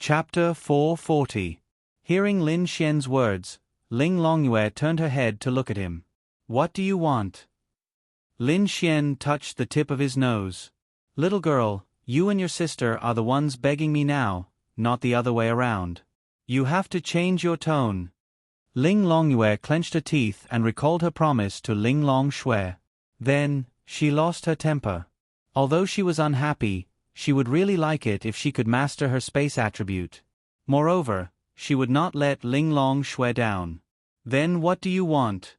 Chapter 440. Hearing Lin Xian's words, Ling Longyue turned her head to look at him. What do you want? Lin Xian touched the tip of his nose. Little girl, you and your sister are the ones begging me now, not the other way around. You have to change your tone. Ling Longyue clenched her teeth and recalled her promise to Ling Longshui. Then, she lost her temper. Although she was unhappy, she would really like it if she could master her space attribute. Moreover, she would not let Ling Longshui down. Then what do you want?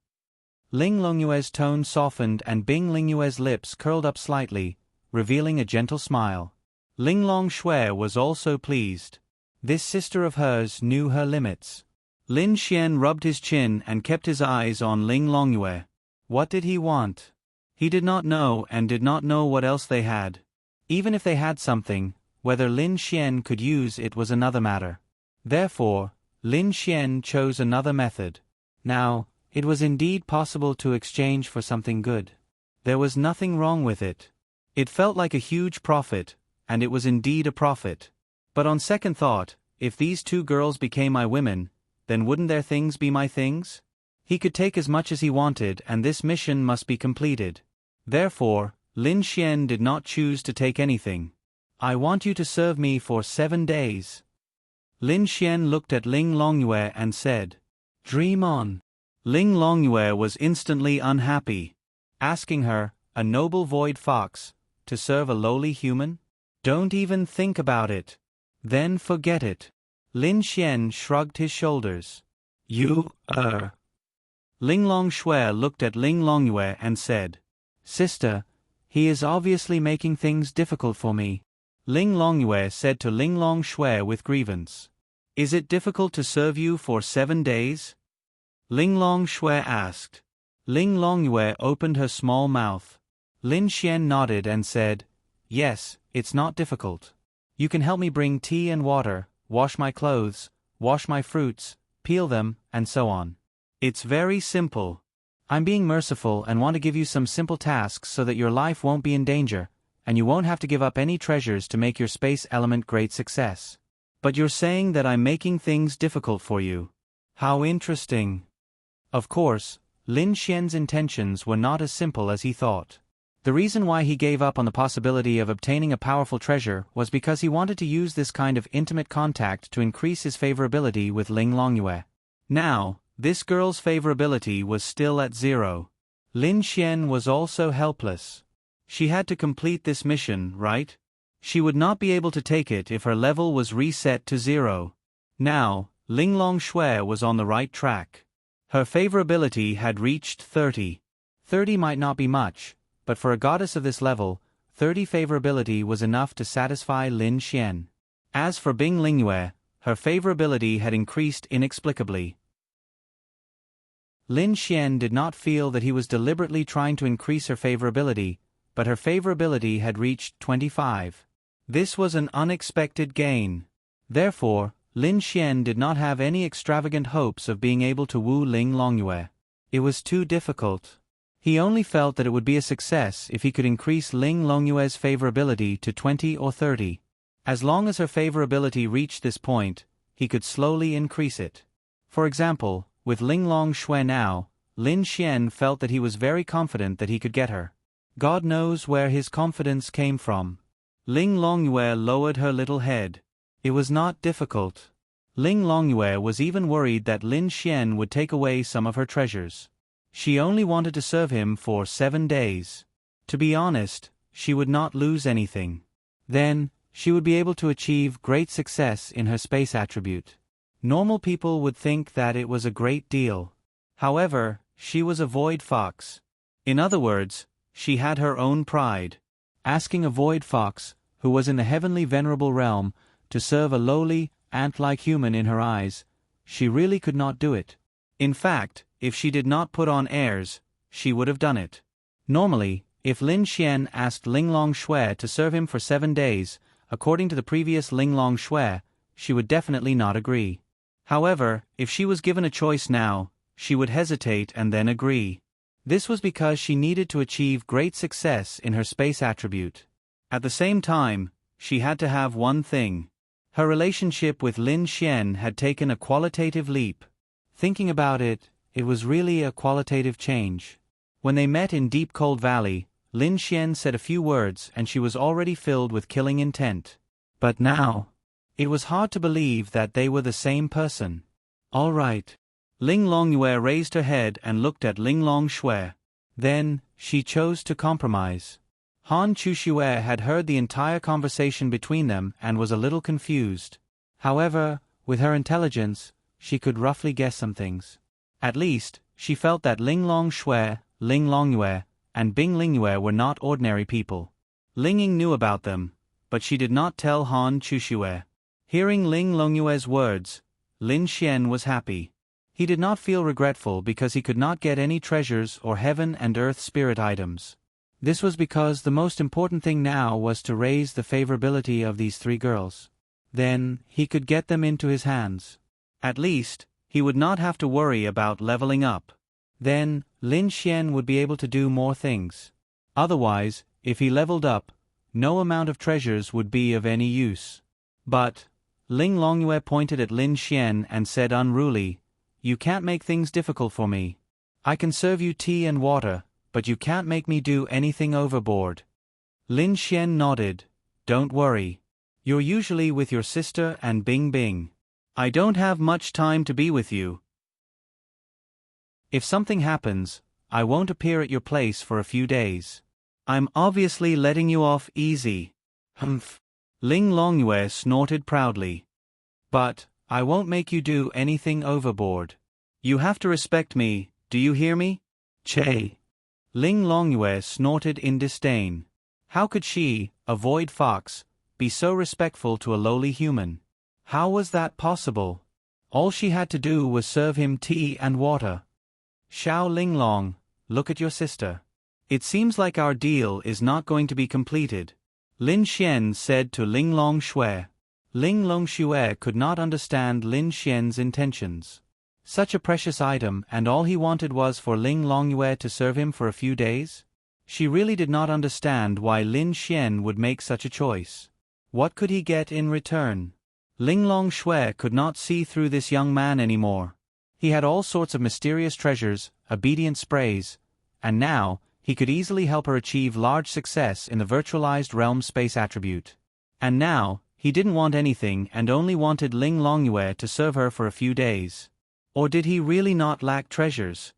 Ling Longyue's tone softened and Bing Lingyue's lips curled up slightly, revealing a gentle smile. Ling Longshui was also pleased. This sister of hers knew her limits. Lin Xian rubbed his chin and kept his eyes on Ling Longyue. What did he want? He did not know and did not know what else they had. Even if they had something, whether Lin Xian could use it was another matter. Therefore, Lin Xian chose another method. Now, it was indeed possible to exchange for something good. There was nothing wrong with it. It felt like a huge profit, and it was indeed a profit. But on second thought, if these two girls became my women, then wouldn't their things be my things? He could take as much as he wanted and this mission must be completed. Therefore, Lin Xian did not choose to take anything. I want you to serve me for 7 days. Lin Xian looked at Ling Longyue and said, Dream on. Ling Longyue was instantly unhappy. Asking her, a noble void fox, to serve a lowly human? Don't even think about it. Then forget it. Lin Xian shrugged his shoulders. Ling Longshui looked at Ling Longyue and said, Sister, he is obviously making things difficult for me. Ling Longyue said to Ling Longshui with grievance. Is it difficult to serve you for 7 days? Ling Longshui asked. Ling Longyue opened her small mouth. Lin Xian nodded and said, Yes, it's not difficult. You can help me bring tea and water, wash my clothes, wash my fruits, peel them, and so on. It's very simple. I'm being merciful and want to give you some simple tasks so that your life won't be in danger, and you won't have to give up any treasures to make your space element great success. But you're saying that I'm making things difficult for you. How interesting. Of course, Lin Xian's intentions were not as simple as he thought. The reason why he gave up on the possibility of obtaining a powerful treasure was because he wanted to use this kind of intimate contact to increase his favorability with Ling Longyue. Now, this girl's favorability was still at 0. Lin Xian was also helpless. She had to complete this mission, right? She would not be able to take it if her level was reset to 0. Now, Ling Longshui was on the right track. Her favorability had reached 30. 30 might not be much, but for a goddess of this level, 30 favorability was enough to satisfy Lin Xian. As for Bing Lingyue, her favorability had increased inexplicably. Lin Xian did not feel that he was deliberately trying to increase her favorability, but her favorability had reached 25. This was an unexpected gain. Therefore, Lin Xian did not have any extravagant hopes of being able to woo Ling Longyue. It was too difficult. He only felt that it would be a success if he could increase Ling Longyue's favorability to 20 or 30. As long as her favorability reached this point, he could slowly increase it. For example, with Ling Longshui now, Lin Xian felt that he was very confident that he could get her. God knows where his confidence came from. Ling Longyue lowered her little head. It was not difficult. Ling Longyue was even worried that Lin Xian would take away some of her treasures. She only wanted to serve him for 7 days. To be honest, she would not lose anything. Then, she would be able to achieve great success in her space attribute. Normal people would think that it was a great deal. However, she was a void fox. In other words, she had her own pride. Asking a void fox, who was in the heavenly venerable realm, to serve a lowly, ant-like human in her eyes, she really could not do it. In fact, if she did not put on airs, she would have done it. Normally, if Lin Xian asked Ling Longshui to serve him for 7 days, according to the previous Ling Longshui, she would definitely not agree. However, if she was given a choice now, she would hesitate and then agree. This was because she needed to achieve great success in her space attribute. At the same time, she had to have one thing. Her relationship with Lin Xian had taken a qualitative leap. Thinking about it, it was really a qualitative change. When they met in Deep Cold Valley, Lin Xian said a few words and she was already filled with killing intent. But now, it was hard to believe that they were the same person. All right. Ling Longyue raised her head and looked at Ling Longshui. Then, she chose to compromise. Han Chuxue had heard the entire conversation between them and was a little confused. However, with her intelligence, she could roughly guess some things. At least, she felt that Ling Longshui, Ling Longyue, and Bing Lingyue were not ordinary people. Ling Ying knew about them, but she did not tell Han Chuxue. Hearing Ling Longyue's words, Lin Xian was happy. He did not feel regretful because he could not get any treasures or heaven and earth spirit items. This was because the most important thing now was to raise the favorability of these 3 girls. Then, he could get them into his hands. At least, he would not have to worry about leveling up. Then, Lin Xian would be able to do more things. Otherwise, if he leveled up, no amount of treasures would be of any use. But, Ling Longyue pointed at Lin Xian and said unruly, "You can't make things difficult for me. I can serve you tea and water, but you can't make me do anything overboard." Lin Xian nodded. "Don't worry. You're usually with your sister and Bing Bing. I don't have much time to be with you. If something happens, I won't appear at your place for a few days. I'm obviously letting you off easy." "Humph." Ling Longyue snorted proudly. "But, I won't make you do anything overboard. You have to respect me, do you hear me?" "Che." Ling Longyue snorted in disdain. How could she, a void fox, be so respectful to a lowly human? How was that possible? All she had to do was serve him tea and water. "Xiao Linglong, look at your sister. It seems like our deal is not going to be completed," Lin Xian said to Ling Longshui. Ling Longshui could not understand Lin Xian's intentions. Such a precious item and all he wanted was for Ling Longyue to serve him for a few days? She really did not understand why Lin Xian would make such a choice. What could he get in return? Ling Longshui could not see through this young man anymore. He had all sorts of mysterious treasures, obedient sprays, and now, he could easily help her achieve large success in the virtualized realm space attribute. And now, he didn't want anything and only wanted Ling Longyue to serve her for a few days. Or did he really not lack treasures?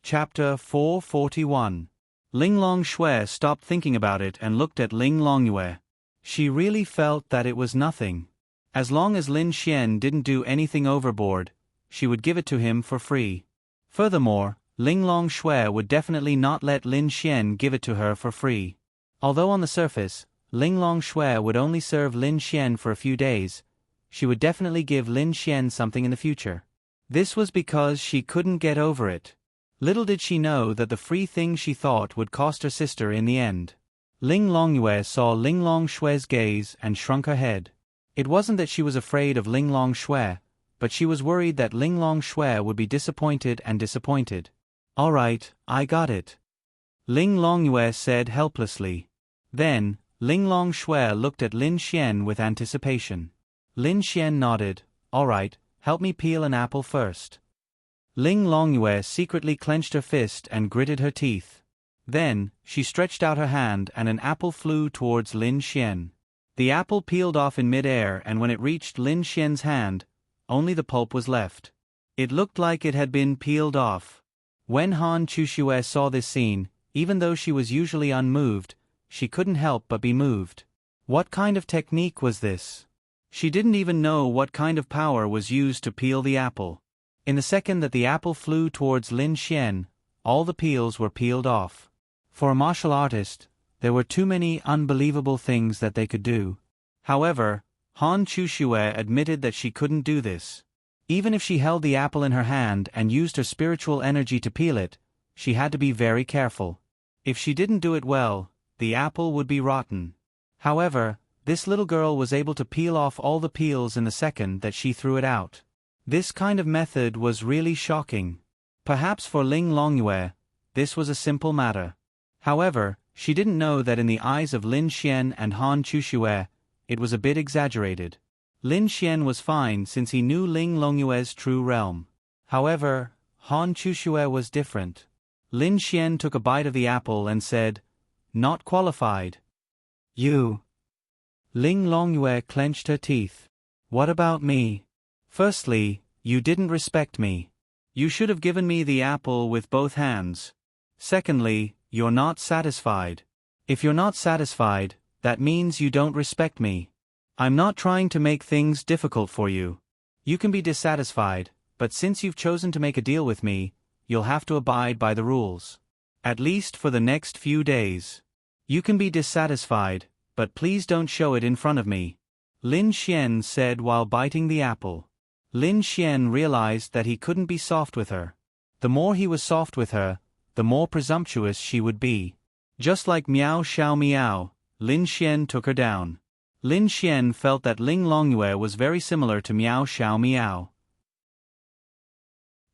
Chapter 441. Ling Longshui stopped thinking about it and looked at Ling Longyue. She really felt that it was nothing. As long as Lin Xian didn't do anything overboard, she would give it to him for free. Furthermore, Ling Longshui would definitely not let Lin Xian give it to her for free. Although on the surface, Ling Longshui would only serve Lin Xian for a few days, she would definitely give Lin Xian something in the future. This was because she couldn't get over it. Little did she know that the free thing she thought would cost her sister in the end. Ling Longyue saw Ling Longshui's gaze and shrunk her head. It wasn't that she was afraid of Ling Longshui, but she was worried that Ling Longshui would be disappointed and disappointed. "All right, I got it," Ling Longyue said helplessly. Then, Ling Longshui looked at Lin Xian with anticipation. Lin Xian nodded. "All right, help me peel an apple first." Ling Longyue secretly clenched her fist and gritted her teeth. Then, she stretched out her hand and an apple flew towards Lin Xian. The apple peeled off in mid-air and when it reached Lin Xian's hand, only the pulp was left. It looked like it had been peeled off. When Han Chuxue saw this scene, even though she was usually unmoved, she couldn't help but be moved. What kind of technique was this? She didn't even know what kind of power was used to peel the apple. In the second that the apple flew towards Lin Xian, all the peels were peeled off. For a martial artist, there were too many unbelievable things that they could do. However, Han Chuxue admitted that she couldn't do this. Even if she held the apple in her hand and used her spiritual energy to peel it, she had to be very careful. If she didn't do it well, the apple would be rotten. However, this little girl was able to peel off all the peels in the second that she threw it out. This kind of method was really shocking. Perhaps for Ling Longyue, this was a simple matter. However, She didn't know that in the eyes of Lin Xian and Han Chuxue, it was a bit exaggerated. Lin Xian was fine since he knew Ling Longyue's true realm. However, Han Chuxue was different. Lin Xian took a bite of the apple and said, "Not qualified." "You." Ling Longyue clenched her teeth. "What about me? Firstly, you didn't respect me. You should have given me the apple with both hands. Secondly, you're not satisfied. If you're not satisfied, that means you don't respect me. I'm not trying to make things difficult for you. You can be dissatisfied, but since you've chosen to make a deal with me, you'll have to abide by the rules. At least for the next few days. You can be dissatisfied, but please don't show it in front of me," Lin Xian said while biting the apple. Lin Xian realized that he couldn't be soft with her. The more he was soft with her, the more presumptuous she would be. Just like Miao Xiao Miao, Lin Xian took her down. Lin Xian felt that Ling Longyue was very similar to Miao Xiao Miao.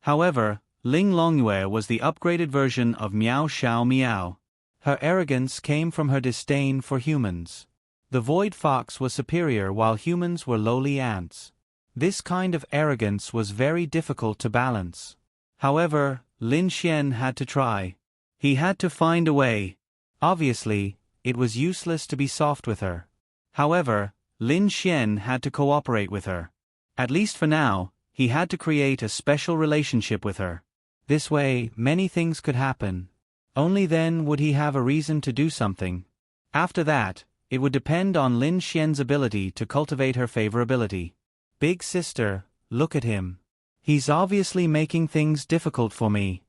However, Ling Longyue was the upgraded version of Miao Xiao Miao. Her arrogance came from her disdain for humans. The void fox was superior while humans were lowly ants. This kind of arrogance was very difficult to balance. However, Lin Xian had to try. He had to find a way. Obviously, it was useless to be soft with her. However, Lin Xian had to cooperate with her. At least for now, he had to create a special relationship with her. This way, many things could happen. Only then would he have a reason to do something. After that, it would depend on Lin Xian's ability to cultivate her favorability. "Big sister, look at him. He's obviously making things difficult for me."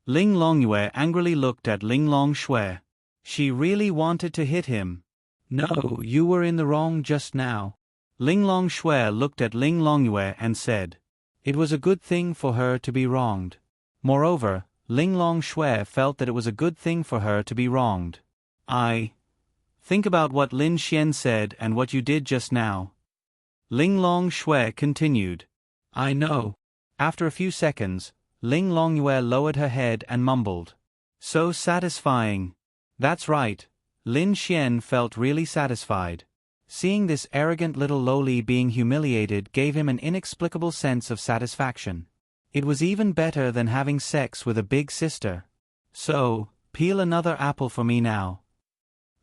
Ling Longyue angrily looked at Ling Longshui. She really wanted to hit him. "No, you were in the wrong just now." Ling Longshui looked at Ling Longyue and said, "It was a good thing for her to be wronged." Moreover, Ling Longshui felt that it was a good thing for her to be wronged. Think about what Lin Xian said and what you did just now." Ling Longshui continued. "I know." After a few seconds, Ling Longyue lowered her head and mumbled, "So satisfying." That's right, Lin Xian felt really satisfied. Seeing this arrogant little lowly being humiliated gave him an inexplicable sense of satisfaction. It was even better than having sex with a big sister. "So, peel another apple for me now."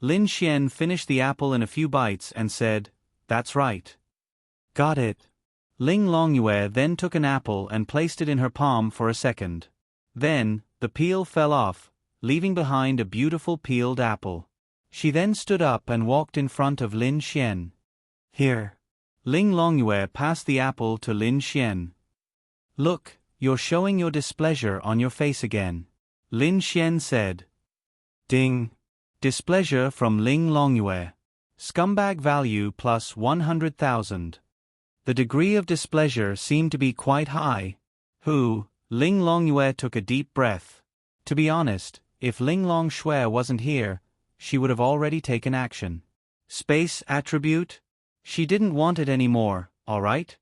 Lin Xian finished the apple in a few bites and said, "That's right." "Got it." Ling Longyue then took an apple and placed it in her palm for a second. Then, the peel fell off, leaving behind a beautiful peeled apple. She then stood up and walked in front of Lin Xian. "Here." Ling Longyue passed the apple to Lin Xian. "Look, you're showing your displeasure on your face again," Lin Xian said. Ding. Displeasure from Ling Longyue. Scumbag value plus 100,000. The degree of displeasure seemed to be quite high. Ling Longyue took a deep breath. To be honest, if Ling Longshui wasn't here, she would have already taken action. Space attribute? She didn't want it anymore, alright?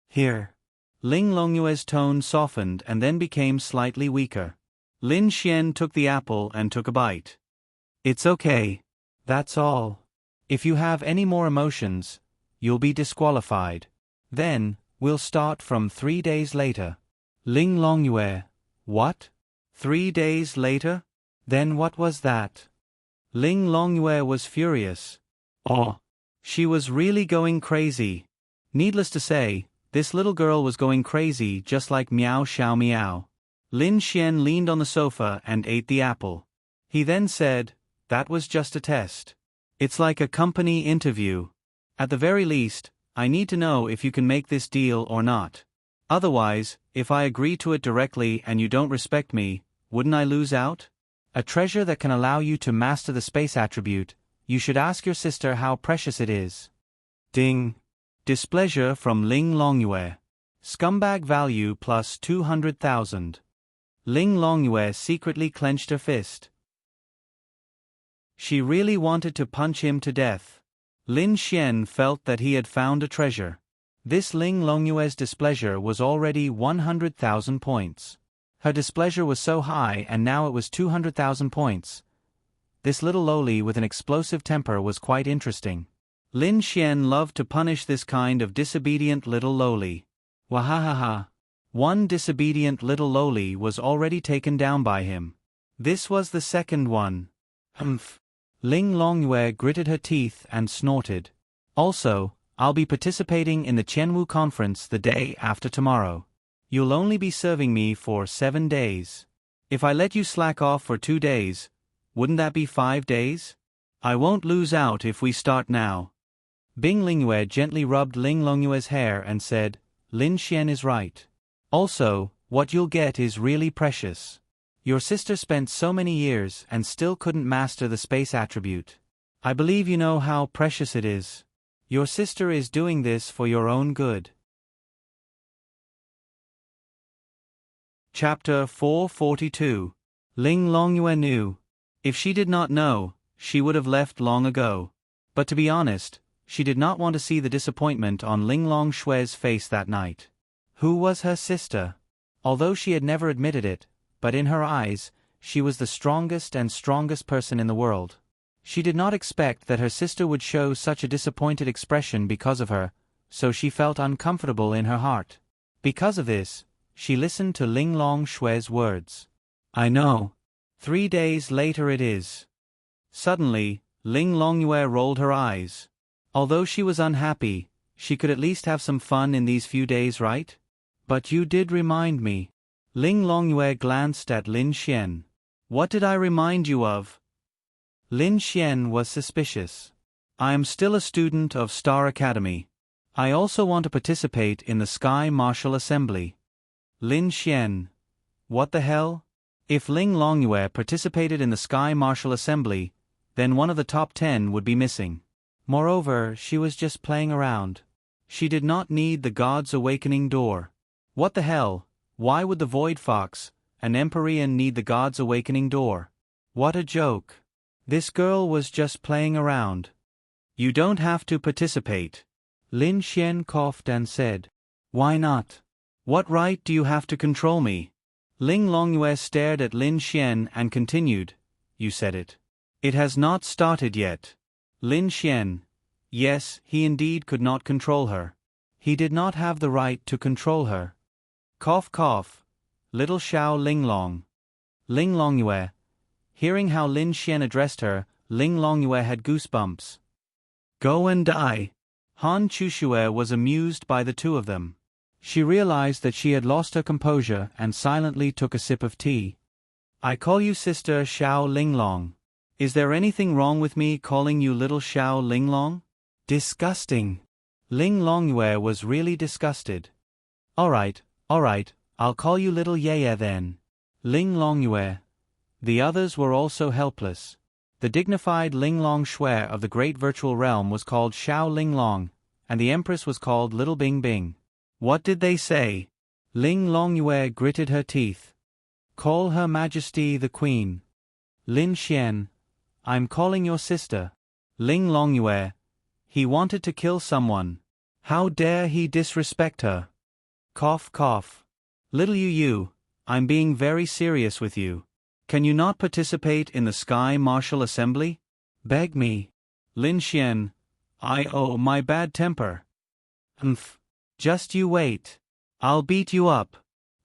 Here. Ling Longyue's tone softened and then became slightly weaker. Lin Xian took the apple and took a bite. "It's okay. That's all. If you have any more emotions, you'll be disqualified. Then, we'll start from 3 days later." Ling Longyue. "What? 3 days later? Then what was that?" Ling Longyue was furious. Oh. She was really going crazy. Needless to say, this little girl was going crazy just like Miao Xiao Miao. Lin Xian leaned on the sofa and ate the apple. He then said, "That was just a test. It's like a company interview. At the very least, I need to know if you can make this deal or not. Otherwise, if I agree to it directly and you don't respect me, wouldn't I lose out? A treasure that can allow you to master the space attribute, you should ask your sister how precious it is." Ding. Displeasure from Ling Longyue. Scumbag value plus 200,000. Ling Longyue secretly clenched her fist. She really wanted to punch him to death. Lin Xian felt that he had found a treasure. This Ling Longyue's displeasure was already 100,000 points. Her displeasure was so high and now it was 200,000 points. this little lowly with an explosive temper was quite interesting. Lin Xian loved to punish this kind of disobedient little lowly. Wahahaha. One disobedient little lowly was already taken down by him. This was the second one. Humph. Ling Longyue gritted her teeth and snorted. Also, I'll be participating in the Qianwu conference the day after tomorrow. You'll only be serving me for 7 days. If I let you slack off for 2 days, wouldn't that be 5 days? I won't lose out if we start now. Bing Lingyue gently rubbed Ling Longyue's hair and said, Lin Xian is right. Also, what you'll get is really precious. Your sister spent so many years and still couldn't master the space attribute. I believe you know how precious it is. Your sister is doing this for your own good. Chapter 442. Ling Longyue knew. If she did not know, she would have left long ago. But to be honest, she did not want to see the disappointment on Ling Longshue's face that night. Who was her sister? Although she had never admitted it, but in her eyes, she was the strongest person in the world. She did not expect that her sister would show such a disappointed expression because of her, so she felt uncomfortable in her heart. Because of this, she listened to Ling Longshue's words. I know. 3 days later it is. Suddenly, Ling Longyue rolled her eyes. Although she was unhappy, she could at least have some fun in these few days, right? But you did remind me. Ling Longyue glanced at Lin Xian. What did I remind you of? Lin Xian was suspicious. I am still a student of Star Academy. I also want to participate in the Sky Martial Assembly. Lin Xian. What the hell? If Ling Longyue participated in the Sky Martial Assembly, then one of the top 10 would be missing. Moreover, she was just playing around. She did not need the God's Awakening door. What the hell? Why would the Void Fox, an Empyrean, need the God's Awakening door? What a joke. This girl was just playing around. You don't have to participate. Lin Xian coughed and said. Why not? What right do you have to control me? Ling Longyue stared at Lin Xian and continued. You said it. It has not started yet. Lin Xian. Yes, he indeed could not control her. He did not have the right to control her. Cough cough. Little Xiao Linglong. Ling Longyue. Hearing how Lin Xian addressed her, Ling Longyue had goosebumps. Go and die. Han Chushue was amused by the two of them. She realized that she had lost her composure and silently took a sip of tea. I call you Sister Xiao Linglong. Is there anything wrong with me calling you Little Xiao Linglong? Disgusting. Ling Longyue was really disgusted. All right, I'll call you Little Yeye then. Ling Longyue. The others were also helpless. The dignified Ling Longshue of the great virtual realm was called Xiao Linglong, and the Empress was called Little Bing Bing. What did they say? Ling Longyue gritted her teeth. Call Her Majesty the Queen. Lin Xian. I'm calling your sister. Ling Longyue. He wanted to kill someone. How dare he disrespect her? Cough cough. Little you, I'm being very serious with you. Can you not participate in the Sky Martial Assembly? Beg me. Lin Xian. My bad temper. Humph. Just you wait. I'll beat you up.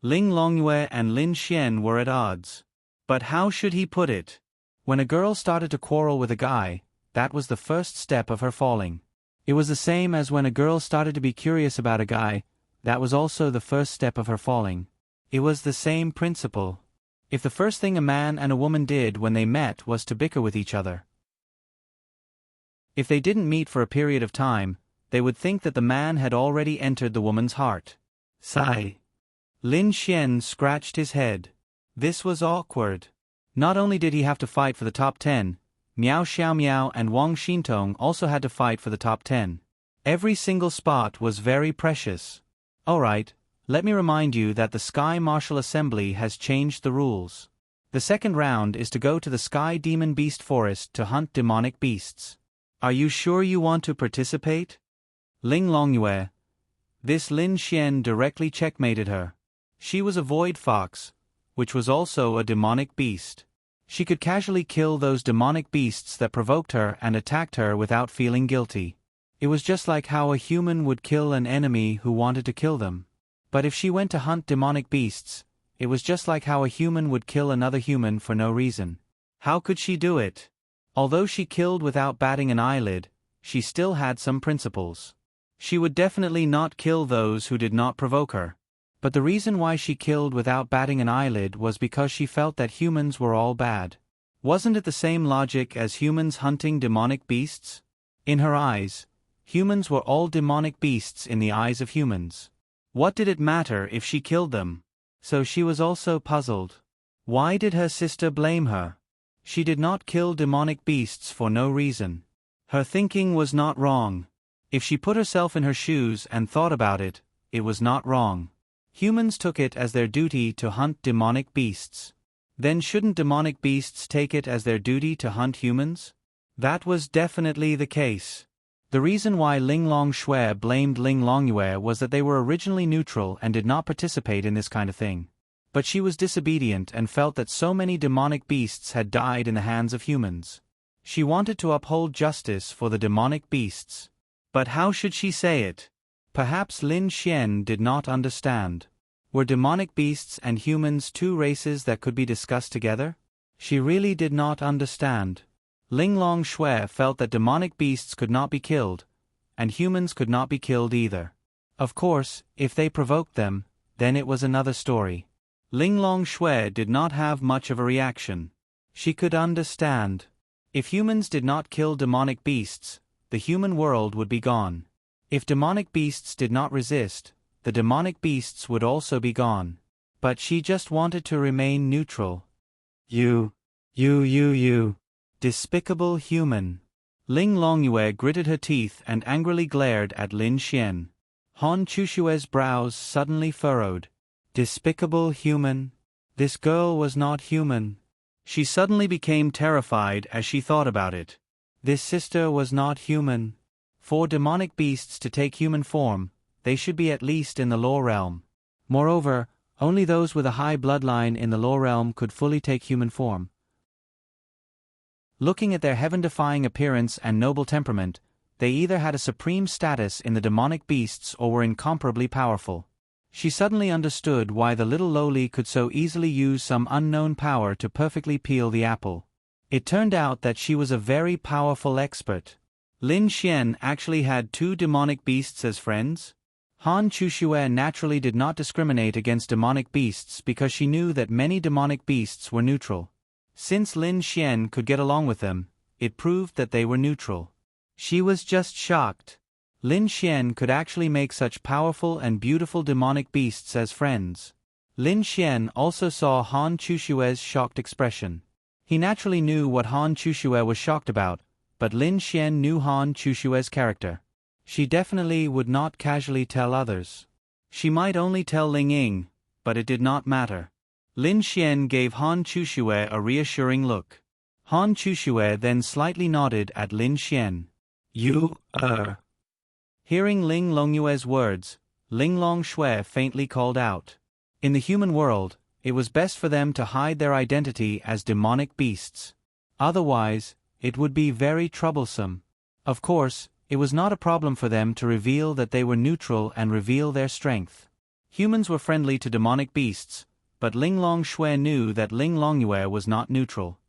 Ling Longyue and Lin Xian were at odds. But how should he put it? When a girl started to quarrel with a guy, that was the first step of her falling. It was the same as when a girl started to be curious about a guy, that was also the first step of her falling. It was the same principle. If the first thing a man and a woman did when they met was to bicker with each other, if they didn't meet for a period of time, they would think that the man had already entered the woman's heart. Sigh. Lin Xian scratched his head. This was awkward. Not only did he have to fight for the top 10, Miao Xiaomiao and Wang Xintong also had to fight for the top 10. Every single spot was very precious. Alright, let me remind you that the Sky Martial Assembly has changed the rules. The second round is to go to the Sky Demon Beast Forest to hunt demonic beasts. Are you sure you want to participate? Ling Longyue. This Lin Xian directly checkmated her. She was a void fox, which was also a demonic beast. She could casually kill those demonic beasts that provoked her and attacked her without feeling guilty. It was just like how a human would kill an enemy who wanted to kill them. But if she went to hunt demonic beasts, it was just like how a human would kill another human for no reason. How could she do it? Although she killed without batting an eyelid, she still had some principles. She would definitely not kill those who did not provoke her. But the reason why she killed without batting an eyelid was because she felt that humans were all bad. Wasn't it the same logic as humans hunting demonic beasts? In her eyes, humans were all demonic beasts in the eyes of humans. What did it matter if she killed them? So she was also puzzled. Why did her sister blame her? She did not kill demonic beasts for no reason. Her thinking was not wrong. If she put herself in her shoes and thought about it, it was not wrong. Humans took it as their duty to hunt demonic beasts. Then shouldn't demonic beasts take it as their duty to hunt humans? That was definitely the case. The reason why Ling Long Shui blamed Ling Longyue was that they were originally neutral and did not participate in this kind of thing. But she was disobedient and felt that so many demonic beasts had died in the hands of humans. She wanted to uphold justice for the demonic beasts. But how should she say it? Perhaps Lin Xian did not understand. Were demonic beasts and humans two races that could be discussed together? She really did not understand. Ling Long Shui felt that demonic beasts could not be killed, and humans could not be killed either. Of course, if they provoked them, then it was another story. Ling Long Shui did not have much of a reaction. She could understand. If humans did not kill demonic beasts, the human world would be gone. If demonic beasts did not resist, the demonic beasts would also be gone. But she just wanted to remain neutral. You. Despicable human. Ling Longyue gritted her teeth and angrily glared at Lin Xian. Han Chushue's brows suddenly furrowed. Despicable human? This girl was not human. She suddenly became terrified as she thought about it. This sister was not human. For demonic beasts to take human form, they should be at least in the lower realm. Moreover, only those with a high bloodline in the lower realm could fully take human form. Looking at their heaven-defying appearance and noble temperament, they either had a supreme status in the demonic beasts or were incomparably powerful. She suddenly understood why the little lowly could so easily use some unknown power to perfectly peel the apple. It turned out that she was a very powerful expert. Lin Xian actually had two demonic beasts as friends. Han Chushue naturally did not discriminate against demonic beasts because she knew that many demonic beasts were neutral. Since Lin Xian could get along with them, it proved that they were neutral. She was just shocked. Lin Xian could actually make such powerful and beautiful demonic beasts as friends. Lin Xian also saw Han Chushue's shocked expression. He naturally knew what Han Chushue was shocked about, but Lin Xian knew Han Chushue's character. She definitely would not casually tell others. She might only tell Ling Ying, but it did not matter. Lin Xian gave Han Chushue a reassuring look. Han Chushue then slightly nodded at Lin Xian. Hearing Ling Longyue's words, Ling Long Shui faintly called out. In the human world, it was best for them to hide their identity as demonic beasts. Otherwise, it would be very troublesome. Of course, it was not a problem for them to reveal that they were neutral and reveal their strength. Humans were friendly to demonic beasts, but Ling Long Shui knew that Ling Longyue was not neutral.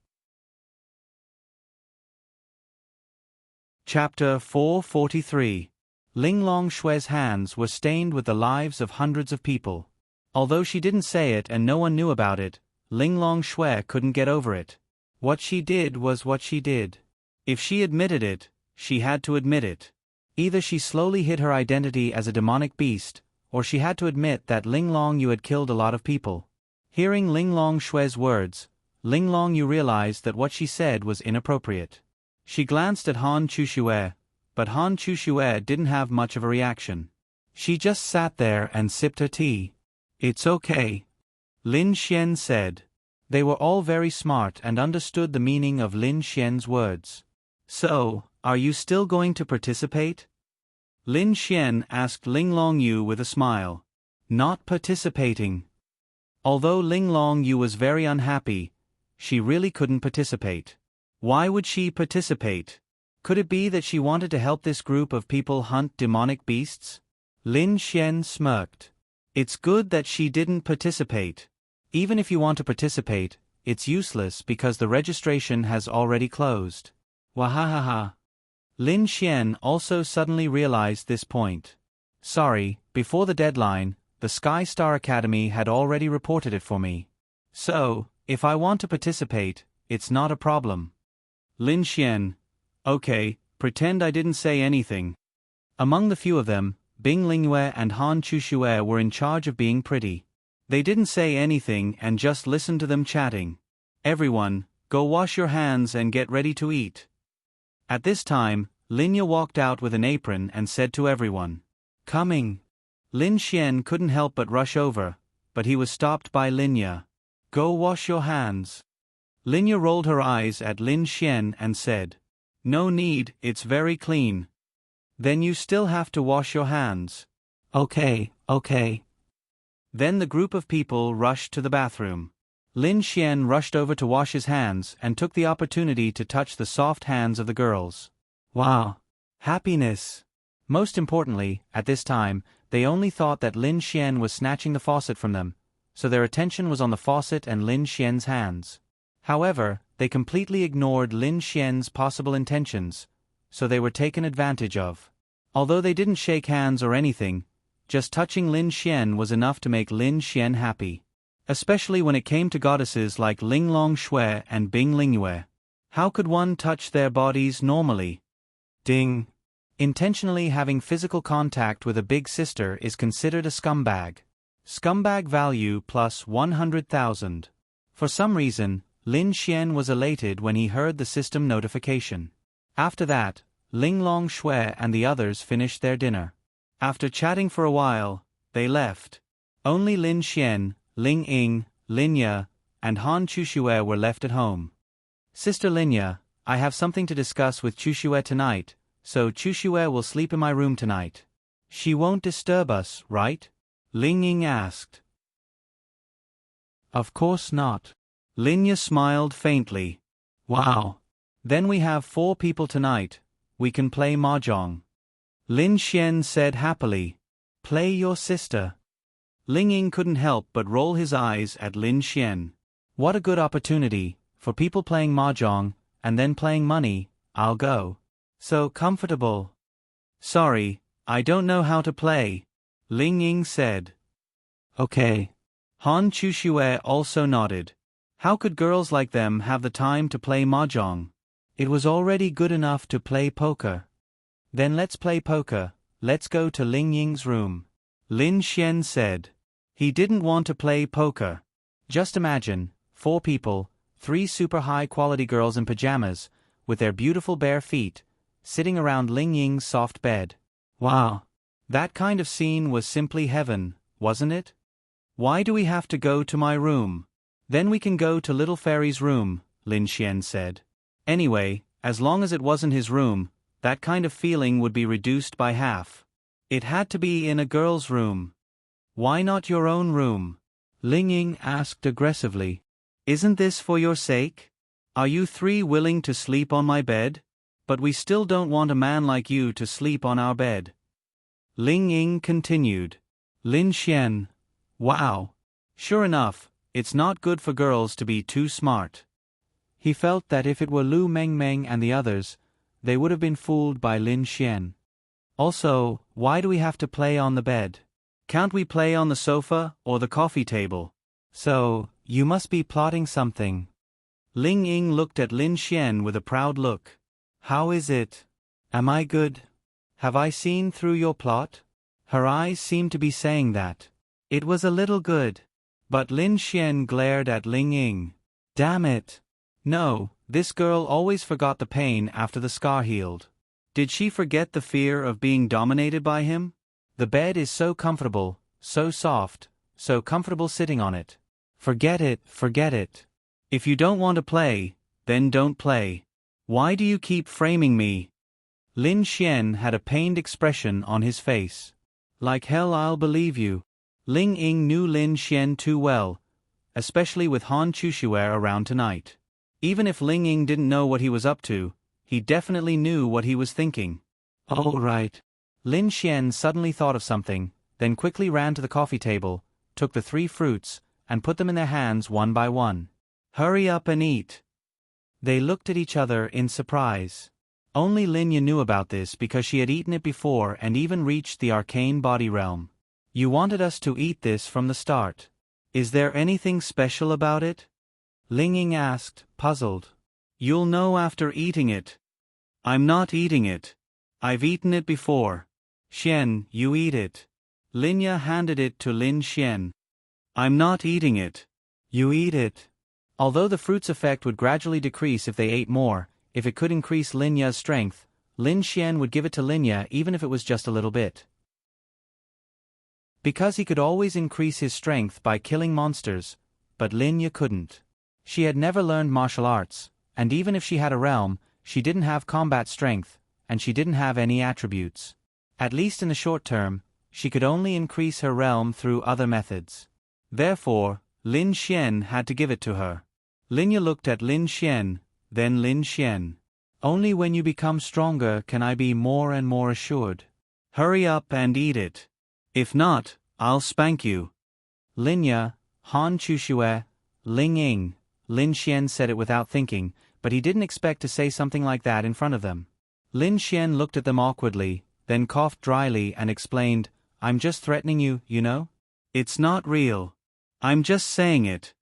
Chapter 443. Ling Long Shui's hands were stained with the lives of hundreds of people. Although she didn't say it and no one knew about it, Ling Long Shui couldn't get over it. What she did was what she did. If she admitted it, she had to admit it. Either she slowly hid her identity as a demonic beast, or she had to admit that Ling Longyu had killed a lot of people. Hearing Ling Long Shui's words, Ling Longyu realized that what she said was inappropriate. She glanced at Han Chushue, but Han Chushue didn't have much of a reaction. She just sat there and sipped her tea. "It's okay," Lin Xian said. They were all very smart and understood the meaning of Lin Xian's words. "So, are you still going to participate?" Lin Xian asked Ling Longyu with a smile. "Not participating." Although Ling Longyu was very unhappy, she really couldn't participate. Why would she participate? Could it be that she wanted to help this group of people hunt demonic beasts? Lin Xian smirked. It's good that she didn't participate. Even if you want to participate, it's useless because the registration has already closed. Wahahaha. Lin Xian also suddenly realized this point. Sorry, before the deadline, the Sky Star Academy had already reported it for me. So, if I want to participate, it's not a problem. Lin Xian. Okay, pretend I didn't say anything. Among the few of them, Bing Lingyue and Han Chuxue were in charge of being pretty. They didn't say anything and just listened to them chatting. Everyone, go wash your hands and get ready to eat. At this time, Linya walked out with an apron and said to everyone, Coming. Lin Xian couldn't help but rush over, but he was stopped by Linya. Go wash your hands. Linya rolled her eyes at Lin Xian and said, No need, it's very clean. Then you still have to wash your hands. Okay. Then the group of people rushed to the bathroom. Lin Xian rushed over to wash his hands and took the opportunity to touch the soft hands of the girls. Wow. Happiness. Most importantly, at this time, they only thought that Lin Xian was snatching the faucet from them, so their attention was on the faucet and Lin Xian's hands. However, they completely ignored Lin Xian's possible intentions, so they were taken advantage of. Although they didn't shake hands or anything, just touching Lin Xian was enough to make Lin Xian happy. Especially when it came to goddesses like Ling Long Shui and Bing Lingyue. How could one touch their bodies normally? Ding. Intentionally having physical contact with a big sister is considered a scumbag. Scumbag value plus 100,000. For some reason, Lin Xian was elated when he heard the system notification. After that, Ling Long Shui and the others finished their dinner. After chatting for a while, they left. Only Lin Xian, Ling Ying, Linya, and Han Chuxue were left at home. Sister Linya, I have something to discuss with Chuxue tonight, so Chuxue will sleep in my room tonight. She won't disturb us, right? Ling Ying asked. Of course not. Linya smiled faintly. Wow. Then we have 4 people tonight. We can play mahjong. Lin Xian said happily. Play your sister. Ling Ying couldn't help but roll his eyes at Lin Xian. What a good opportunity, for people playing mahjong, and then playing money, I'll go. So comfortable. Sorry, I don't know how to play, Ling Ying said. Okay. Han Chuxue also nodded. How could girls like them have the time to play mahjong? It was already good enough to play poker. Then let's play poker, let's go to Ling Ying's room. Lin Xian said. He didn't want to play poker. Just imagine, 4 people, 3 super high-quality girls in pajamas, with their beautiful bare feet, sitting around Ling Ying's soft bed. Wow. That kind of scene was simply heaven, wasn't it? Why do we have to go to my room? Then we can go to Little Fairy's room, Lin Xian said. Anyway, as long as it wasn't his room, that kind of feeling would be reduced by half. It had to be in a girl's room. Why not your own room? Ling Ying asked aggressively. Isn't this for your sake? Are you 3 willing to sleep on my bed? But we still don't want a man like you to sleep on our bed. Ling Ying continued. Lin Xian. Wow. Sure enough, it's not good for girls to be too smart. He felt that if it were Lu Mengmeng and the others, they would have been fooled by Lin Xian. Also, why do we have to play on the bed? Can't we play on the sofa or the coffee table? So, you must be plotting something. Ling Ying looked at Lin Xian with a proud look. How is it? Am I good? Have I seen through your plot? Her eyes seemed to be saying that. It was a little good. But Lin Xian glared at Ling Ying. Damn it. No, this girl always forgot the pain after the scar healed. Did she forget the fear of being dominated by him? The bed is so comfortable, so soft, so comfortable sitting on it. Forget it, forget it. If you don't want to play, then don't play. Why do you keep framing me? Lin Xian had a pained expression on his face. Like hell I'll believe you. Ling Ying knew Lin Xian too well, especially with Han Chushue around tonight. Even if Ling Ying didn't know what he was up to, he definitely knew what he was thinking. All right. Lin Xian suddenly thought of something, then quickly ran to the coffee table, took the 3 fruits, and put them in their hands one by one. Hurry up and eat. They looked at each other in surprise. Only Linya knew about this because she had eaten it before and even reached the arcane body realm. You wanted us to eat this from the start. Is there anything special about it? Ling Ying asked, puzzled. You'll know after eating it. I'm not eating it. I've eaten it before. Xian, you eat it. Linya handed it to Lin Xian. I'm not eating it. You eat it. Although the fruit's effect would gradually decrease if they ate more, if it could increase Linya's strength, Lin Xian would give it to Linya even if it was just a little bit. Because he could always increase his strength by killing monsters, but Linya couldn't. She had never learned martial arts, and even if she had a realm, she didn't have combat strength, and she didn't have any attributes. At least in the short term, she could only increase her realm through other methods. Therefore, Lin Xian had to give it to her. Linya looked at Lin Xian, then Lin Xian. Only when you become stronger can I be more and more assured. Hurry up and eat it. If not, I'll spank you. Linya, Han Chushue, Ling Ying, Lin Xian said it without thinking, but he didn't expect to say something like that in front of them. Lin Xian looked at them awkwardly, then coughed dryly and explained, I'm just threatening you, you know? It's not real. I'm just saying it.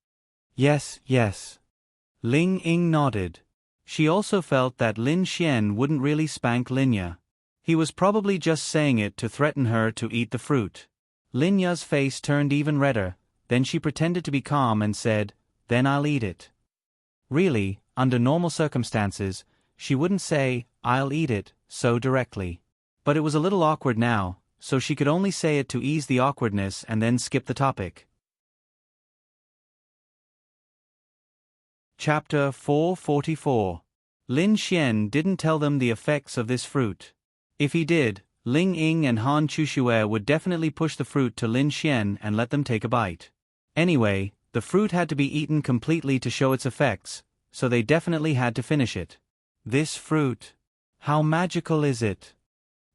Yes, yes. Ling Ying nodded. She also felt that Lin Xian wouldn't really spank Linya. He was probably just saying it to threaten her to eat the fruit. Linya's face turned even redder, then she pretended to be calm and said, then I'll eat it. Really, under normal circumstances, she wouldn't say, I'll eat it, so directly. But it was a little awkward now, so she could only say it to ease the awkwardness and then skip the topic. Chapter 444. Lin Xian didn't tell them the effects of this fruit. If he did, Ling Ying and Han Chushue would definitely push the fruit to Lin Xian and let them take a bite. Anyway, the fruit had to be eaten completely to show its effects, so they definitely had to finish it. This fruit. How magical is it?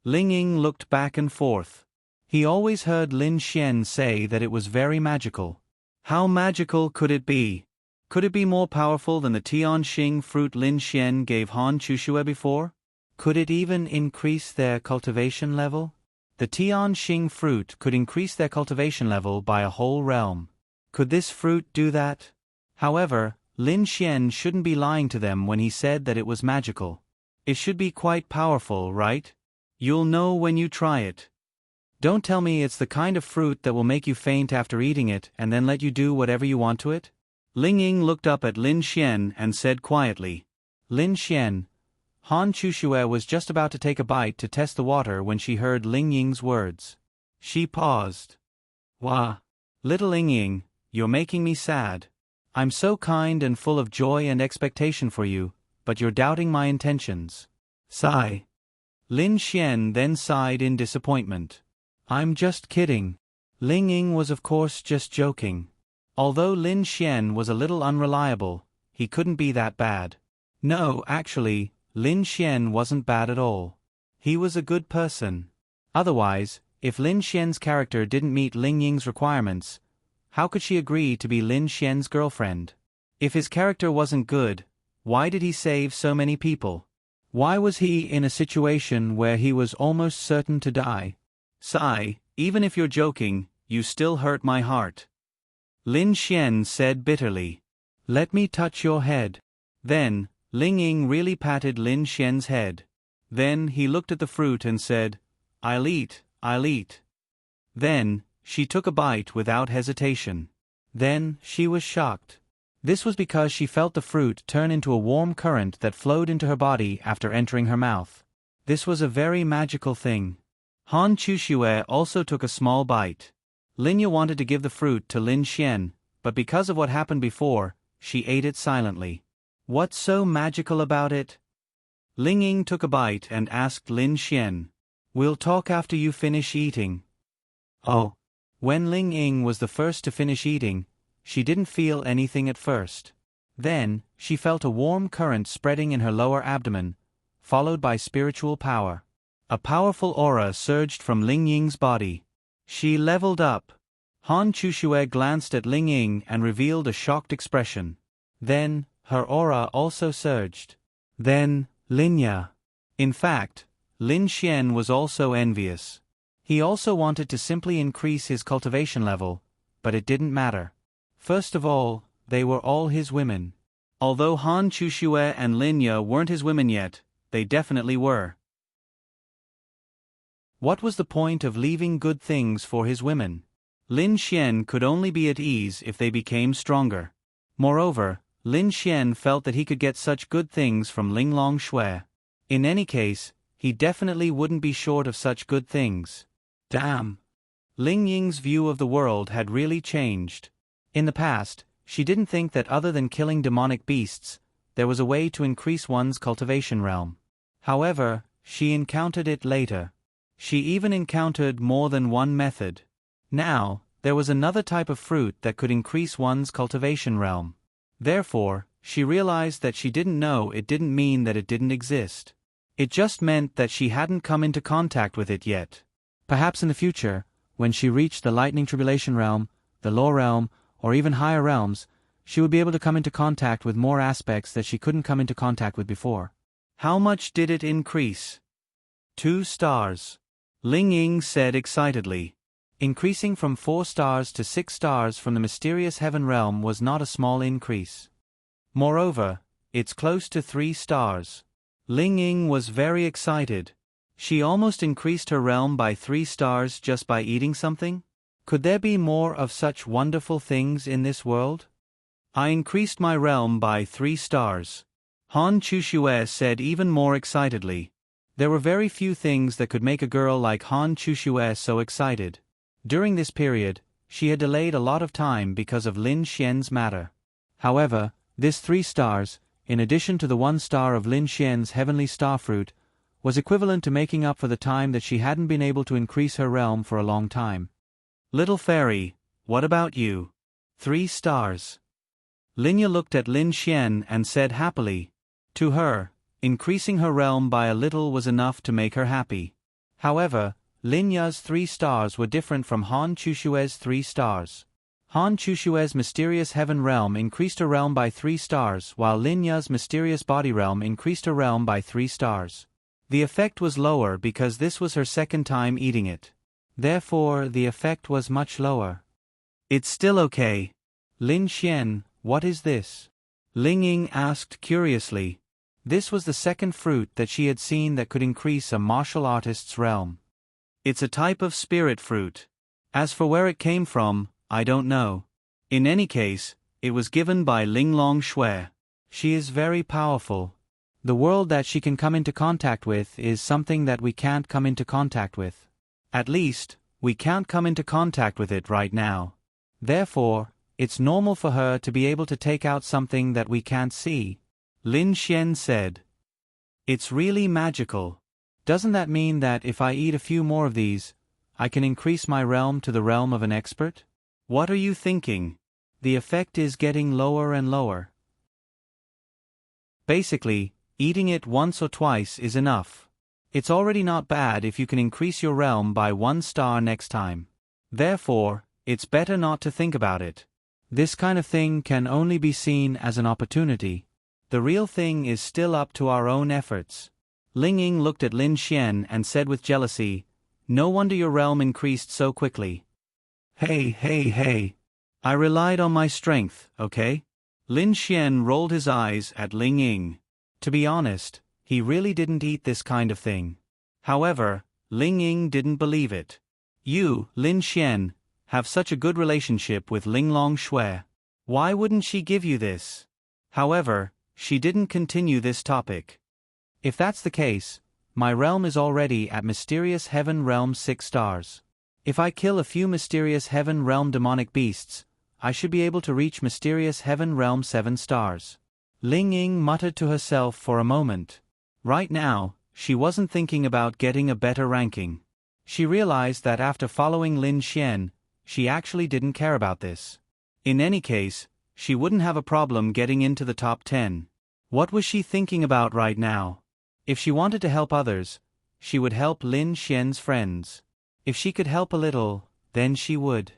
Ling Ying looked back and forth. He always heard Lin Xian say that it was very magical. How magical could it be? Could it be more powerful than the Tianxing fruit Lin Xian gave Han Chushue before? Could it even increase their cultivation level? The Tianxing fruit could increase their cultivation level by a whole realm. Could this fruit do that? However, Lin Xian shouldn't be lying to them when he said that it was magical. It should be quite powerful, right? You'll know when you try it. Don't tell me it's the kind of fruit that will make you faint after eating it and then let you do whatever you want to it? Ling Ying looked up at Lin Xian and said quietly, Lin Xian. Han Chushue was just about to take a bite to test the water when she heard Ling Ying's words. She paused. Wah. Little Ling Ying, you're making me sad. I'm so kind and full of joy and expectation for you, but you're doubting my intentions. Sigh. Lin Xian then sighed in disappointment. I'm just kidding. Ling Ying was of course just joking. Although Lin Xian was a little unreliable, he couldn't be that bad. No, actually, Lin Xian wasn't bad at all. He was a good person. Otherwise, if Lin Xian's character didn't meet Ling Ying's requirements, how could she agree to be Lin Xian's girlfriend? If his character wasn't good, why did he save so many people? Why was he in a situation where he was almost certain to die? Sigh, even if you're joking, you still hurt my heart. Lin Xian said bitterly. Let me touch your head. Then, Ling Ying really patted Lin Xian's head. Then he looked at the fruit and said, I'll eat, I'll eat. Then, she took a bite without hesitation. Then, she was shocked. This was because she felt the fruit turn into a warm current that flowed into her body after entering her mouth. This was a very magical thing. Han Chushue also took a small bite. Linya wanted to give the fruit to Lin Xian, but because of what happened before, she ate it silently. What's so magical about it? Ling Ying took a bite and asked Lin Xian. We'll talk after you finish eating. Oh. When Ling Ying was the first to finish eating, she didn't feel anything at first. Then, she felt a warm current spreading in her lower abdomen, followed by spiritual power. A powerful aura surged from Ling Ying's body. She leveled up. Han Chushue glanced at Ling Ying and revealed a shocked expression. Then, her aura also surged. Then, Linya. In fact, Lin Xian was also envious. He also wanted to simply increase his cultivation level, but it didn't matter. First of all, they were all his women. Although Han Chushue and Linya weren't his women yet, they definitely were. What was the point of leaving good things for his women? Lin Xian could only be at ease if they became stronger. Moreover, Lin Xian felt that he could get such good things from Ling Long Shui. In any case, he definitely wouldn't be short of such good things. Damn! Ling Ying's view of the world had really changed. In the past, she didn't think that other than killing demonic beasts, there was a way to increase one's cultivation realm. However, she encountered it later. She even encountered more than one method. Now, there was another type of fruit that could increase one's cultivation realm. Therefore, she realized that she didn't know it didn't mean that it didn't exist. It just meant that she hadn't come into contact with it yet. Perhaps in the future, when she reached the lightning tribulation realm, the lower realm, or even higher realms, she would be able to come into contact with more aspects that she couldn't come into contact with before. How much did it increase? 2 stars. Ling Ying said excitedly. Increasing from 4 stars to 6 stars from the mysterious heaven realm was not a small increase. Moreover, it's close to 3 stars. Ling Ying was very excited. She almost increased her realm by 3 stars just by eating something? Could there be more of such wonderful things in this world? I increased my realm by 3 stars. Han Chushue said even more excitedly. There were very few things that could make a girl like Han Chushue so excited. During this period, she had delayed a lot of time because of Lin Xian's matter. However, this 3 stars, in addition to the 1 star of Lin Xian's heavenly starfruit, was equivalent to making up for the time that she hadn't been able to increase her realm for a long time. Little fairy, what about you? 3 stars. Linya looked at Lin Xian and said happily. To her, increasing her realm by a little was enough to make her happy. However, Linya's 3 stars were different from Han Chushue's 3 stars. Han Chushue's mysterious heaven realm increased her realm by 3 stars, while Linya's mysterious body realm increased her realm by 3 stars. The effect was lower because this was her second time eating it. Therefore, the effect was much lower. It's still okay. Lin Xian, what is this? Ling Ying asked curiously. This was the second fruit that she had seen that could increase a martial artist's realm. It's a type of spirit fruit. As for where it came from, I don't know. In any case, it was given by Ling Long Shui. She is very powerful. The world that she can come into contact with is something that we can't come into contact with. At least, we can't come into contact with it right now. Therefore, it's normal for her to be able to take out something that we can't see. Lin Xian said. It's really magical. Doesn't that mean that if I eat a few more of these, I can increase my realm to the realm of an expert? What are you thinking? The effect is getting lower and lower. Basically, eating it once or twice is enough. It's already not bad if you can increase your realm by 1 star next time. Therefore, it's better not to think about it. This kind of thing can only be seen as an opportunity. The real thing is still up to our own efforts. Ling Ying looked at Lin Xian and said with jealousy, no wonder your realm increased so quickly. Hey. I relied on my strength, okay? Lin Xian rolled his eyes at Ling Ying. To be honest, he really didn't eat this kind of thing. However, Ling Ying didn't believe it. You, Lin Xian, have such a good relationship with Ling Long Shui. Why wouldn't she give you this? However, she didn't continue this topic. If that's the case, my realm is already at Mysterious Heaven Realm 6 stars. If I kill a few Mysterious Heaven Realm demonic beasts, I should be able to reach Mysterious Heaven Realm 7 stars. Ling Ying muttered to herself for a moment. Right now, she wasn't thinking about getting a better ranking. She realized that after following Lin Xian, she actually didn't care about this. In any case, she wouldn't have a problem getting into the top 10. What was she thinking about right now? If she wanted to help others, she would help Lin Xian's friends. If she could help a little, then she would.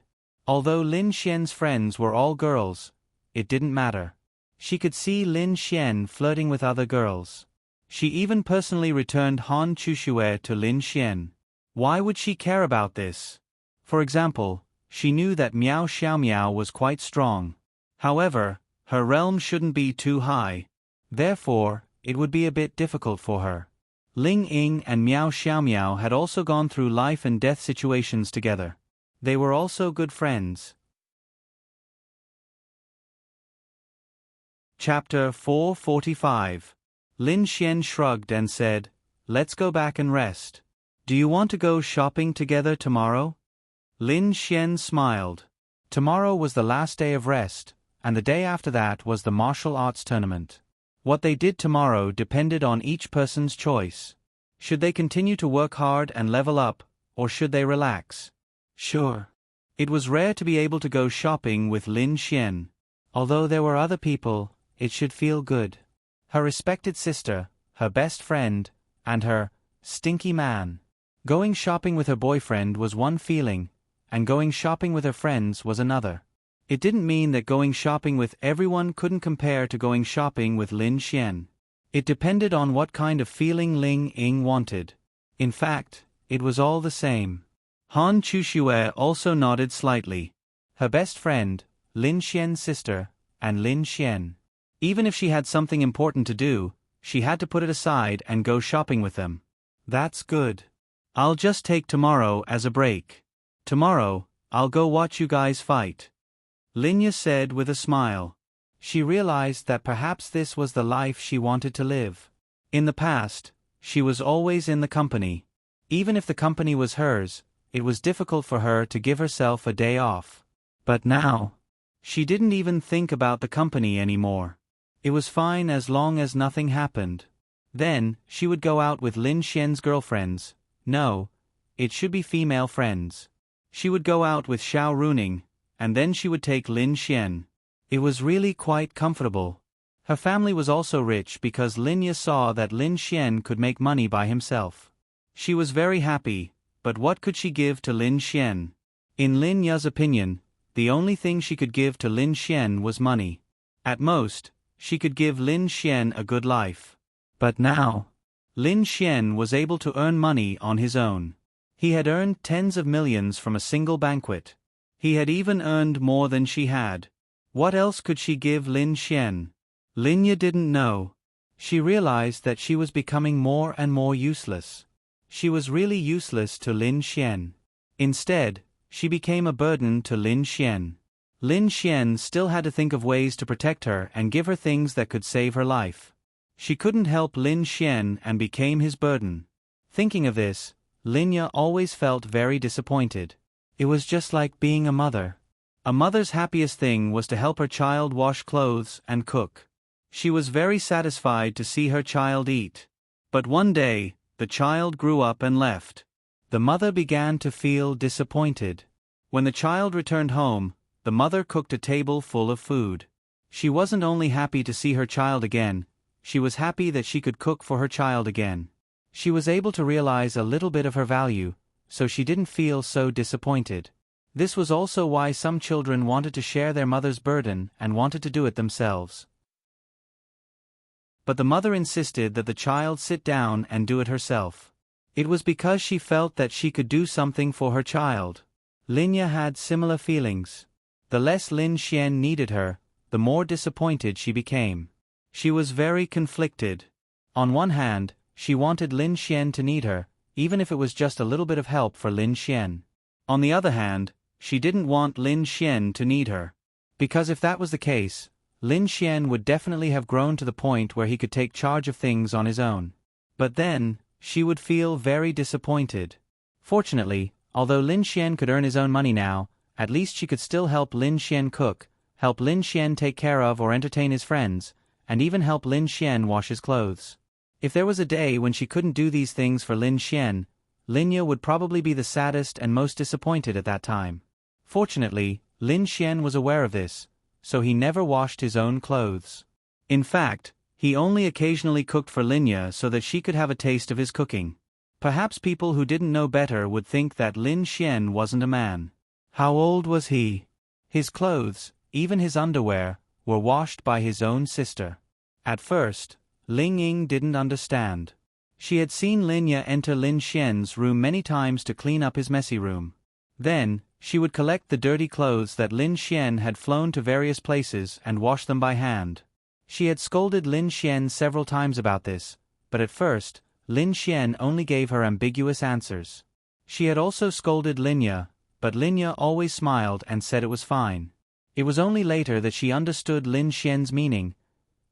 Although Lin Xian's friends were all girls, it didn't matter. She could see Lin Xian flirting with other girls. She even personally returned Han Chuxue to Lin Xian. Why would she care about this? For example, she knew that Miao Xiaomiao was quite strong. However, her realm shouldn't be too high. Therefore, it would be a bit difficult for her. Ling Ying and Miao Xiaomiao had also gone through life and death situations together. They were also good friends. Chapter 445. Lin Xian shrugged and said, "Let's go back and rest. Do you want to go shopping together tomorrow?" Lin Xian smiled. Tomorrow was the last day of rest, and the day after that was the martial arts tournament. What they did tomorrow depended on each person's choice. Should they continue to work hard and level up, or should they relax? Sure. It was rare to be able to go shopping with Lin Xian. Although there were other people, it should feel good. Her respected sister, her best friend, and her stinky man. Going shopping with her boyfriend was one feeling, and going shopping with her friends was another. It didn't mean that going shopping with everyone couldn't compare to going shopping with Lin Xian. It depended on what kind of feeling Ling Ying wanted. In fact, it was all the same. Han Chuxue also nodded slightly. Her best friend, Lin Xian's sister, and Lin Xian. Even if she had something important to do, she had to put it aside and go shopping with them. That's good. I'll just take tomorrow as a break. Tomorrow, I'll go watch you guys fight. Linya said with a smile. She realized that perhaps this was the life she wanted to live. In the past, she was always in the company. Even if the company was hers, it was difficult for her to give herself a day off. But now, she didn't even think about the company anymore. It was fine as long as nothing happened. Then, she would go out with Lin Xian's girlfriends. No, it should be female friends. She would go out with Xiao Runing, and then she would take Lin Xian. It was really quite comfortable. Her family was also rich because Linya saw that Lin Xian could make money by himself. She was very happy, but what could she give to Lin Xian? In Lin Ya's opinion, the only thing she could give to Lin Xian was money. At most, she could give Lin Xian a good life. But now, Lin Xian was able to earn money on his own. He had earned tens of millions from a single banquet. He had even earned more than she had. What else could she give Lin Xian? Linya didn't know. She realized that she was becoming more and more useless. She was really useless to Lin Xian. Instead, she became a burden to Lin Xian. Lin Xian still had to think of ways to protect her and give her things that could save her life. She couldn't help Lin Xian and became his burden. Thinking of this, Linya always felt very disappointed. It was just like being a mother. A mother's happiest thing was to help her child wash clothes and cook. She was very satisfied to see her child eat. But one day, the child grew up and left. The mother began to feel disappointed. When the child returned home, the mother cooked a table full of food. She wasn't only happy to see her child again, she was happy that she could cook for her child again. She was able to realize a little bit of her value, so she didn't feel so disappointed. This was also why some children wanted to share their mother's burden and wanted to do it themselves. But the mother insisted that the child sit down and do it herself. It was because she felt that she could do something for her child. Linya had similar feelings. The less Lin Xian needed her, the more disappointed she became. She was very conflicted. On one hand, she wanted Lin Xian to need her, even if it was just a little bit of help for Lin Xian. On the other hand, she didn't want Lin Xian to need her. Because if that was the case, Lin Xian would definitely have grown to the point where he could take charge of things on his own. But then, she would feel very disappointed. Fortunately, although Lin Xian could earn his own money now, at least she could still help Lin Xian cook, help Lin Xian take care of or entertain his friends, and even help Lin Xian wash his clothes. If there was a day when she couldn't do these things for Lin Xian, Linya would probably be the saddest and most disappointed at that time. Fortunately, Lin Xian was aware of this, so he never washed his own clothes. In fact, he only occasionally cooked for Linya so that she could have a taste of his cooking. Perhaps people who didn't know better would think that Lin Xian wasn't a man. How old was he? His clothes, even his underwear, were washed by his own sister. At first, Ling Ying didn't understand. She had seen Linya enter Lin Xian's room many times to clean up his messy room. Then, she would collect the dirty clothes that Lin Xian had flown to various places and wash them by hand. She had scolded Lin Xian several times about this, but at first, Lin Xian only gave her ambiguous answers. She had also scolded Linya, but Linya always smiled and said it was fine. It was only later that she understood Lin Xian's meaning.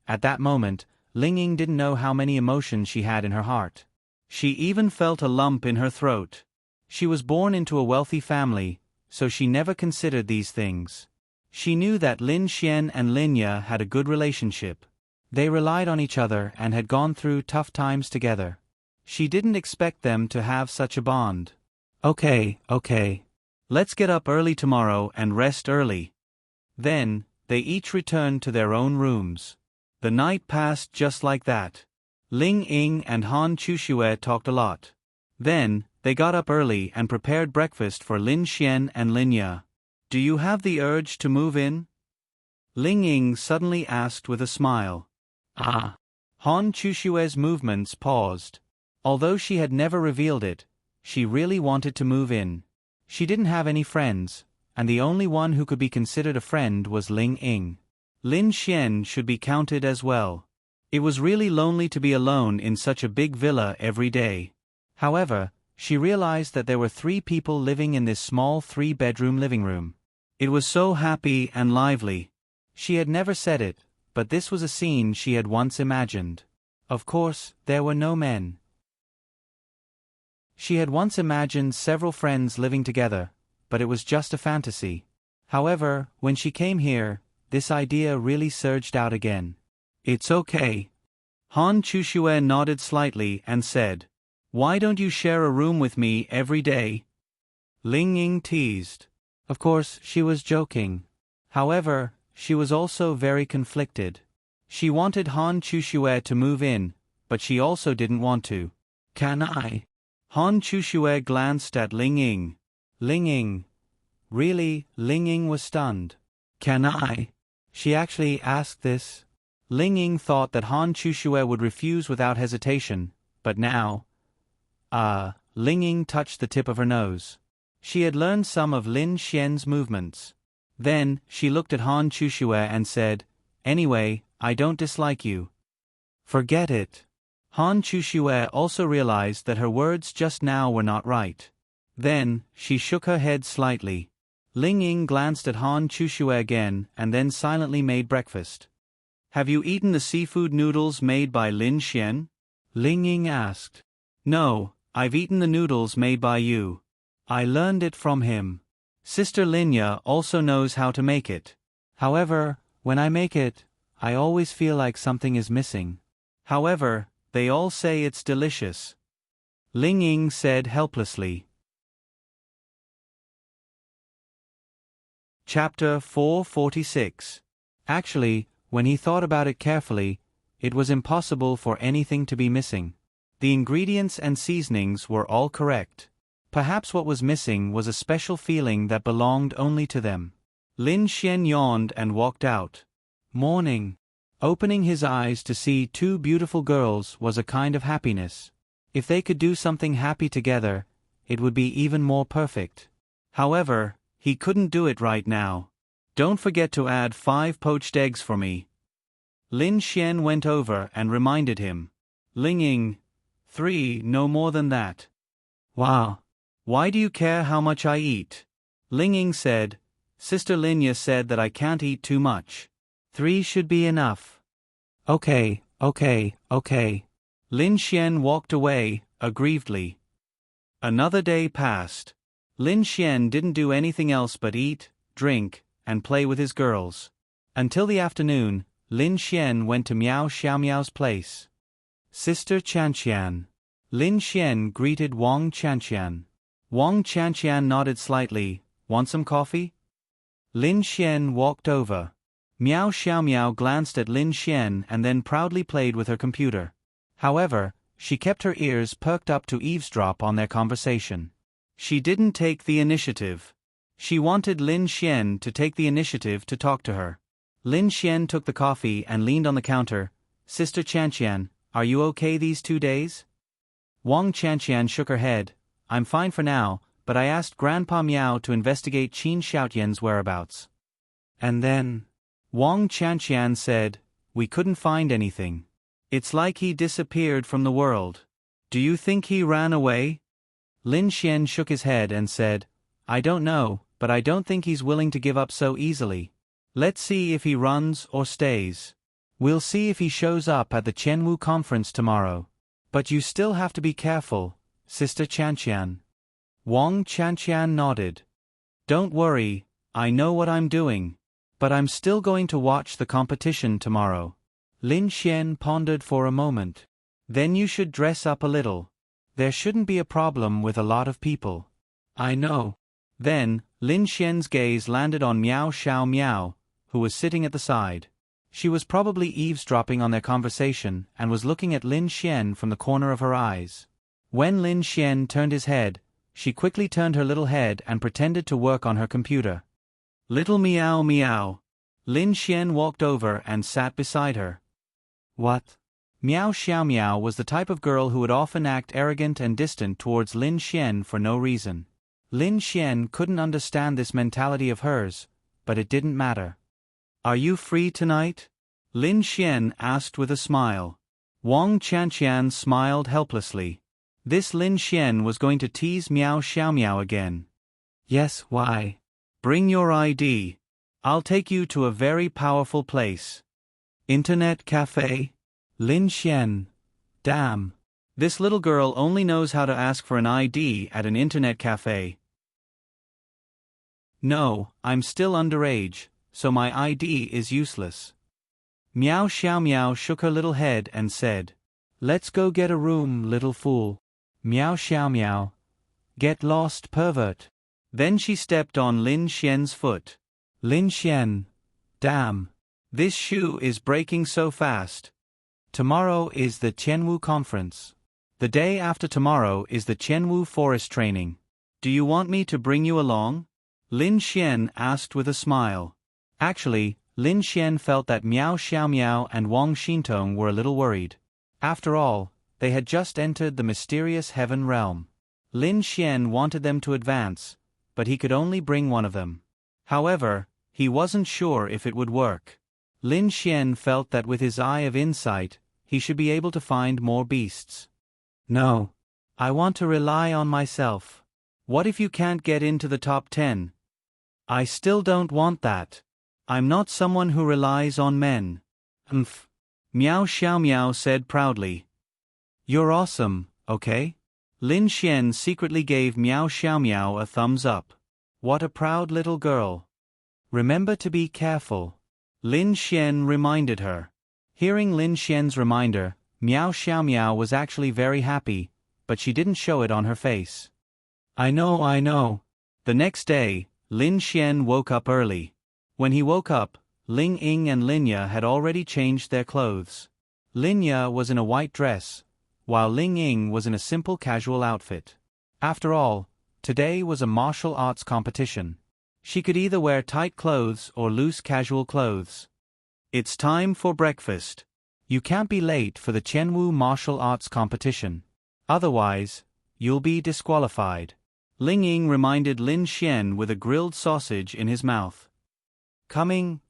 At that moment, Ling Ying didn't know how many emotions she had in her heart. She even felt a lump in her throat. She was born into a wealthy family, so she never considered these things. She knew that Lin Xian and Linya had a good relationship. They relied on each other and had gone through tough times together. She didn't expect them to have such a bond. Okay. Let's get up early tomorrow and rest early. Then, they each returned to their own rooms. The night passed just like that. Ling Ying and Han Chuxue talked a lot. Then, they got up early and prepared breakfast for Lin Xian and Linya. Do you have the urge to move in? Ling Ying suddenly asked with a smile. Ah. Han Chuxue's movements paused. Although she had never revealed it, she really wanted to move in. She didn't have any friends, and the only one who could be considered a friend was Ling Ying. Lin Xian should be counted as well. It was really lonely to be alone in such a big villa every day. However, she realized that there were 3 people living in this small 3-bedroom living room. It was so happy and lively. She had never said it, but this was a scene she had once imagined. Of course, there were no men. She had once imagined several friends living together, but it was just a fantasy. However, when she came here, this idea really surged out again. It's okay. Han Chuxue nodded slightly and said, Why don't you share a room with me every day? Ling Ying teased. Of course, she was joking. However, she was also very conflicted. She wanted Han Chuxue to move in, but she also didn't want to. Can I? Han Chuxue glanced at Ling Ying. Ling Ying. Really, Ling Ying was stunned. Can I? She actually asked this? Ling Ying thought that Han Chuxue would refuse without hesitation, but now... Ling Ying touched the tip of her nose. She had learned some of Lin Xian's movements. Then, she looked at Han Chuxue and said, Anyway, I don't dislike you. Forget it. Han Chuxue also realized that her words just now were not right. Then, she shook her head slightly. Ling Ying glanced at Han Chuxue again and then silently made breakfast. Have you eaten the seafood noodles made by Lin Xian? Ling Ying asked. No, I've eaten the noodles made by you. I learned it from him. Sister Linya also knows how to make it. However, when I make it, I always feel like something is missing. However, they all say it's delicious. Ling Ying said helplessly. Chapter 446. Actually, when he thought about it carefully, it was impossible for anything to be missing. The ingredients and seasonings were all correct. Perhaps what was missing was a special feeling that belonged only to them. Lin Xian yawned and walked out. Morning. Opening his eyes to see 2 beautiful girls was a kind of happiness. If they could do something happy together, it would be even more perfect. However, he couldn't do it right now. Don't forget to add 5 poached eggs for me. Lin Xian went over and reminded him. Ling Ying. 3, no more than that. Wow. Why do you care how much I eat? Ling Ying said. Sister Linya said that I can't eat too much. 3 should be enough. Okay. Lin Xian walked away, aggrievedly. Another day passed. Lin Xian didn't do anything else but eat, drink, and play with his girls. Until the afternoon, Lin Xian went to Miao Xiaomiao's place. Sister Chanqian. Lin Xian greeted Wang Chanqian. Wang Chanqian nodded slightly. Want some coffee? Lin Xian walked over. Miao Xiaomiao glanced at Lin Xian and then proudly played with her computer. However, she kept her ears perked up to eavesdrop on their conversation. She didn't take the initiative. She wanted Lin Xian to take the initiative to talk to her. Lin Xian took the coffee and leaned on the counter. Sister Chanqian, are you okay these 2 days? Wang Chanqian shook her head. I'm fine for now, but I asked Grandpa Miao to investigate Qin Xiaotian's whereabouts. And then, Wang Chanqian said, we couldn't find anything. It's like he disappeared from the world. Do you think he ran away? Lin Xian shook his head and said, I don't know, but I don't think he's willing to give up so easily. Let's see if he runs or stays. We'll see if he shows up at the Qianwu conference tomorrow. But you still have to be careful, Sister Chanqian. Wang Chanqian nodded. Don't worry, I know what I'm doing. But I'm still going to watch the competition tomorrow. Lin Xian pondered for a moment. Then you should dress up a little. There shouldn't be a problem with a lot of people. I know. Then, Lin Xian's gaze landed on Miao Xiaomiao, who was sitting at the side. She was probably eavesdropping on their conversation and was looking at Lin Xian from the corner of her eyes. When Lin Xian turned his head, she quickly turned her little head and pretended to work on her computer. Little Miao Miao. Lin Xian walked over and sat beside her. What? Miao Xiaomiao was the type of girl who would often act arrogant and distant towards Lin Xian for no reason. Lin Xian couldn't understand this mentality of hers, but it didn't matter. Are you free tonight? Lin Xian asked with a smile. Wang Chanqian smiled helplessly. This Lin Xian was going to tease Miao Xiaomiao again. Yes, why? Bring your ID. I'll take you to a very powerful place. Internet cafe? Lin Xian. Damn. This little girl only knows how to ask for an ID at an internet cafe. No, I'm still underage, so my ID is useless. Miao Xiaomiao shook her little head and said, Let's go get a room, little fool. Miao Xiaomiao. Get lost, pervert. Then she stepped on Lin Xian's foot. Lin Xian. Damn. This shoe is breaking so fast. Tomorrow is the Qianwu conference. The day after tomorrow is the Qianwu forest training. Do you want me to bring you along? Lin Xian asked with a smile. Actually, Lin Xian felt that Miao Xiaomiao and Wang Xintong were a little worried. After all, they had just entered the mysterious heaven realm. Lin Xian wanted them to advance, but he could only bring one of them. However, he wasn't sure if it would work. Lin Xian felt that with his eye of insight, he should be able to find more beasts. No. I want to rely on myself. What if you can't get into the top 10? I still don't want that. I'm not someone who relies on men. Umph. Miao Xiaomiao said proudly. You're awesome, okay? Lin Xian secretly gave Miao Xiaomiao a thumbs up. What a proud little girl. Remember to be careful. Lin Xian reminded her. Hearing Lin Xian's reminder, Miao Xiaomiao was actually very happy, but she didn't show it on her face. I know. The next day, Lin Xian woke up early. When he woke up, Ling Ying and Linya had already changed their clothes. Linya was in a white dress, while Ling Ying was in a simple casual outfit. After all, today was a martial arts competition. She could either wear tight clothes or loose casual clothes. It's time for breakfast. You can't be late for the Qianwu martial arts competition. Otherwise, you'll be disqualified. Ling Ying reminded Lin Xian with a grilled sausage in his mouth. Coming.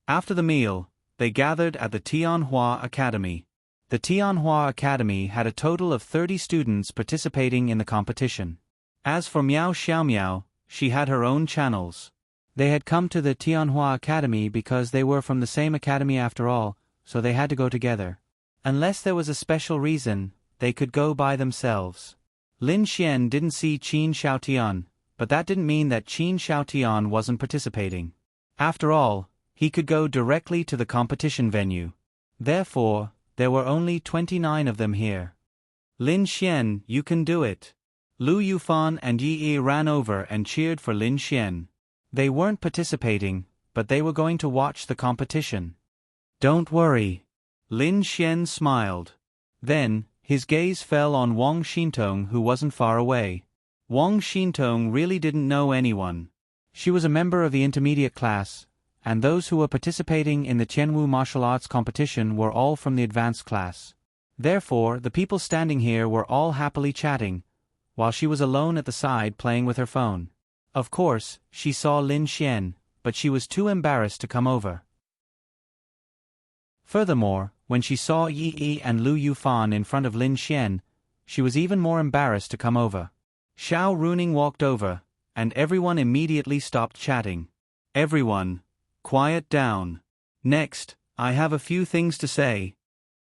After the meal, they gathered at the Tianhua Academy. The Tianhua Academy had a total of 30 students participating in the competition. As for Miao Xiaomiao, she had her own channels. They had come to the Tianhua Academy because they were from the same academy after all, so they had to go together. Unless there was a special reason, they could go by themselves. Lin Xian didn't see Qin Xiaotian, but that didn't mean that Qin Xiaotian wasn't participating. After all, he could go directly to the competition venue. Therefore, there were only 29 of them here. Lin Xian, you can do it. Lu Yufan and Yi Yi ran over and cheered for Lin Xian. They weren't participating, but they were going to watch the competition. Don't worry. Lin Xian smiled. Then, his gaze fell on Wang Xintong, who wasn't far away. Wang Xintong really didn't know anyone. She was a member of the intermediate class, and those who were participating in the Qianwu martial arts competition were all from the advanced class. Therefore, the people standing here were all happily chatting, while she was alone at the side playing with her phone. Of course, she saw Lin Xian, but she was too embarrassed to come over. Furthermore, when she saw Yi Yi and Lu Yufan in front of Lin Xian, she was even more embarrassed to come over. Xiao Runing walked over, and everyone immediately stopped chatting. Everyone, quiet down. Next, I have a few things to say.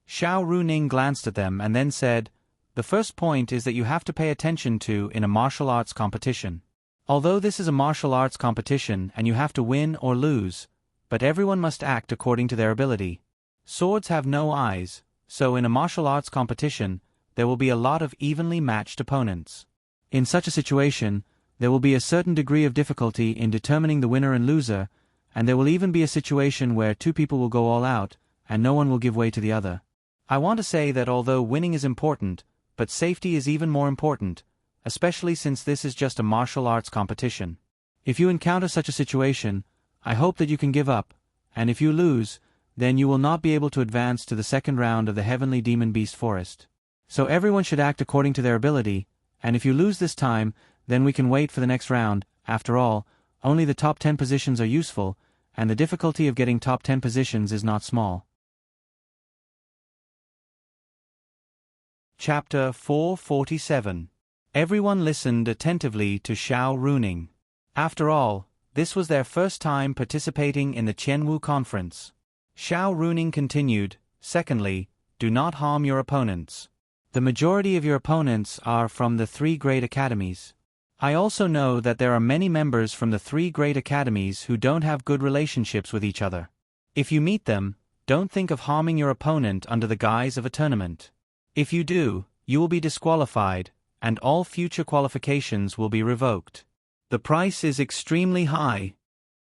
Xiao Runing glanced at them and then said, the first point is that you have to pay attention to in a martial arts competition. Although this is a martial arts competition and you have to win or lose, but everyone must act according to their ability. Swords have no eyes, so in a martial arts competition, there will be a lot of evenly matched opponents. In such a situation, there will be a certain degree of difficulty in determining the winner and loser, and there will even be a situation where two people will go all out, and no one will give way to the other. I want to say that although winning is important, but safety is even more important, especially since this is just a martial arts competition. If you encounter such a situation, I hope that you can give up, and if you lose, then you will not be able to advance to the second round of the Heavenly Demon Beast Forest. So everyone should act according to their ability, and if you lose this time, then we can wait for the next round. After all, only the top 10 positions are useful, and the difficulty of getting top 10 positions is not small. Chapter 447. Everyone listened attentively to Xiao Runing. After all, this was their first time participating in the Qianwu conference. Xiao Runing continued, secondly, do not harm your opponents. The majority of your opponents are from the 3 great academies. I also know that there are many members from the 3 great academies who don't have good relationships with each other. If you meet them, don't think of harming your opponent under the guise of a tournament. If you do, you will be disqualified, and all future qualifications will be revoked. The price is extremely high.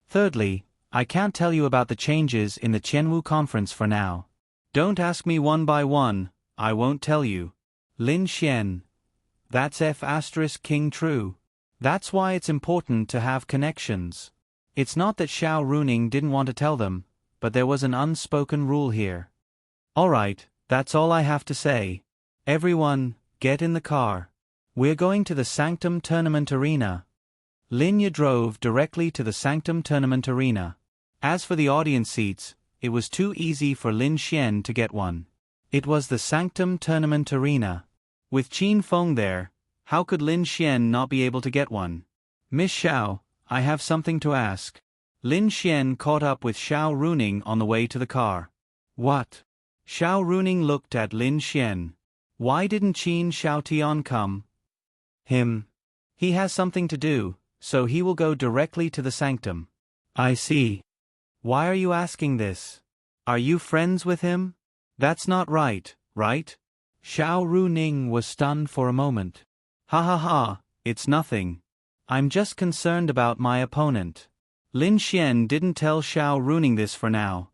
Thirdly, I can't tell you about the changes in the Qianwu conference for now. Don't ask me one by one, I won't tell you. Lin Xian. That's F*King true. That's why it's important to have connections. It's not that Xiao Runing didn't want to tell them, but there was an unspoken rule here. Alright, that's all I have to say. Everyone, get in the car. We're going to the Sanctum Tournament Arena. Lin Ye drove directly to the Sanctum Tournament Arena. As for the audience seats, it was too easy for Lin Xian to get one. It was the Sanctum Tournament Arena. With Qin Feng there, how could Lin Xian not be able to get one? Miss Xiao, I have something to ask. Lin Xian caught up with Xiao Runing on the way to the car. What? Xiao Runing looked at Lin Xian. Why didn't Qin Xiaotian come? He has something to do, so he will go directly to the sanctum. I see. Why are you asking this? Are you friends with him? That's not right, right? Xiao Runing was stunned for a moment. Ha ha ha, it's nothing. I'm just concerned about my opponent. Lin Xian didn't tell Xiao Runing this for now.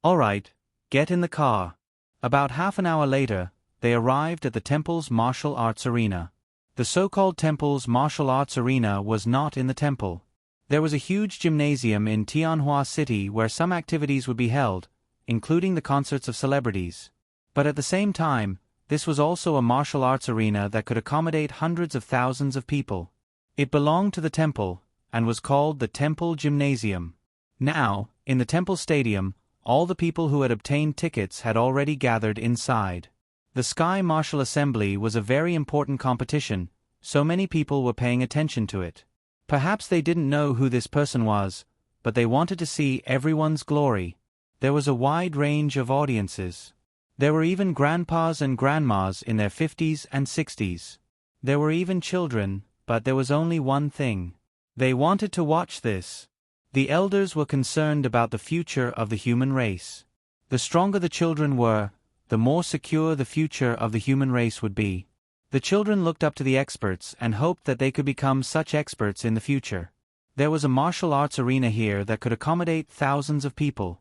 Alright, get in the car. About half an hour later, they arrived at the temple's martial arts arena. The so-called temple's martial arts arena was not in the temple. There was a huge gymnasium in Tianhua City where some activities would be held, including the concerts of celebrities. But at the same time, this was also a martial arts arena that could accommodate hundreds of thousands of people. It belonged to the temple, and was called the Temple Gymnasium. Now, in the temple stadium, all the people who had obtained tickets had already gathered inside. The Sky Martial Assembly was a very important competition, so many people were paying attention to it. Perhaps they didn't know who this person was, but they wanted to see everyone's glory. There was a wide range of audiences. There were even grandpas and grandmas in their 50s and 60s. There were even children, but there was only one thing. They wanted to watch this. The elders were concerned about the future of the human race. The stronger the children were, the more secure the future of the human race would be. The children looked up to the experts and hoped that they could become such experts in the future. There was a martial arts arena here that could accommodate thousands of people.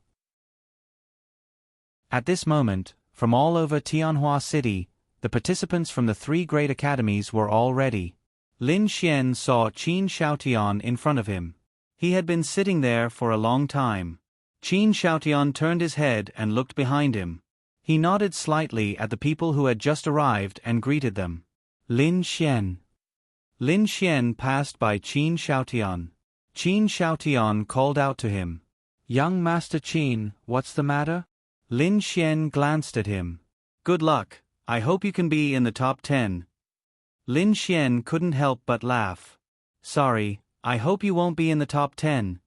At this moment, from all over Tianhua City, the participants from the 3 great academies were all ready. Lin Xian saw Qin Xiaotian in front of him. He had been sitting there for a long time. Qin Xiaotian turned his head and looked behind him. He nodded slightly at the people who had just arrived and greeted them. Lin Xian. Lin Xian passed by Qin Xiaotian. Qin Xiaotian called out to him. "Young Master Qin, what's the matter?" Lin Xian glanced at him. "Good luck, I hope you can be in the top 10. Lin Xian couldn't help but laugh. "Sorry, I hope you won't be in the top 10.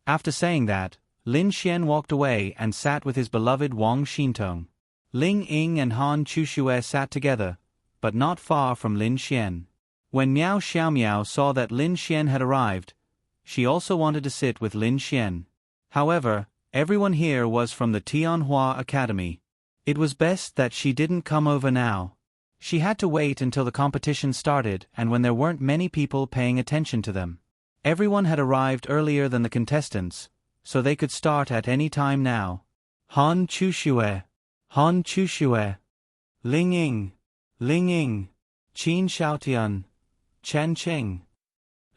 After saying that, Lin Xian walked away and sat with his beloved Wang Xintong. Ling Ying and Han Chuxue sat together, but not far from Lin Xian. When Miao Xiaomiao saw that Lin Xian had arrived, she also wanted to sit with Lin Xian. However, everyone here was from the Tianhua Academy. It was best that she didn't come over now. She had to wait until the competition started and when there weren't many people paying attention to them. Everyone had arrived earlier than the contestants, so they could start at any time now. Han Chuxue, Han Chuxue, Ling Ying, Ling Ying, Qin Xiaotian, Chen Qing,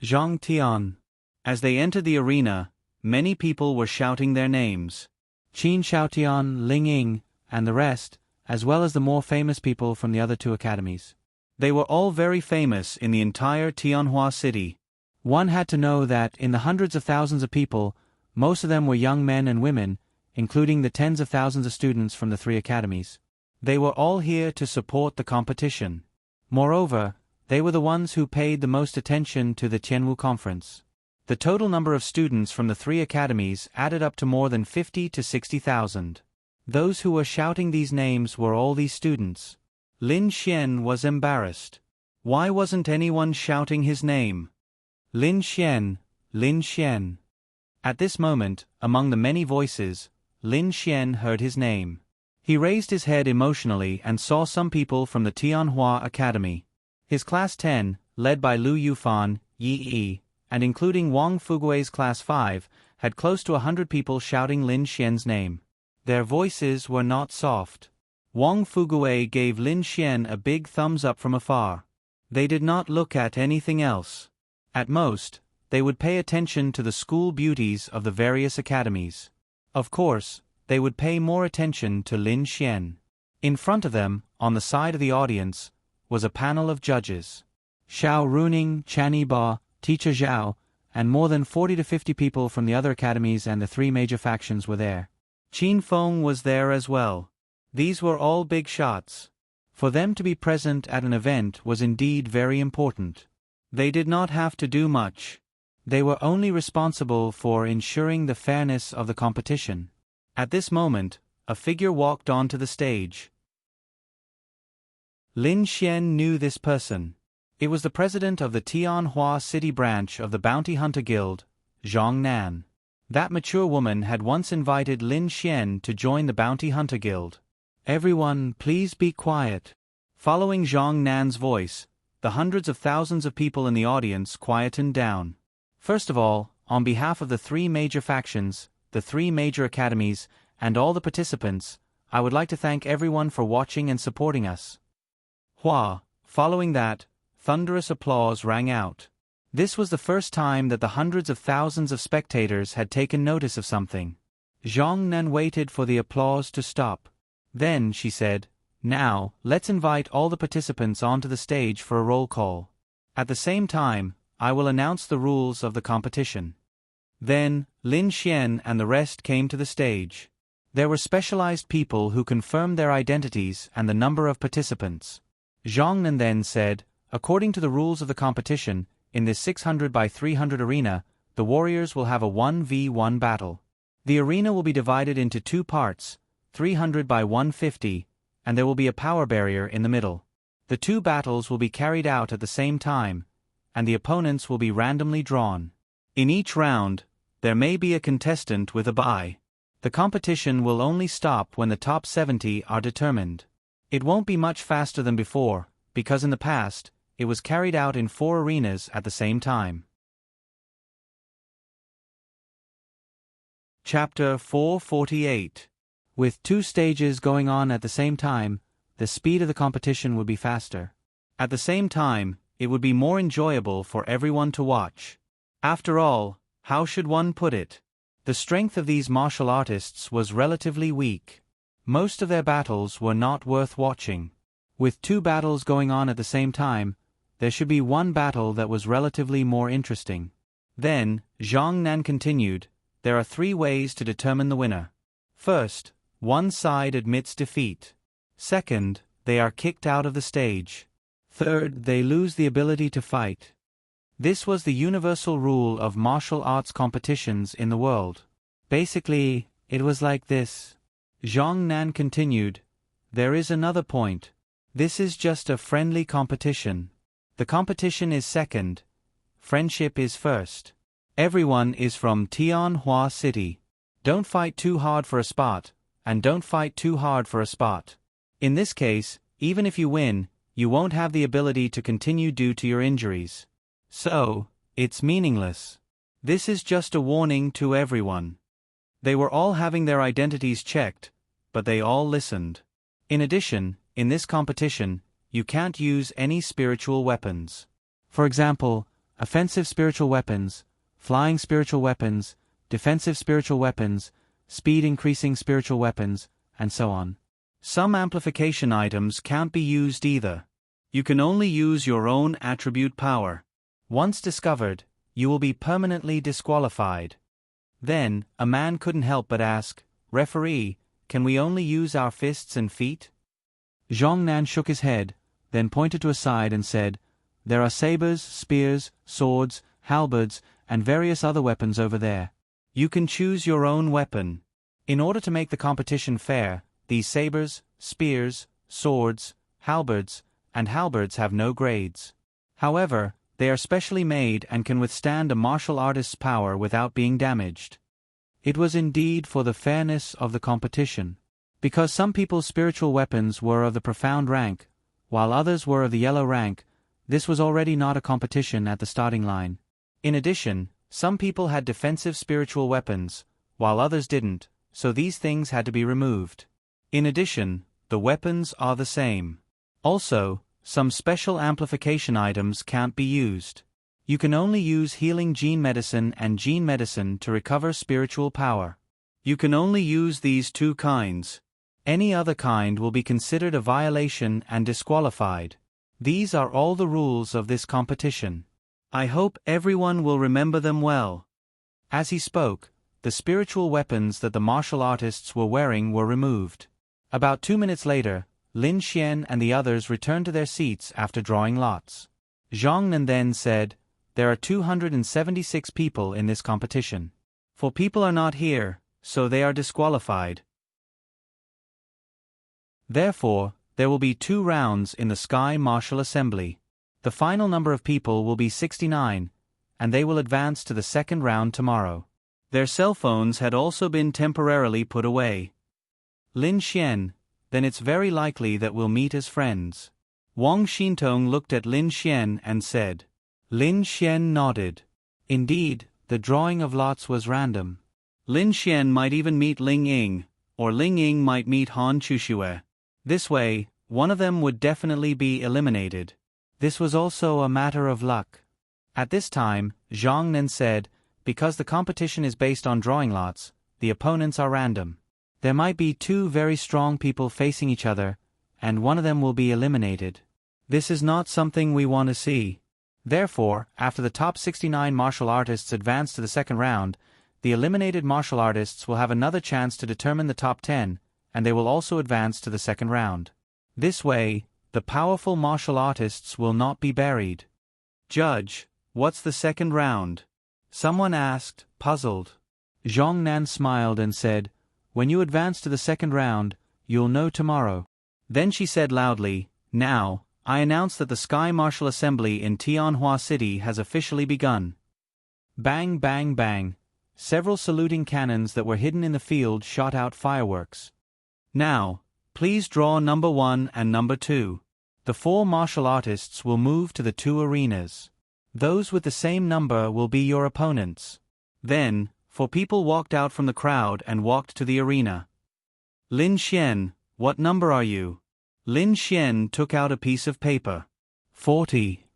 Zhang Tian. As they entered the arena, many people were shouting their names. Qin Xiaotian, Ling Ying, and the rest, as well as the more famous people from the other 2 academies. They were all very famous in the entire Tianhua city. One had to know that in the hundreds of thousands of people, most of them were young men and women, including the tens of thousands of students from the 3 academies. They were all here to support the competition. Moreover, they were the ones who paid the most attention to the Tianwu conference. The total number of students from the 3 academies added up to more than 50 to 60,000. Those who were shouting these names were all these students. Lin Xian was embarrassed. Why wasn't anyone shouting his name? Lin Xian, Lin Xian. At this moment, among the many voices, Lin Xian heard his name. He raised his head emotionally and saw some people from the Tianhua Academy. His class 10, led by Lu Yufan, Yi Yi, and including Wang Fugui's class 5, had close to 100 people shouting Lin Xian's name. Their voices were not soft. Wang Fugui gave Lin Xian a big thumbs up from afar. They did not look at anything else. At most, they would pay attention to the school beauties of the various academies. Of course, they would pay more attention to Lin Xian. In front of them, on the side of the audience, was a panel of judges. Xiao Runing, Chan Yiba, Teacher Zhao, and more than 40 to 50 people from the other academies and the 3 major factions were there. Qin Feng was there as well. These were all big shots. For them to be present at an event was indeed very important. They did not have to do much. They were only responsible for ensuring the fairness of the competition. At this moment, a figure walked onto the stage. Lin Xian knew this person. It was the president of the Tianhua City branch of the Bounty Hunter Guild, Zhang Nan. That mature woman had once invited Lin Xian to join the Bounty Hunter Guild. "Everyone, please be quiet." Following Zhang Nan's voice, the hundreds of thousands of people in the audience quietened down. First of all, on behalf of the 3 major factions, the 3 major academies, and all the participants, I would like to thank everyone for watching and supporting us. Hua. Following that, thunderous applause rang out. This was the first time that the hundreds of thousands of spectators had taken notice of something. Zhang Nan waited for the applause to stop. Then she said, "Now, let's invite all the participants onto the stage for a roll call. At the same time, I will announce the rules of the competition." Then, Lin Xian and the rest came to the stage. There were specialized people who confirmed their identities and the number of participants. Zhang Nan then said, "According to the rules of the competition, in this 600 by 300 arena, the warriors will have a 1v1 battle. The arena will be divided into 2 parts, 300 by 150, and there will be a power barrier in the middle. The 2 battles will be carried out at the same time, and the opponents will be randomly drawn. In each round, there may be a contestant with a bye. The competition will only stop when the top 70 are determined. It won't be much faster than before, because in the past, it was carried out in 4 arenas at the same time." Chapter 448. With 2 stages going on at the same time, the speed of the competition would be faster. At the same time, it would be more enjoyable for everyone to watch. After all, how should one put it? The strength of these martial artists was relatively weak. Most of their battles were not worth watching. With 2 battles going on at the same time, there should be one battle that was relatively more interesting. Then, Zhang Nan continued, there are 3 ways to determine the winner. First, one side admits defeat. Second, they are kicked out of the stage. Third, they lose the ability to fight. This was the universal rule of martial arts competitions in the world. Basically, it was like this. Zhang Nan continued, there is another point. This is just a friendly competition. The competition is second. Friendship is first. Everyone is from Tianhua City. Don't fight too hard for a spot, and don't fight too hard for a spot. In this case, even if you win, you won't have the ability to continue due to your injuries. So, it's meaningless. This is just a warning to everyone. They were all having their identities checked, but they all listened. In addition, in this competition, you can't use any spiritual weapons. For example, offensive spiritual weapons, flying spiritual weapons, defensive spiritual weapons, speed-increasing spiritual weapons, and so on. Some amplification items can't be used either. You can only use your own attribute power. Once discovered, you will be permanently disqualified. Then, a man couldn't help but ask, Referee, can we only use our fists and feet? Zhang Nan shook his head, then pointed to a side and said, there are sabers, spears, swords, halberds, and various other weapons over there. You can choose your own weapon. In order to make the competition fair, these sabers, spears, swords, halberds, and halberds have no grades. However, they are specially made and can withstand a martial artist's power without being damaged. It was indeed for the fairness of the competition. Because some people's spiritual weapons were of the profound rank, while others were of the yellow rank, this was already not a competition at the starting line. In addition, some people had defensive spiritual weapons, while others didn't, so these things had to be removed. In addition, the weapons are the same. Also, some special amplification items can't be used. You can only use healing gene medicine and gene medicine to recover spiritual power. You can only use these 2 kinds. Any other kind will be considered a violation and disqualified. These are all the rules of this competition. I hope everyone will remember them well. As he spoke, the spiritual weapons that the martial artists were wearing were removed. About 2 minutes later, Lin Xian and the others returned to their seats after drawing lots. Zhang Nan then said, there are 276 people in this competition. 4 people are not here, so they are disqualified. Therefore, there will be 2 rounds in the Sky Martial Assembly. The final number of people will be 69, and they will advance to the second round tomorrow. Their cell phones had also been temporarily put away. Lin Xian, then it's very likely that we'll meet as friends. Wang Xintong looked at Lin Xian and said. Lin Xian nodded. Indeed, the drawing of lots was random. Lin Xian might even meet Ling Ying, or Ling Ying might meet Han Chuxue. This way, one of them would definitely be eliminated. This was also a matter of luck. At this time, Zhang Nan said, because the competition is based on drawing lots, the opponents are random. There might be 2 very strong people facing each other, and one of them will be eliminated. This is not something we want to see. Therefore, after the top 69 martial artists advance to the second round, the eliminated martial artists will have another chance to determine the top 10, and they will also advance to the second round. This way, the powerful martial artists will not be buried. Judge, what's the second round? Someone asked, puzzled. Zhang Nan smiled and said, when you advance to the second round, you'll know tomorrow. Then she said loudly, now, I announce that the Sky Martial Assembly in Tianhua City has officially begun. Bang bang bang. Several saluting cannons that were hidden in the field shot out fireworks. Now, please draw number 1 and number 2. The 4 martial artists will move to the 2 arenas. Those with the same number will be your opponents. Then, for people walked out from the crowd and walked to the arena. Lin Xian, what number are you? Lin Xian took out a piece of paper. 40.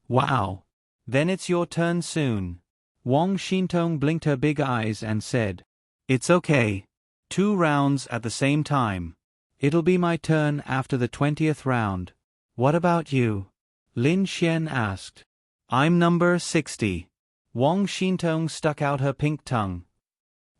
Wow. Then it's your turn soon. Wang Xintong blinked her big eyes and said, It's okay. 2 rounds at the same time. It'll be my turn after the 20th round. What about you? Lin Xian asked. I'm number 60. Wang Xintong stuck out her pink tongue.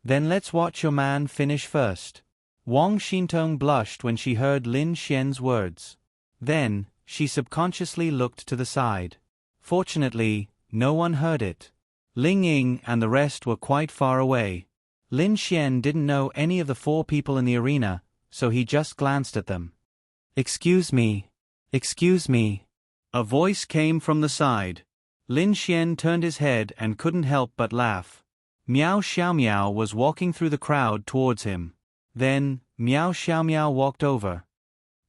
Then let's watch your man finish first. Wang Xintong blushed when she heard Lin Xian's words. Then, she subconsciously looked to the side. Fortunately, no one heard it. Ling Ying and the rest were quite far away. Lin Xian didn't know any of the 4 people in the arena, so he just glanced at them. Excuse me. Excuse me. A voice came from the side. Lin Xian turned his head and couldn't help but laugh. Miao Xiaomiao was walking through the crowd towards him. Then, Miao Xiaomiao walked over.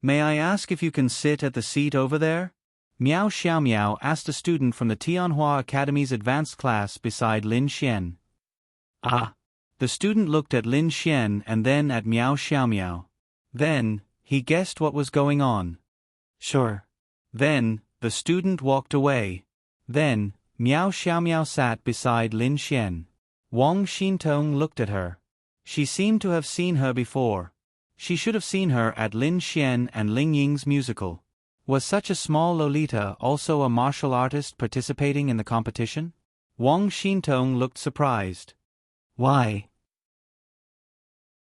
May I ask if you can sit at the seat over there? Miao Xiaomiao asked a student from the Tianhua Academy's advanced class beside Lin Xian. Ah. The student looked at Lin Xian and then at Miao Xiaomiao. Then, he guessed what was going on. Sure. Then, the student walked away. Then, Miao Xiaomiao sat beside Lin Xian. Wang Xintong looked at her. She seemed to have seen her before. She should have seen her at Lin Xian and Ling Ying's musical. Was such a small Lolita also a martial artist participating in the competition? Wang Xintong looked surprised. Why?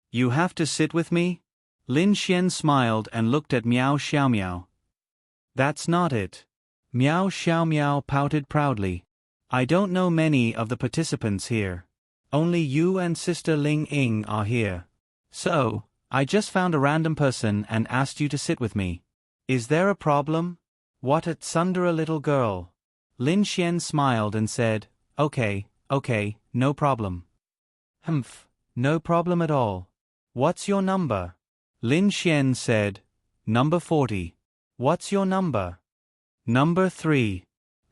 You have to sit with me? Lin Xian smiled and looked at Miao Xiaomiao. That's not it. Miao Xiaomiao pouted proudly. I don't know many of the participants here. Only you and Sister Ling Ying are here. So, I just found a random person and asked you to sit with me. Is there a problem? What a tsundere little girl. Lin Xian smiled and said, Okay, no problem. Humph, no problem at all. What's your number? Lin Xian said, Number 40. What's your number? Number 3.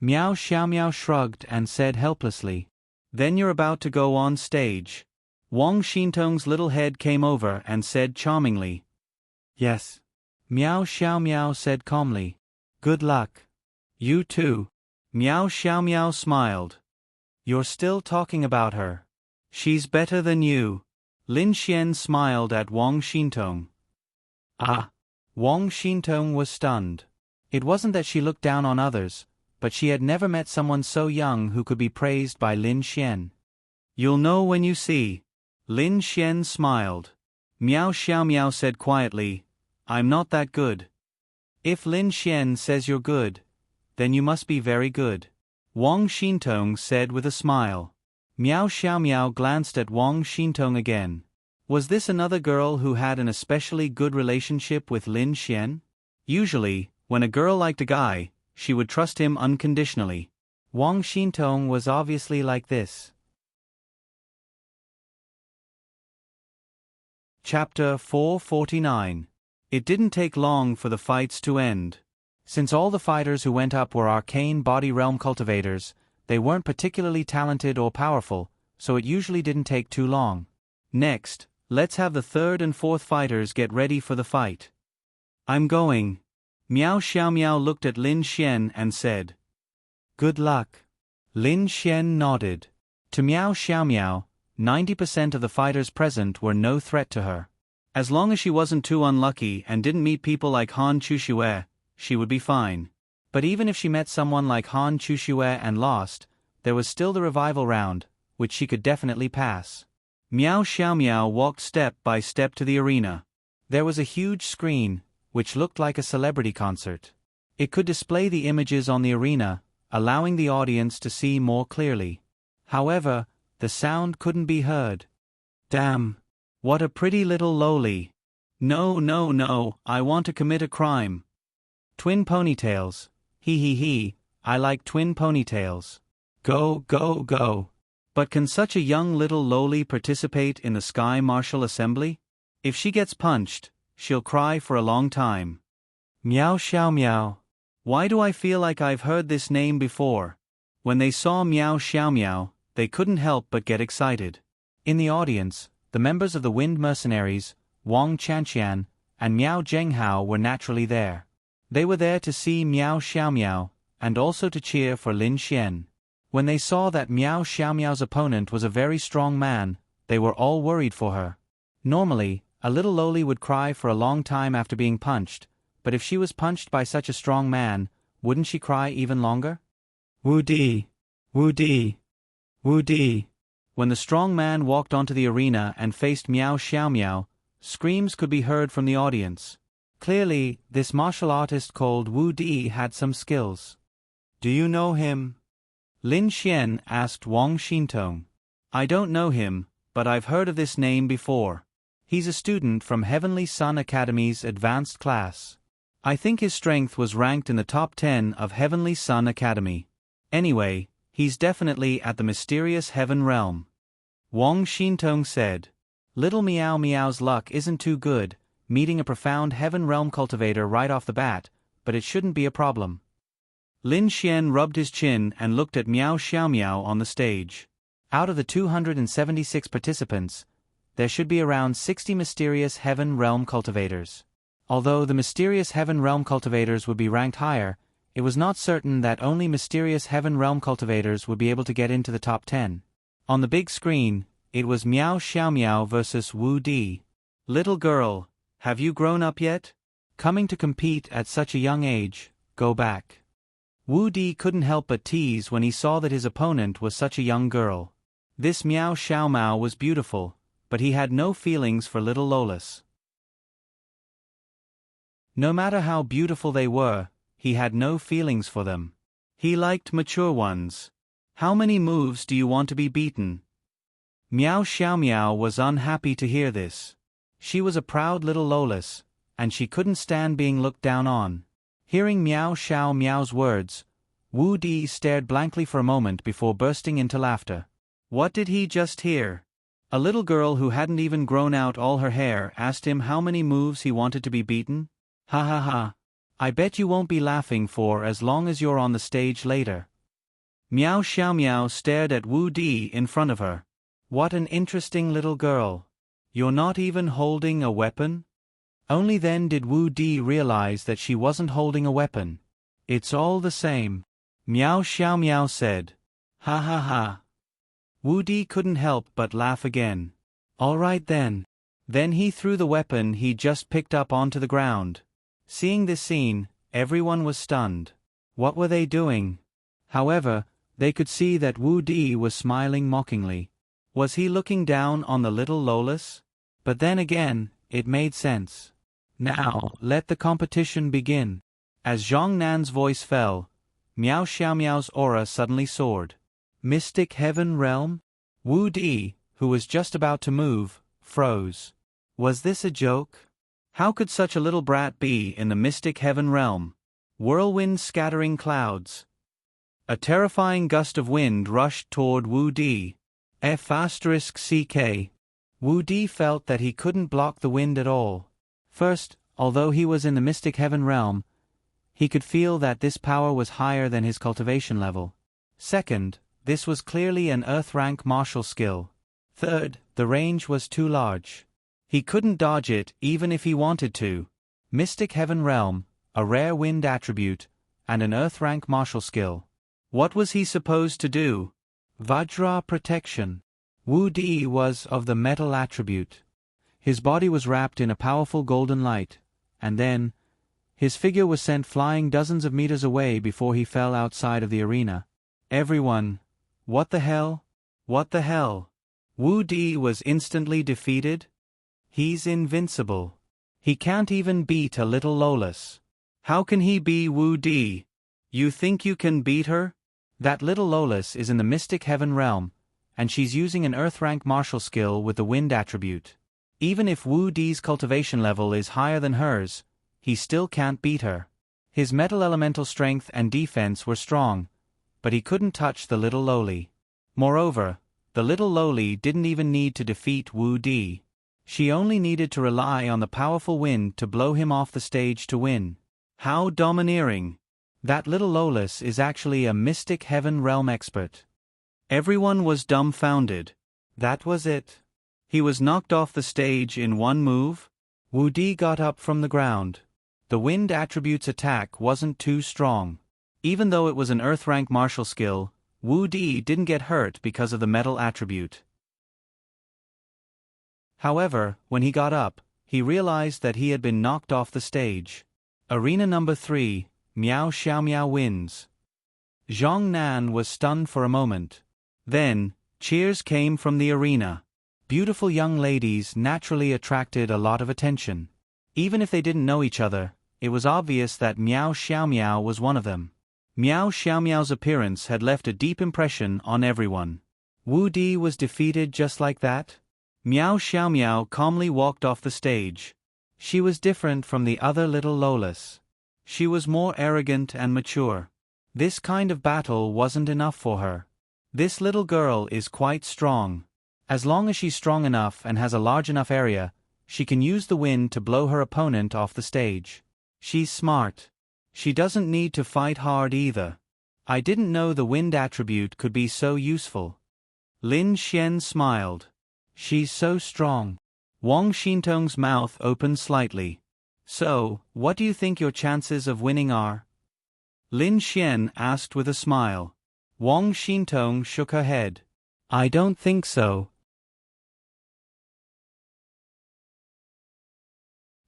Miao Xiaomiao shrugged and said helplessly, Then you're about to go on stage. Wang Xintong's little head came over and said charmingly, Yes. Miao Xiaomiao said calmly, Good luck. You too. Miao Xiaomiao smiled. You're still talking about her. She's better than you. Lin Xian smiled at Wang Xintong. Ah! Wang Xintong was stunned. It wasn't that she looked down on others, but she had never met someone so young who could be praised by Lin Xian. You'll know when you see. Lin Xian smiled. Miao Xiaomiao said quietly, I'm not that good. If Lin Xian says you're good, then you must be very good. Wang Xintong said with a smile. Miao Xiaomiao glanced at Wang Xintong again. Was this another girl who had an especially good relationship with Lin Xian? Usually, when a girl liked a guy, she would trust him unconditionally. Wang Xintong was obviously like this. Chapter 449. It didn't take long for the fights to end. Since all the fighters who went up were arcane body realm cultivators, they weren't particularly talented or powerful, so it usually didn't take too long. Next, let's have the 3rd and 4th fighters get ready for the fight. I'm going. Miao Xiaomiao looked at Lin Xian and said, Good luck. Lin Xian nodded. To Miao Xiaomiao, 90% of the fighters present were no threat to her. As long as she wasn't too unlucky and didn't meet people like Han Chuxue, she would be fine. But even if she met someone like Han Chuxue and lost, there was still the revival round, which she could definitely pass. Miao Xiaomiao walked step by step to the arena. There was a huge screen, which looked like a celebrity concert. It could display the images on the arena, allowing the audience to see more clearly. However, the sound couldn't be heard. Damn! What a pretty little loli! No, I want to commit a crime. Twin ponytails. He, I like twin ponytails. Go. But can such a young little loli participate in the Sky Martial Assembly? If she gets punched, she'll cry for a long time. Miao Xiaomiao. Why do I feel like I've heard this name before? When they saw Miao Xiaomiao, they couldn't help but get excited. In the audience, the members of the Wind Mercenaries, Wang Chanqian, and Miao Zhenghao were naturally there. They were there to see Miao Xiaomiao, and also to cheer for Lin Xian. When they saw that Miao Xiaomiao's opponent was a very strong man, they were all worried for her. Normally, a little loli would cry for a long time after being punched, but if she was punched by such a strong man, wouldn't she cry even longer? Wu Di! Wu Di! Wu Di! When the strong man walked onto the arena and faced Miao Xiaomiao, screams could be heard from the audience. Clearly, this martial artist called Wu Di had some skills. Do you know him? Lin Xian asked Wang Xintong. I don't know him, but I've heard of this name before. He's a student from Heavenly Sun Academy's advanced class. I think his strength was ranked in the top 10 of Heavenly Sun Academy. Anyway, he's definitely at the mysterious Heaven Realm. Wang Xintong said. Little Miao Miao's luck isn't too good, meeting a profound Heaven Realm cultivator right off the bat, but it shouldn't be a problem. Lin Xian rubbed his chin and looked at Miao Xiaomiao on the stage. Out of the 276 participants, there should be around 60 mysterious Heaven Realm cultivators. Although the mysterious Heaven Realm cultivators would be ranked higher, it was not certain that only mysterious Heaven Realm cultivators would be able to get into the top 10. On the big screen, it was Miao Xiaomiao versus Wu Di. Little girl, have you grown up yet? Coming to compete at such a young age, go back. Wu Di couldn't help but tease when he saw that his opponent was such a young girl. This Miao Xiaomiao was beautiful, but he had no feelings for little Lolis. No matter how beautiful they were, he had no feelings for them. He liked mature ones. How many moves do you want to be beaten? Miao Xiaomiao was unhappy to hear this. She was a proud little Lolis, and she couldn't stand being looked down on. Hearing Miao Xiaomiao's words, Wu Di stared blankly for a moment before bursting into laughter. What did he just hear? A little girl who hadn't even grown out all her hair asked him how many moves he wanted to be beaten? Ha ha ha. I bet you won't be laughing for as long as you're on the stage later. Miao Xiaomiao stared at Wu Di in front of her. What an interesting little girl. You're not even holding a weapon? Only then did Wu Di realize that she wasn't holding a weapon. It's all the same. Miao Xiaomiao said. Ha ha ha. Wu Di couldn't help but laugh again. All right then. Then he threw the weapon he just picked up onto the ground. Seeing this scene, everyone was stunned. What were they doing? However, they could see that Wu Di was smiling mockingly. Was he looking down on the little Lolis? But then again, it made sense. Now, let the competition begin. As Zhong Nan's voice fell, Miao Xiaomiao's aura suddenly soared. Mystic Heaven Realm? Wu Di, who was just about to move, froze. Was this a joke? How could such a little brat be in the Mystic Heaven Realm? Whirlwind scattering clouds. A terrifying gust of wind rushed toward Wu Di. F***CK. Wu Di felt that he couldn't block the wind at all. First, although he was in the Mystic Heaven Realm, he could feel that this power was higher than his cultivation level. Second, this was clearly an Earth-rank martial skill. Third, the range was too large. He couldn't dodge it even if he wanted to. Mystic Heaven Realm, a rare wind attribute, and an Earth-rank martial skill. What was he supposed to do? Vajra protection. Wu Di was of the metal attribute. His body was wrapped in a powerful golden light, and then, his figure was sent flying dozens of meters away before he fell outside of the arena. Everyone, what the hell? What the hell? Wu Di was instantly defeated? He's invincible. He can't even beat a little Lolis. How can he be Wu Di? You think you can beat her? That little Lolis is in the Mystic Heaven Realm, and she's using an Earth-rank martial skill with the wind attribute. Even if Wu Di's cultivation level is higher than hers, he still can't beat her. His metal elemental strength and defense were strong, but he couldn't touch the little loli. Moreover, the little loli didn't even need to defeat Wu Di. She only needed to rely on the powerful wind to blow him off the stage to win. How domineering! That little Lolis is actually a Mystic Heaven Realm expert. Everyone was dumbfounded. That was it. He was knocked off the stage in one move? Wu Di got up from the ground. The wind attribute's attack wasn't too strong. Even though it was an Earth-rank martial skill, Wu Di didn't get hurt because of the metal attribute. However, when he got up, he realized that he had been knocked off the stage. Arena number 3, Miao Xiaomiao wins. Zhang Nan was stunned for a moment. Then, cheers came from the arena. Beautiful young ladies naturally attracted a lot of attention. Even if they didn't know each other, it was obvious that Miao Xiaomiao was one of them. Miao Xiaomiao's appearance had left a deep impression on everyone. Wu Di was defeated just like that? Miao Xiaomiao calmly walked off the stage. She was different from the other little Lolas. She was more arrogant and mature. This kind of battle wasn't enough for her. This little girl is quite strong. As long as she's strong enough and has a large enough area, she can use the wind to blow her opponent off the stage. She's smart. She doesn't need to fight hard either. I didn't know the wind attribute could be so useful. Lin Xian smiled. She's so strong. Wang Xintong's mouth opened slightly. So, what do you think your chances of winning are? Lin Xian asked with a smile. Wang Xintong shook her head. I don't think so.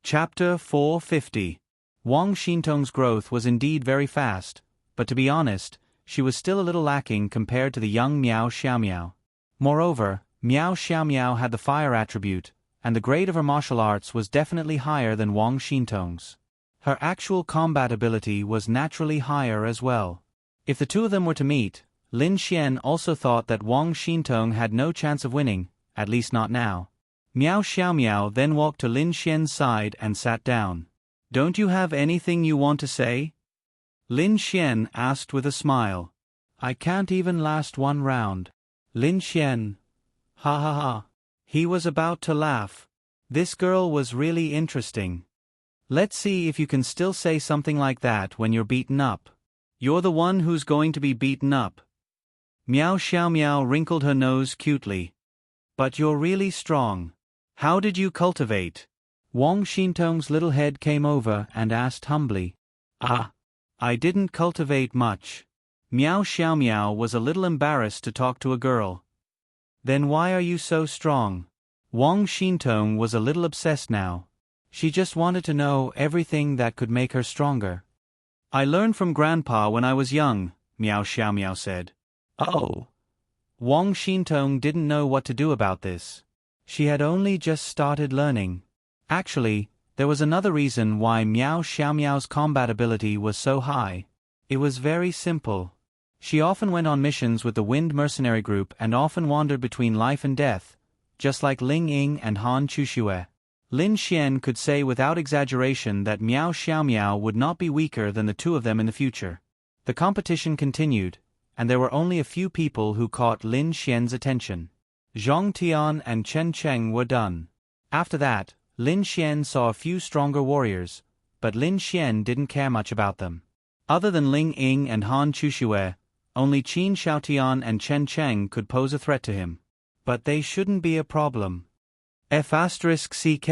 Chapter 450. Wang Xintong's growth was indeed very fast, but to be honest, she was still a little lacking compared to the young Miao Xiaomiao. Moreover, Miao Xiaomiao had the fire attribute, and the grade of her martial arts was definitely higher than Wang Xintong's. Her actual combat ability was naturally higher as well. If the two of them were to meet, Lin Xian also thought that Wang Xintong had no chance of winning, at least not now. Miao Xiaomiao then walked to Lin Xian's side and sat down. Don't you have anything you want to say? Lin Xian asked with a smile. I can't even last one round. Lin Xian. Ha ha ha. He was about to laugh. This girl was really interesting. Let's see if you can still say something like that when you're beaten up. You're the one who's going to be beaten up. Miao Xiaomiao wrinkled her nose cutely. But you're really strong. How did you cultivate? Wang Xintong's little head came over and asked humbly. I didn't cultivate much. Miao Xiaomiao was a little embarrassed to talk to a girl. Then why are you so strong? Wang Xintong was a little obsessed now. She just wanted to know everything that could make her stronger. I learned from Grandpa when I was young, Miao Xiaomiao said. Oh. Wang Xintong didn't know what to do about this. She had only just started learning. Actually, there was another reason why Miao Xiaomiao's combat ability was so high. It was very simple. She often went on missions with the Wind Mercenary Group and often wandered between life and death, just like Ling Ying and Han Chuxue. Lin Xian could say without exaggeration that Miao Xiaomiao would not be weaker than the two of them in the future. The competition continued, and there were only a few people who caught Lin Xian's attention. Zhang Tian and Chen Cheng were done. After that, Lin Xian saw a few stronger warriors, but Lin Xian didn't care much about them. Other than Ling Ying and Han Chuxue, only Qin Xiaotian and Chen Cheng could pose a threat to him. But they shouldn't be a problem. F***CK.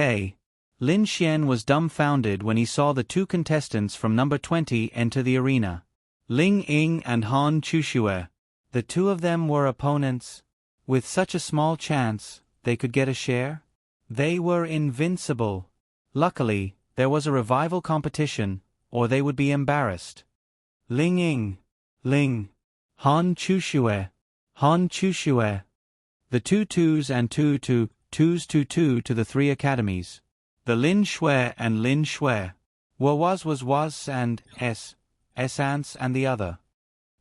Lin Xian was dumbfounded when he saw the two contestants from number 20 enter the arena. Ling Ying and Han Chuxue. The two of them were opponents. With such a small chance, they could get a share? They were invincible. Luckily, there was a revival competition, or they would be embarrassed. Ling Ying. Ling. Han Chuxue. Han Chuxue. The 2 twos and 2 twos to the 3 academies. The Lin Shui and Lin Shui. Was and ants and the other.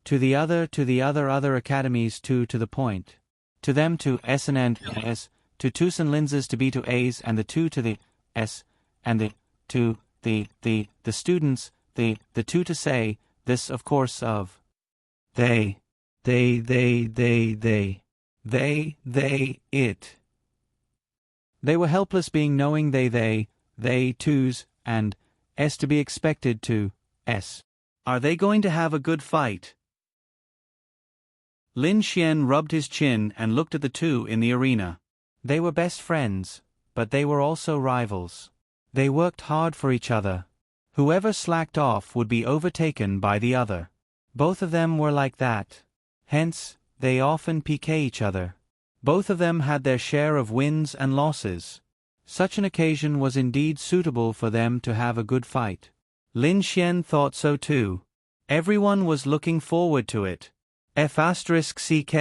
To the other academies 2 to the point. To them to S and S, to twos and lenses to B to A's and the 2 to the S, and the to the students, the 2 to say, this of course of they, it. They were helpless being knowing they twos, and S to be expected to S. Are they going to have a good fight? Lin Xian rubbed his chin and looked at the two in the arena. They were best friends, but they were also rivals. They worked hard for each other. Whoever slacked off would be overtaken by the other. Both of them were like that. Hence, they often piqued each other. Both of them had their share of wins and losses. Such an occasion was indeed suitable for them to have a good fight. Lin Xian thought so too. Everyone was looking forward to it. F***CK.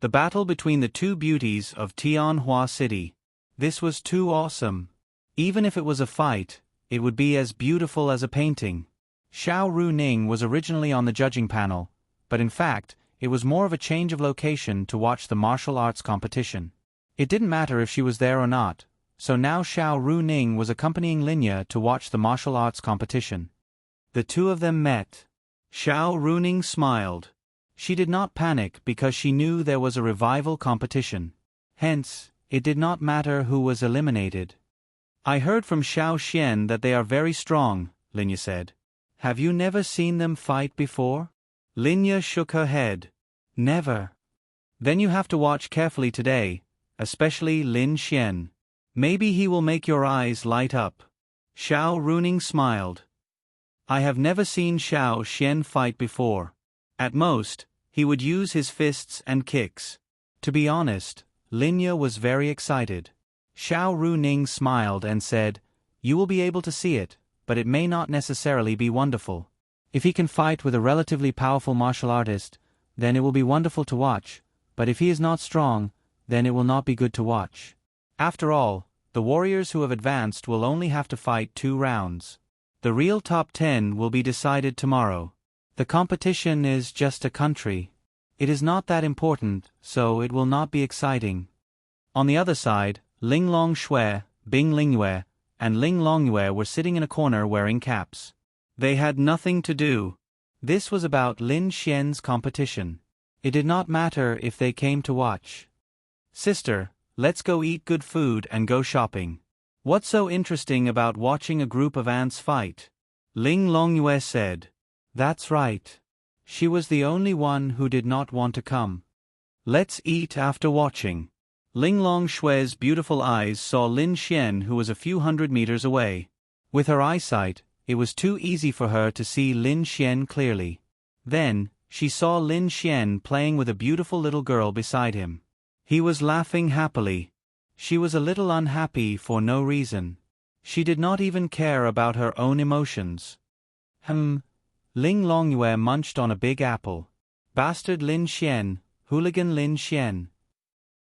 The battle between the two beauties of Tianhua City. This was too awesome. Even if it was a fight, it would be as beautiful as a painting. Xiao Runing was originally on the judging panel, but in fact, it was more of a change of location to watch the martial arts competition. It didn't matter if she was there or not, so now Xiao Runing was accompanying Linya to watch the martial arts competition. The two of them met. Xiao Runing smiled. She did not panic because she knew there was a revival competition. Hence, it did not matter who was eliminated. I heard from Xiao Xian that they are very strong, Linya said. Have you never seen them fight before? Linya shook her head. Never. Then you have to watch carefully today, especially Lin Xian. Maybe he will make your eyes light up. Xiao Runing smiled. I have never seen Xiao Xian fight before. At most, he would use his fists and kicks. To be honest, Linya was very excited. Xiao Runing smiled and said, You will be able to see it, but it may not necessarily be wonderful. If he can fight with a relatively powerful martial artist, then it will be wonderful to watch, but if he is not strong, then it will not be good to watch. After all, the warriors who have advanced will only have to fight 2 rounds. The real top 10 will be decided tomorrow. The competition is just a country. It is not that important, so it will not be exciting. On the other side, Ling Longshui, Bing Lingyue, and Ling Longyue were sitting in a corner wearing caps. They had nothing to do. This was about Lin Xian's competition. It did not matter if they came to watch. Sister, let's go eat good food and go shopping. What's so interesting about watching a group of ants fight? Ling Longyue said. That's right. She was the only one who did not want to come. Let's eat after watching. Ling Longshui's beautiful eyes saw Lin Xian, who was a few hundred meters away. With her eyesight, it was too easy for her to see Lin Xian clearly. Then, she saw Lin Xian playing with a beautiful little girl beside him. He was laughing happily. She was a little unhappy for no reason. She did not even care about her own emotions. Ling Longyue munched on a big apple. Bastard Lin Xian, hooligan Lin Xian.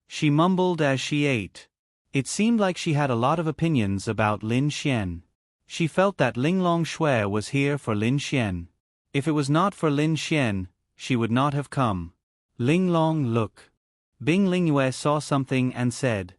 She mumbled as she ate. It seemed like she had a lot of opinions about Lin Xian. She felt that Ling Longshui was here for Lin Xian. If it was not for Lin Xian, she would not have come. Ling Long, look. Bing Lingyue saw something and said.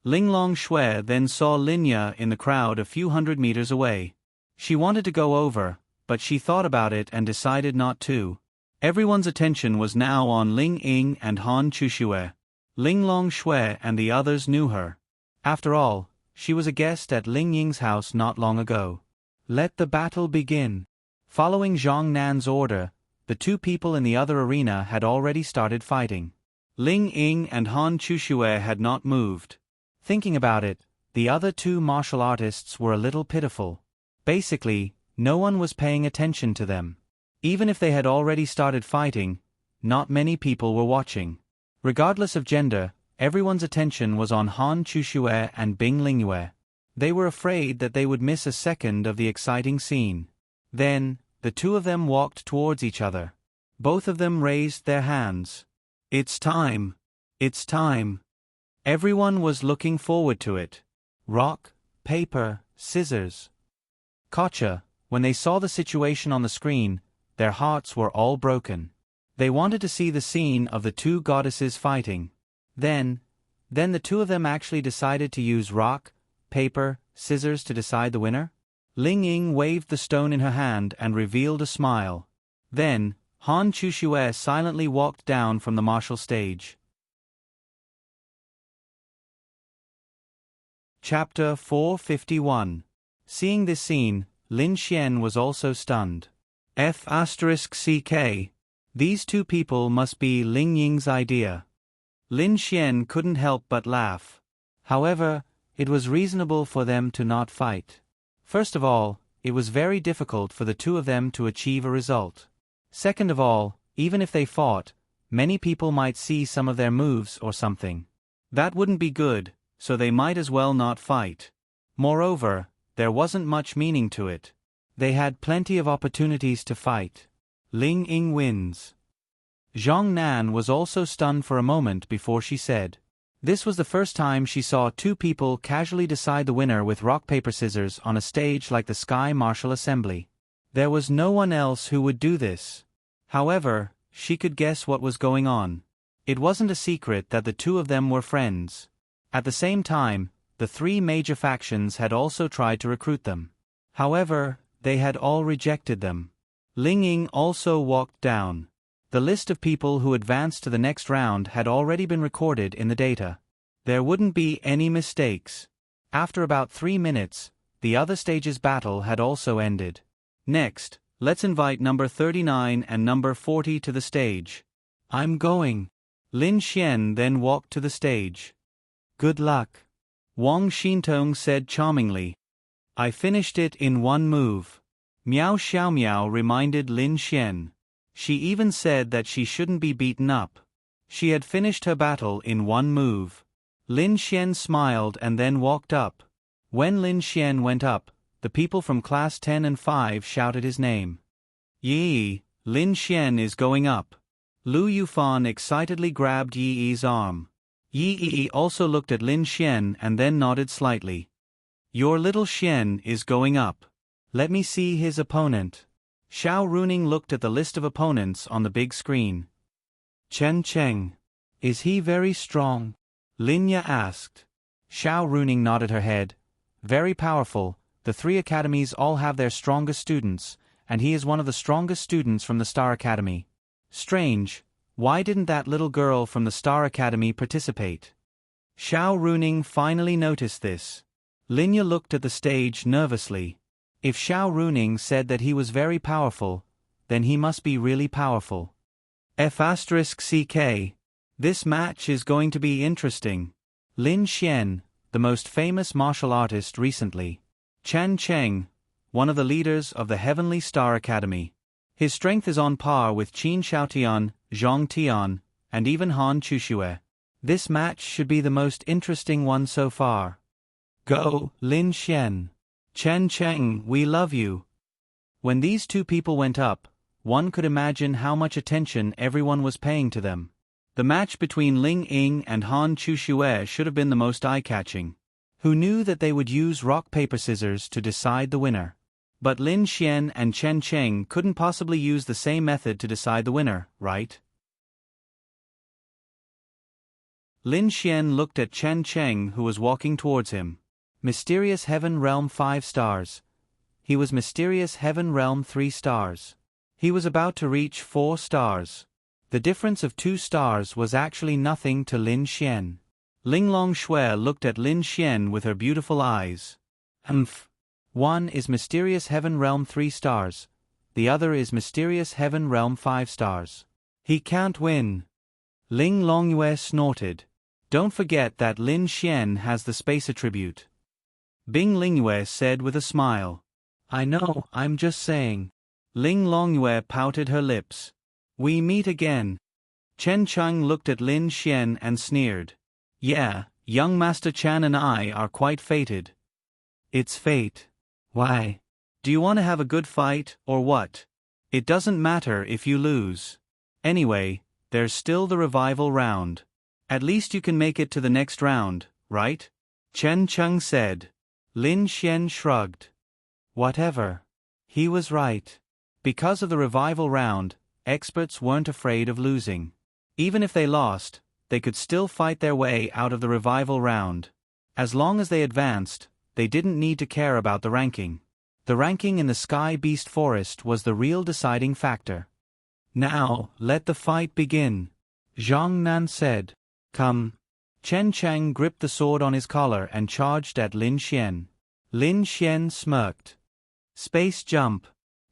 Ling Longshui then saw Linya in the crowd a few hundred meters away. She wanted to go over, but she thought about it and decided not to. Everyone's attention was now on Ling Ying and Han Chuxue. Ling Longshui and the others knew her. After all, she was a guest at Ling Ying's house not long ago. Let the battle begin. Following Zhang Nan's order, the two people in the other arena had already started fighting. Ling Ying and Han Chuxue had not moved. Thinking about it, the other two martial artists were a little pitiful. Basically, no one was paying attention to them. Even if they had already started fighting, not many people were watching. Regardless of gender, everyone's attention was on Han Chuxue and Bing Lingyue. They were afraid that they would miss a second of the exciting scene. Then, the two of them walked towards each other. Both of them raised their hands. It's time. It's time. Everyone was looking forward to it. Rock, paper, scissors. Gotcha. When they saw the situation on the screen, their hearts were all broken. They wanted to see the scene of the two goddesses fighting. Then the two of them actually decided to use rock, paper, scissors to decide the winner? Ling Ying waved the stone in her hand and revealed a smile. Then, Han Chuxue silently walked down from the martial stage. Chapter 451. Seeing this scene, Lin Xian was also stunned. F***CK. These two people must be Ling Ying's idea. Lin Xian couldn't help but laugh. However, it was reasonable for them to not fight. First of all, it was very difficult for the two of them to achieve a result. Second of all, even if they fought, many people might see some of their moves or something. That wouldn't be good, so they might as well not fight. Moreover, there wasn't much meaning to it. They had plenty of opportunities to fight. Ling Ying wins. Zhang Nan was also stunned for a moment before she said. This was the first time she saw two people casually decide the winner with rock paper scissors on a stage like the Sky Martial Assembly. There was no one else who would do this. However, she could guess what was going on. It wasn't a secret that the two of them were friends. At the same time, the three major factions had also tried to recruit them. However, they had all rejected them. Ling Ying also walked down. The list of people who advanced to the next round had already been recorded in the data. There wouldn't be any mistakes. After about 3 minutes, the other stage's battle had also ended. Next, let's invite number 39 and number 40 to the stage. I'm going. Lin Xian then walked to the stage. Good luck. Wang Xintong said charmingly. I finished it in one move. Miao Xiaomiao reminded Lin Xian. She even said that she shouldn't be beaten up. She had finished her battle in one move. Lin Xian smiled and then walked up. When Lin Xian went up, the people from class 10 and 5 shouted his name. Yi, Lin Xian is going up. Lu Yufan excitedly grabbed Yi's arm. Yi also looked at Lin Xian and then nodded slightly. Your little Xian is going up. Let me see his opponent. Xiao Runing looked at the list of opponents on the big screen. Chen Cheng. Is he very strong? Linya asked. Xiao Runing nodded her head. Very powerful, the 3 academies all have their strongest students, and he is one of the strongest students from the Star Academy. Strange, why didn't that little girl from the Star Academy participate? Xiao Runing finally noticed this. Linya looked at the stage nervously. If Xiao Runing said that he was very powerful, then he must be really powerful. F***CK. This match is going to be interesting. Lin Xian, the most famous martial artist recently. Chen Cheng, one of the leaders of the Heavenly Star Academy. His strength is on par with Qin Xiaotian, Zhang Tian, and even Han Chuxue. This match should be the most interesting one so far. Go, Lin Xian. Chen Cheng, we love you. When these two people went up, one could imagine how much attention everyone was paying to them. The match between Ling Ying and Han Chuxue should have been the most eye-catching. Who knew that they would use rock paper scissors to decide the winner? But Lin Xian and Chen Cheng couldn't possibly use the same method to decide the winner, right? Lin Xian looked at Chen Cheng, who was walking towards him. Mysterious Heaven Realm 5 stars. He was Mysterious Heaven Realm 3 stars. He was about to reach 4 stars. The difference of 2 stars was actually nothing to Lin Xian. Ling Long Shui looked at Lin Xian with her beautiful eyes. One is Mysterious Heaven Realm 3 stars. The other is Mysterious Heaven Realm 5 stars. He can't win. Ling Longyue snorted. Don't forget that Lin Xian has the space attribute. Bing Lingyue said with a smile. I know, I'm just saying. Ling Longyue pouted her lips. We meet again. Chen Cheng looked at Lin Xian and sneered. Yeah, young Master Chan and I are quite fated. It's fate. Why? Do you want to have a good fight, or what? It doesn't matter if you lose. Anyway, there's still the revival round. At least you can make it to the next round, right? Chen Cheng said. Lin Xian shrugged. Whatever. He was right. Because of the revival round, experts weren't afraid of losing. Even if they lost, they could still fight their way out of the revival round. As long as they advanced, they didn't need to care about the ranking. The ranking in the Sky Beast Forest was the real deciding factor. Now, let the fight begin. Zhang Nan said. Come. Chen Cheng gripped the sword on his collar and charged at Lin Xian. Lin Xian smirked. Space jump.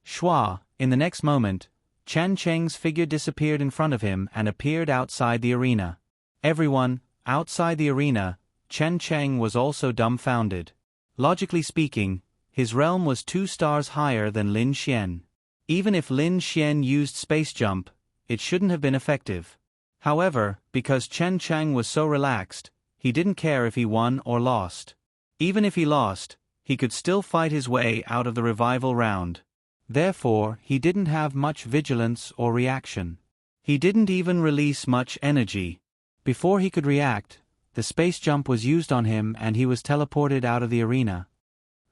Schwa, in the next moment, Chen Cheng's figure disappeared in front of him and appeared outside the arena. Everyone, outside the arena, Chen Cheng was also dumbfounded. Logically speaking, his realm was 2 stars higher than Lin Xian. Even if Lin Xian used space jump, it shouldn't have been effective. However, because Chen Cheng was so relaxed, he didn't care if he won or lost. Even if he lost, he could still fight his way out of the revival round. Therefore, he didn't have much vigilance or reaction. He didn't even release much energy. Before he could react, the space jump was used on him and he was teleported out of the arena.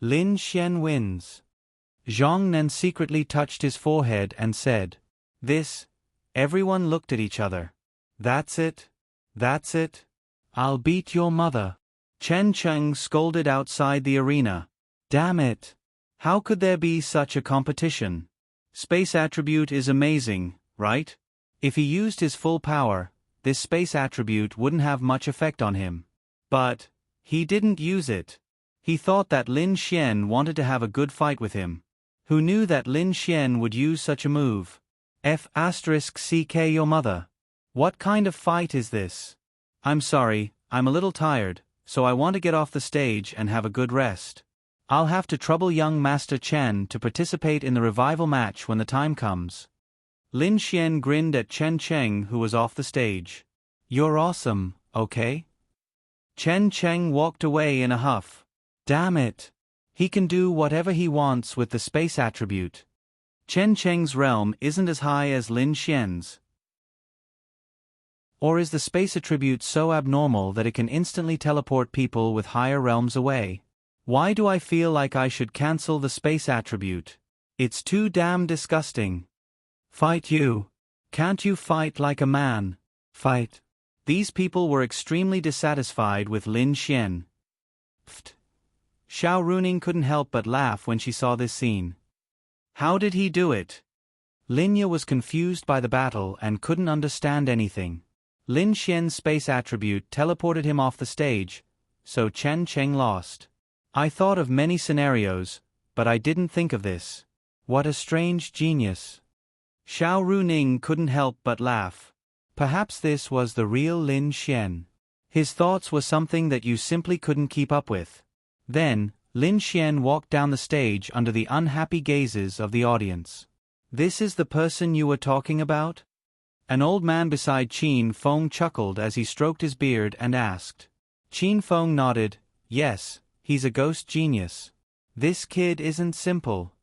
Lin Xian wins. Zhang Nan secretly touched his forehead and said, "This." Everyone looked at each other. "That's it? That's it? I'll beat your mother." Chen Cheng scolded outside the arena. "Damn it! How could there be such a competition? Space attribute is amazing, right? If he used his full power, this space attribute wouldn't have much effect on him. But he didn't use it. He thought that Lin Xian wanted to have a good fight with him. Who knew that Lin Xian would use such a move? F***ck your mother. What kind of fight is this? I'm sorry, I'm a little tired, so I want to get off the stage and have a good rest. I'll have to trouble young Master Chen to participate in the revival match when the time comes." Lin Xian grinned at Chen Cheng, who was off the stage. "You're awesome, okay?" Chen Cheng walked away in a huff. Damn it! He can do whatever he wants with the space attribute. Chen Cheng's realm isn't as high as Lin Xian's. Or is the space attribute so abnormal that it can instantly teleport people with higher realms away? Why do I feel like I should cancel the space attribute? It's too damn disgusting. Fight you. Can't you fight like a man? Fight. These people were extremely dissatisfied with Lin Xian. Pfft. Xiao Runing couldn't help but laugh when she saw this scene. How did he do it? Linya was confused by the battle and couldn't understand anything. Lin Xian's space attribute teleported him off the stage, so Chen Cheng lost. I thought of many scenarios, but I didn't think of this. What a strange genius. Xiao Runing couldn't help but laugh. Perhaps this was the real Lin Xian. His thoughts were something that you simply couldn't keep up with. Then, Lin Xian walked down the stage under the unhappy gazes of the audience. "This is the person you were talking about?" An old man beside Qin Feng chuckled as he stroked his beard and asked. Qin Feng nodded. "Yes, he's a ghost genius. This kid isn't simple."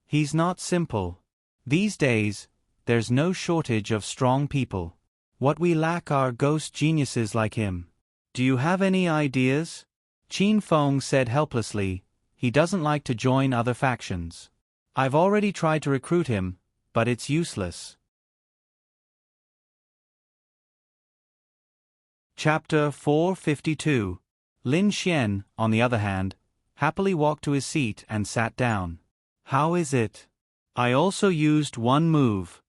"He's not simple. These days, there's no shortage of strong people. What we lack are ghost geniuses like him. Do you have any ideas?" Qin Feng said helplessly. "He doesn't like to join other factions. I've already tried to recruit him, but it's useless." Chapter 452. Lin Xian, on the other hand, happily walked to his seat and sat down. "How is it? I also used one move."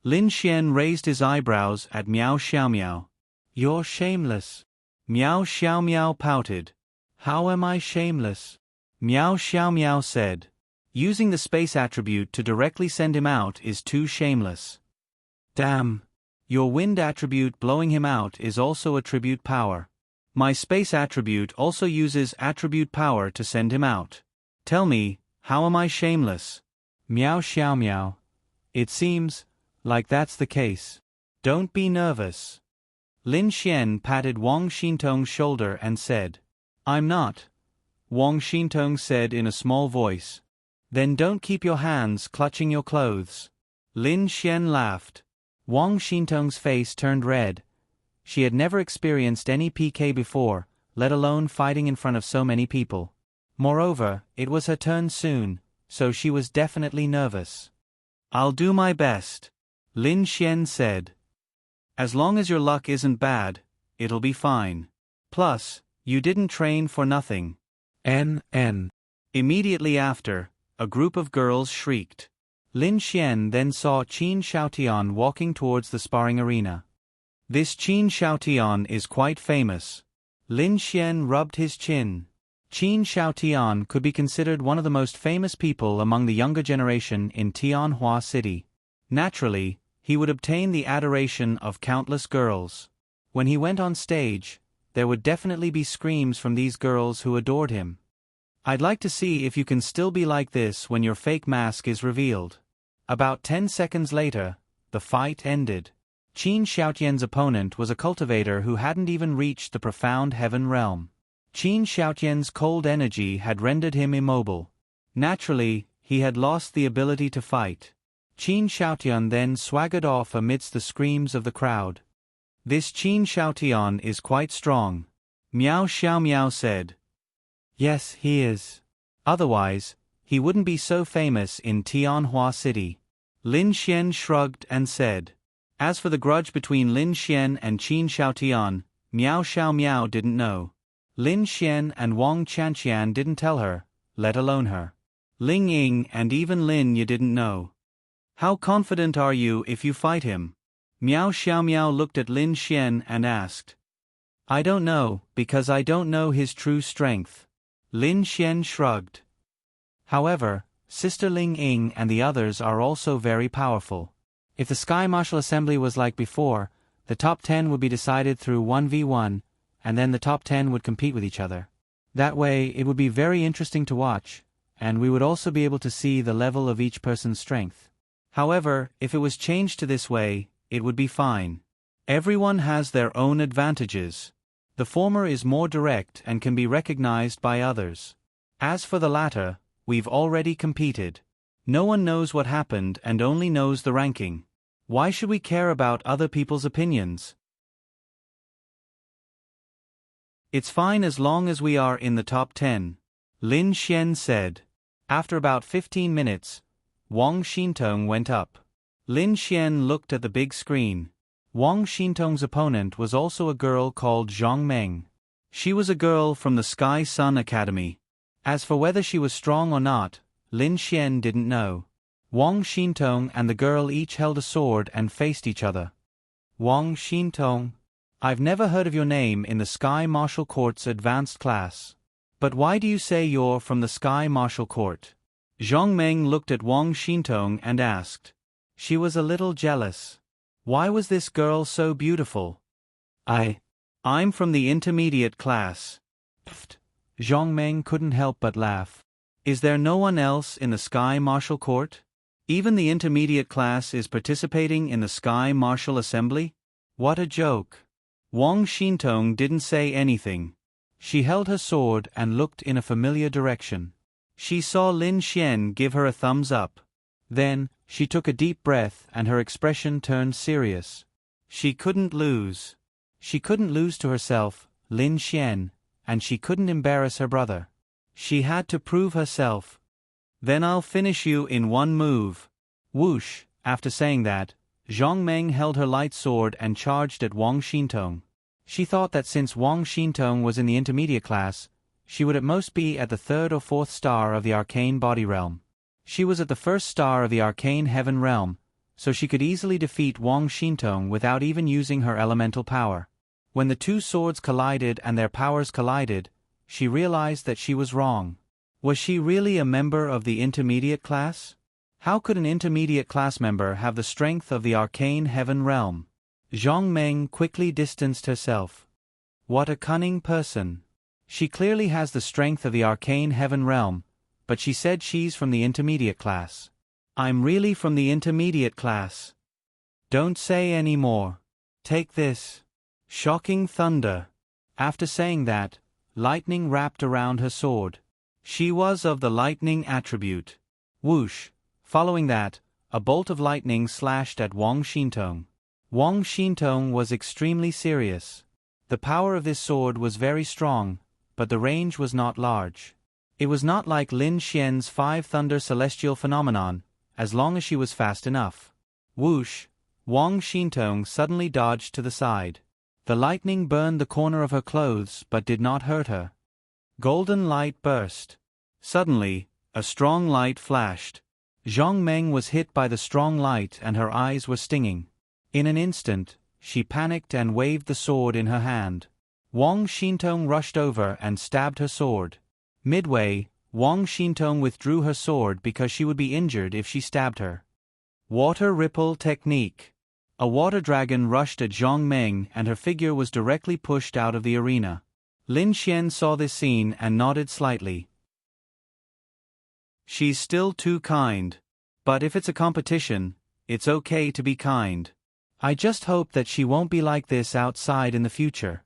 Lin Xian raised his eyebrows at Miao Xiaomiao. "You're shameless." Miao Xiaomiao pouted. "How am I shameless?" Miao Xiaomiao said. "Using the space attribute to directly send him out is too shameless." "Damn. Your wind attribute blowing him out is also attribute power. My space attribute also uses attribute power to send him out. Tell me, how am I shameless?" Miao Xiaomiao. "It seems like that's the case. Don't be nervous." Lin Xian patted Wang Xintong's shoulder and said. "I'm not," Wang Xintong said in a small voice. "Then don't keep your hands clutching your clothes." Lin Xian laughed. Wang Xintong's face turned red. She had never experienced any PK before, let alone fighting in front of so many people. Moreover, it was her turn soon, so she was definitely nervous. "I'll do my best," Lin Xian said. "As long as your luck isn't bad, it'll be fine. Plus, you didn't train for nothing." N. Immediately after, a group of girls shrieked. Lin Xian then saw Qin Shaotian walking towards the sparring arena. This Qin Shaotian is quite famous. Lin Xian rubbed his chin. Qin Shaotian could be considered one of the most famous people among the younger generation in Tianhua City. Naturally, he would obtain the adoration of countless girls. When he went on stage, there would definitely be screams from these girls who adored him. I'd like to see if you can still be like this when your fake mask is revealed. About 10 seconds later, the fight ended. Qin Xiaotian's opponent was a cultivator who hadn't even reached the profound heaven realm. Qin Xiaotian's cold energy had rendered him immobile. Naturally, he had lost the ability to fight. Qin Xiaotian then swaggered off amidst the screams of the crowd. "This Qin Xiaotian is quite strong," Miao Xiaomiao said. "Yes, he is. Otherwise, he wouldn't be so famous in Tianhua City." Lin Xian shrugged and said. As for the grudge between Lin Xian and Qin Xiaotian, Miao Xiaomiao didn't know. Lin Xian and Wang Chanqian didn't tell her, let alone her. Ling Ying and even Lin Yi didn't know. "How confident are you if you fight him?" Miao Xiaomiao looked at Lin Xian and asked. "I don't know, because I don't know his true strength." Lin Xian shrugged. "However, Sister Ling Ying and the others are also very powerful. If the Sky Martial Assembly was like before, the top 10 would be decided through 1v1, and then the top 10 would compete with each other. That way, it would be very interesting to watch, and we would also be able to see the level of each person's strength. However, if it was changed to this way, it would be fine. Everyone has their own advantages. The former is more direct and can be recognized by others. As for the latter, we've already competed. No one knows what happened and only knows the ranking. Why should we care about other people's opinions? It's fine as long as we are in the top 10, Lin Xian said. After about 15 minutes, Wang Xintong went up. Lin Xian looked at the big screen. Wang Xintong's opponent was also a girl called Zhang Meng. She was a girl from the Sky Sun Academy. As for whether she was strong or not, Lin Xian didn't know. Wang Xintong and the girl each held a sword and faced each other. "Wang Xintong, I've never heard of your name in the Sky Martial Court's advanced class. But why do you say you're from the Sky Martial Court?" Zhang Meng looked at Wang Xintong and asked. She was a little jealous. Why was this girl so beautiful? I'm from the intermediate class." Zhang Meng couldn't help but laugh. "Is there no one else in the Sky Martial Court? Even the intermediate class is participating in the Sky Martial Assembly? What a joke." Wang Xintong didn't say anything. She held her sword and looked in a familiar direction. She saw Lin Xian give her a thumbs up. Then, she took a deep breath and her expression turned serious. She couldn't lose. She couldn't lose to herself, Lin Xian, and she couldn't embarrass her brother. She had to prove herself. "Then I'll finish you in one move." Whoosh! After saying that, Zhang Meng held her light sword and charged at Wang Xintong. She thought that since Wang Xintong was in the intermediate class, she would at most be at the 3rd or 4th star of the arcane body realm. She was at the 1st star of the arcane heaven realm, so she could easily defeat Wang Xintong without even using her elemental power. When the two swords collided and their powers collided, she realized that she was wrong. Was she really a member of the intermediate class? How could an intermediate class member have the strength of the arcane heaven realm? Zhang Meng quickly distanced herself. What a cunning person. She clearly has the strength of the arcane heaven realm, but she said she's from the intermediate class. I'm really from the intermediate class. Don't say any more. Take this. Shocking thunder. After saying that, lightning wrapped around her sword. She was of the lightning attribute. Whoosh! Following that, a bolt of lightning slashed at Wang Xintong. Wang Xintong was extremely serious. The power of this sword was very strong, but the range was not large. It was not like Lin Xian's 5 thunder celestial phenomenon, as long as she was fast enough. Whoosh! Wang Xintong suddenly dodged to the side. The lightning burned the corner of her clothes but did not hurt her. Golden light burst. Suddenly, a strong light flashed. Zhang Meng was hit by the strong light and her eyes were stinging. In an instant, she panicked and waved the sword in her hand. Wang Xintong rushed over and stabbed her sword. Midway, Wang Xintong withdrew her sword because she would be injured if she stabbed her. Water Ripple Technique. A water dragon rushed at Zhang Meng and her figure was directly pushed out of the arena. Lin Xian saw this scene and nodded slightly. She's still too kind. But if it's a competition, it's okay to be kind. I just hope that she won't be like this outside in the future.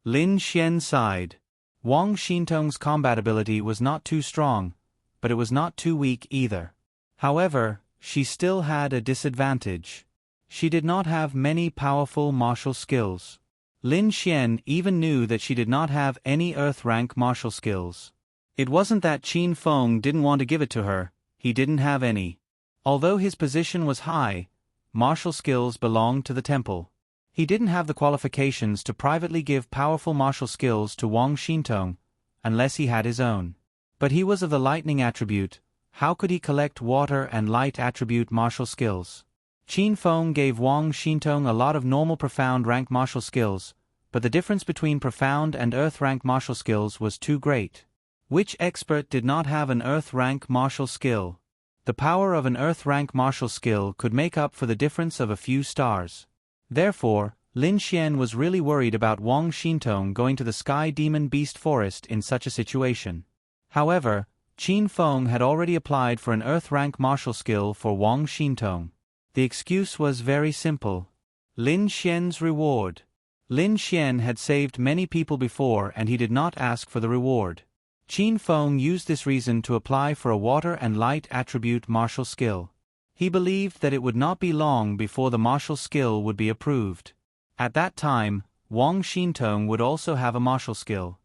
Lin Xian sighed. Wang Xintong's combat ability was not too strong, but it was not too weak either. However, she still had a disadvantage. She did not have many powerful martial skills. Lin Xian even knew that she did not have any Earth-rank martial skills. It wasn't that Qin Feng didn't want to give it to her, he didn't have any. Although his position was high, martial skills belonged to the temple. He didn't have the qualifications to privately give powerful martial skills to Wang Xintong, unless he had his own. But he was of the lightning attribute, how could he collect water and light attribute martial skills? Qin Feng gave Wang Xintong a lot of normal profound rank martial skills, but the difference between profound and earth rank martial skills was too great. Which expert did not have an earth rank martial skill? The power of an earth rank martial skill could make up for the difference of a few stars. Therefore, Lin Xian was really worried about Wang Xintong going to the Sky Demon Beast Forest in such a situation. However, Qin Feng had already applied for an earth rank martial skill for Wang Xintong. The excuse was very simple. Lin Xian's reward. Lin Xian had saved many people before and he did not ask for the reward. Qin Feng used this reason to apply for a water and light attribute martial skill. He believed that it would not be long before the martial skill would be approved. At that time, Wang Xintong would also have a martial skill.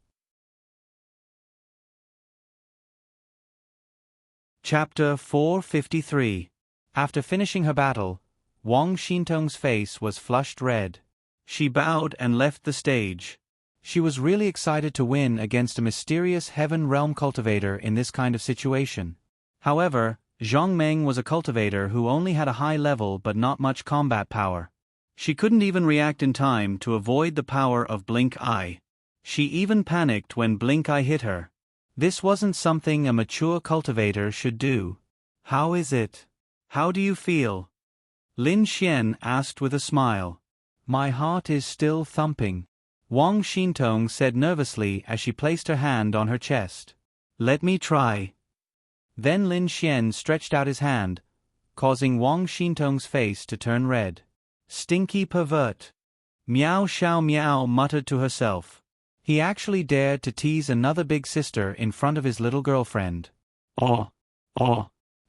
Chapter 453. After finishing her battle, Wang Xintong's face was flushed red. She bowed and left the stage. She was really excited to win against a mysterious Heaven Realm cultivator in this kind of situation. However, Zhang Meng was a cultivator who only had a high level but not much combat power. She couldn't even react in time to avoid the power of Blink Eye. She even panicked when Blink Eye hit her. This wasn't something a mature cultivator should do. How is it? How do you feel? Lin Xian asked with a smile. My heart is still thumping. Wang Xintong said nervously as she placed her hand on her chest. Let me try. Then Lin Xian stretched out his hand, causing Wang Xintong's face to turn red. Stinky pervert. Meow Xiao Meow muttered to herself. He actually dared to tease another big sister in front of his little girlfriend. Oh.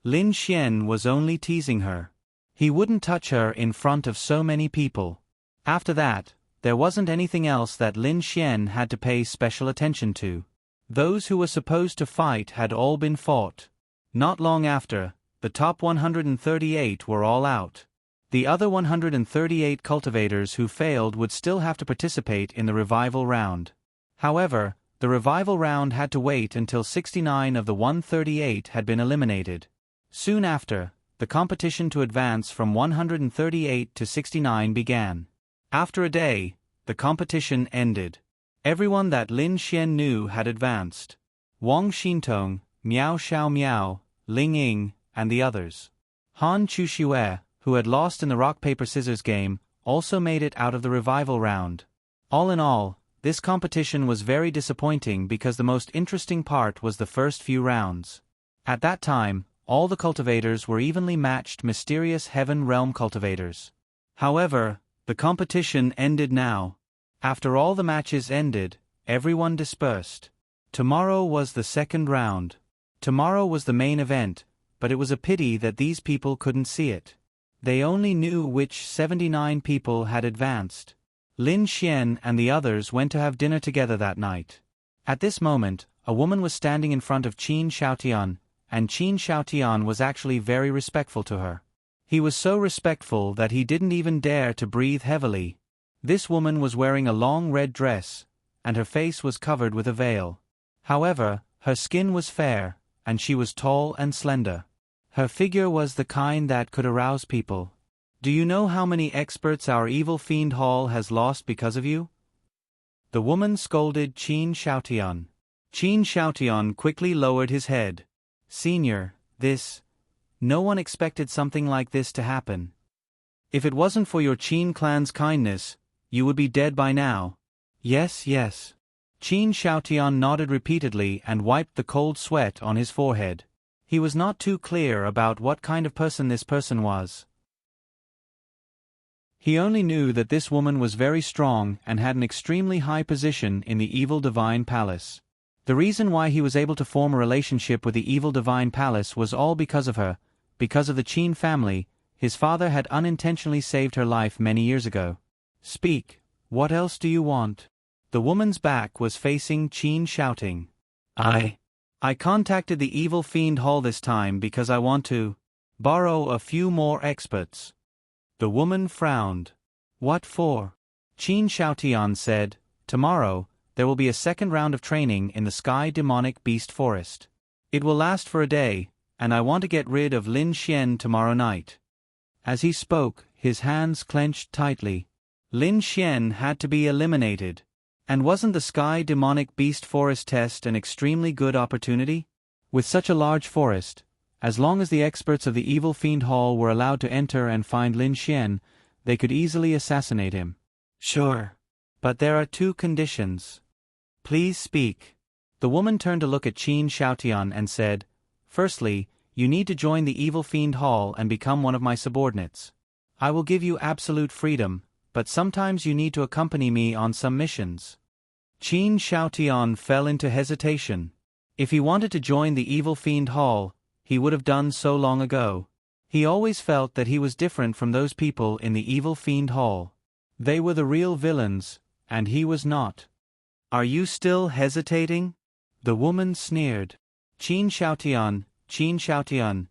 Lin Xian was only teasing her. He wouldn't touch her in front of so many people. After that, there wasn't anything else that Lin Xian had to pay special attention to. Those who were supposed to fight had all been fought. Not long after, the top 138 were all out. The other 138 cultivators who failed would still have to participate in the revival round. However, the revival round had to wait until 69 of the 138 had been eliminated. Soon after, the competition to advance from 138 to 69 began. After a day, the competition ended. Everyone that Lin Xian knew had advanced. Wang Xintong, Miao Xiao Miao, Ling Ying, and the others. Han Chuxue, who had lost in the rock-paper-scissors game, also made it out of the revival round. All in all, this competition was very disappointing because the most interesting part was the first few rounds. At that time, all the cultivators were evenly matched mysterious Heaven Realm cultivators. However, the competition ended now. After all the matches ended, everyone dispersed. Tomorrow was the second round. Tomorrow was the main event, but it was a pity that these people couldn't see it. They only knew which 79 people had advanced. Lin Xian and the others went to have dinner together that night. At this moment, a woman was standing in front of Qin Xiaotian, and Qin Xiaotian was actually very respectful to her. He was so respectful that he didn't even dare to breathe heavily. This woman was wearing a long red dress, and her face was covered with a veil. However, her skin was fair, and she was tall and slender. Her figure was the kind that could arouse people. Do you know how many experts our evil fiend hall has lost because of you? The woman scolded Qin Xiaotian. Qin Xiaotian quickly lowered his head. Senior, this No one expected something like this to happen. If it wasn't for your Qin clan's kindness, you would be dead by now. Yes, yes. Qin Xiaotian nodded repeatedly and wiped the cold sweat on his forehead. He was not too clear about what kind of person this person was. He only knew that this woman was very strong and had an extremely high position in the evil divine palace. The reason why he was able to form a relationship with the evil divine palace was all because of her, because of the Qin family. His father had unintentionally saved her life many years ago. Speak, what else do you want? The woman's back was facing Qin, shouting. I contacted the evil fiend hall this time because I want to borrow a few more experts. The woman frowned. What for? Qin Xiaotian said, tomorrow, there will be a second round of training in the Sky Demonic Beast Forest. It will last for a day, and I want to get rid of Lin Xian tomorrow night. As he spoke, his hands clenched tightly. Lin Xian had to be eliminated. And wasn't the Sky Demonic Beast Forest test an extremely good opportunity? With such a large forest, as long as the experts of the Evil Fiend Hall were allowed to enter and find Lin Xian, they could easily assassinate him. Sure. But there are two conditions. Please speak. The woman turned to look at Qin Xiaotian and said, firstly, you need to join the Evil Fiend Hall and become one of my subordinates. I will give you absolute freedom, but sometimes you need to accompany me on some missions. Qin Xiaotian fell into hesitation. If he wanted to join the Evil Fiend Hall, he would have done so long ago. He always felt that he was different from those people in the Evil Fiend Hall. They were the real villains, and he was not. Are you still hesitating? The woman sneered. Qin Xiaotian,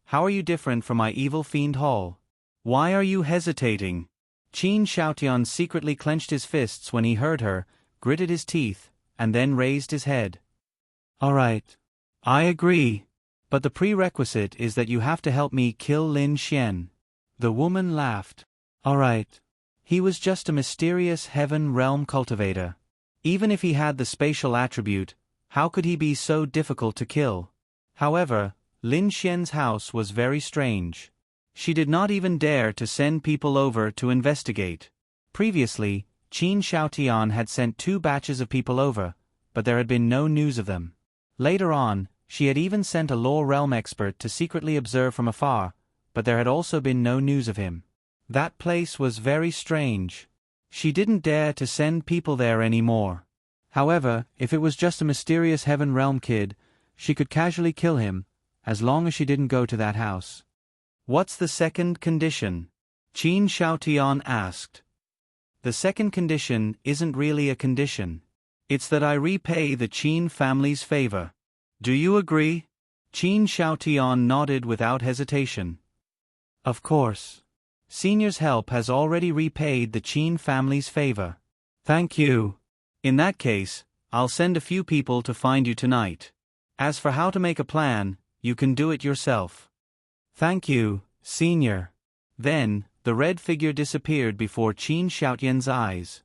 how are you different from my Evil Fiend Hall? Why are you hesitating? Qin Xiaotian secretly clenched his fists when he heard her, gritted his teeth, and then raised his head. All right. I agree. But the prerequisite is that you have to help me kill Lin Xian. The woman laughed. All right. He was just a mysterious heaven realm cultivator. Even if he had the spatial attribute, how could he be so difficult to kill? However, Lin Xian's house was very strange. She did not even dare to send people over to investigate. Previously, Qin Xiaotian had sent 2 batches of people over, but there had been no news of them. Later on, she had even sent a law realm expert to secretly observe from afar, but there had also been no news of him. That place was very strange. She didn't dare to send people there anymore. However, if it was just a mysterious heaven realm kid, she could casually kill him, as long as she didn't go to that house. What's the second condition? Qin Xiaotian asked. The second condition isn't really a condition. It's that I repay the Qin family's favor. Do you agree? Qin Xiaotian nodded without hesitation. Of course. Senior's help has already repaid the Qin family's favor. Thank you. In that case, I'll send a few people to find you tonight. As for how to make a plan, you can do it yourself. Thank you, Senior. Then, the red figure disappeared before Qin Xiaotian's eyes.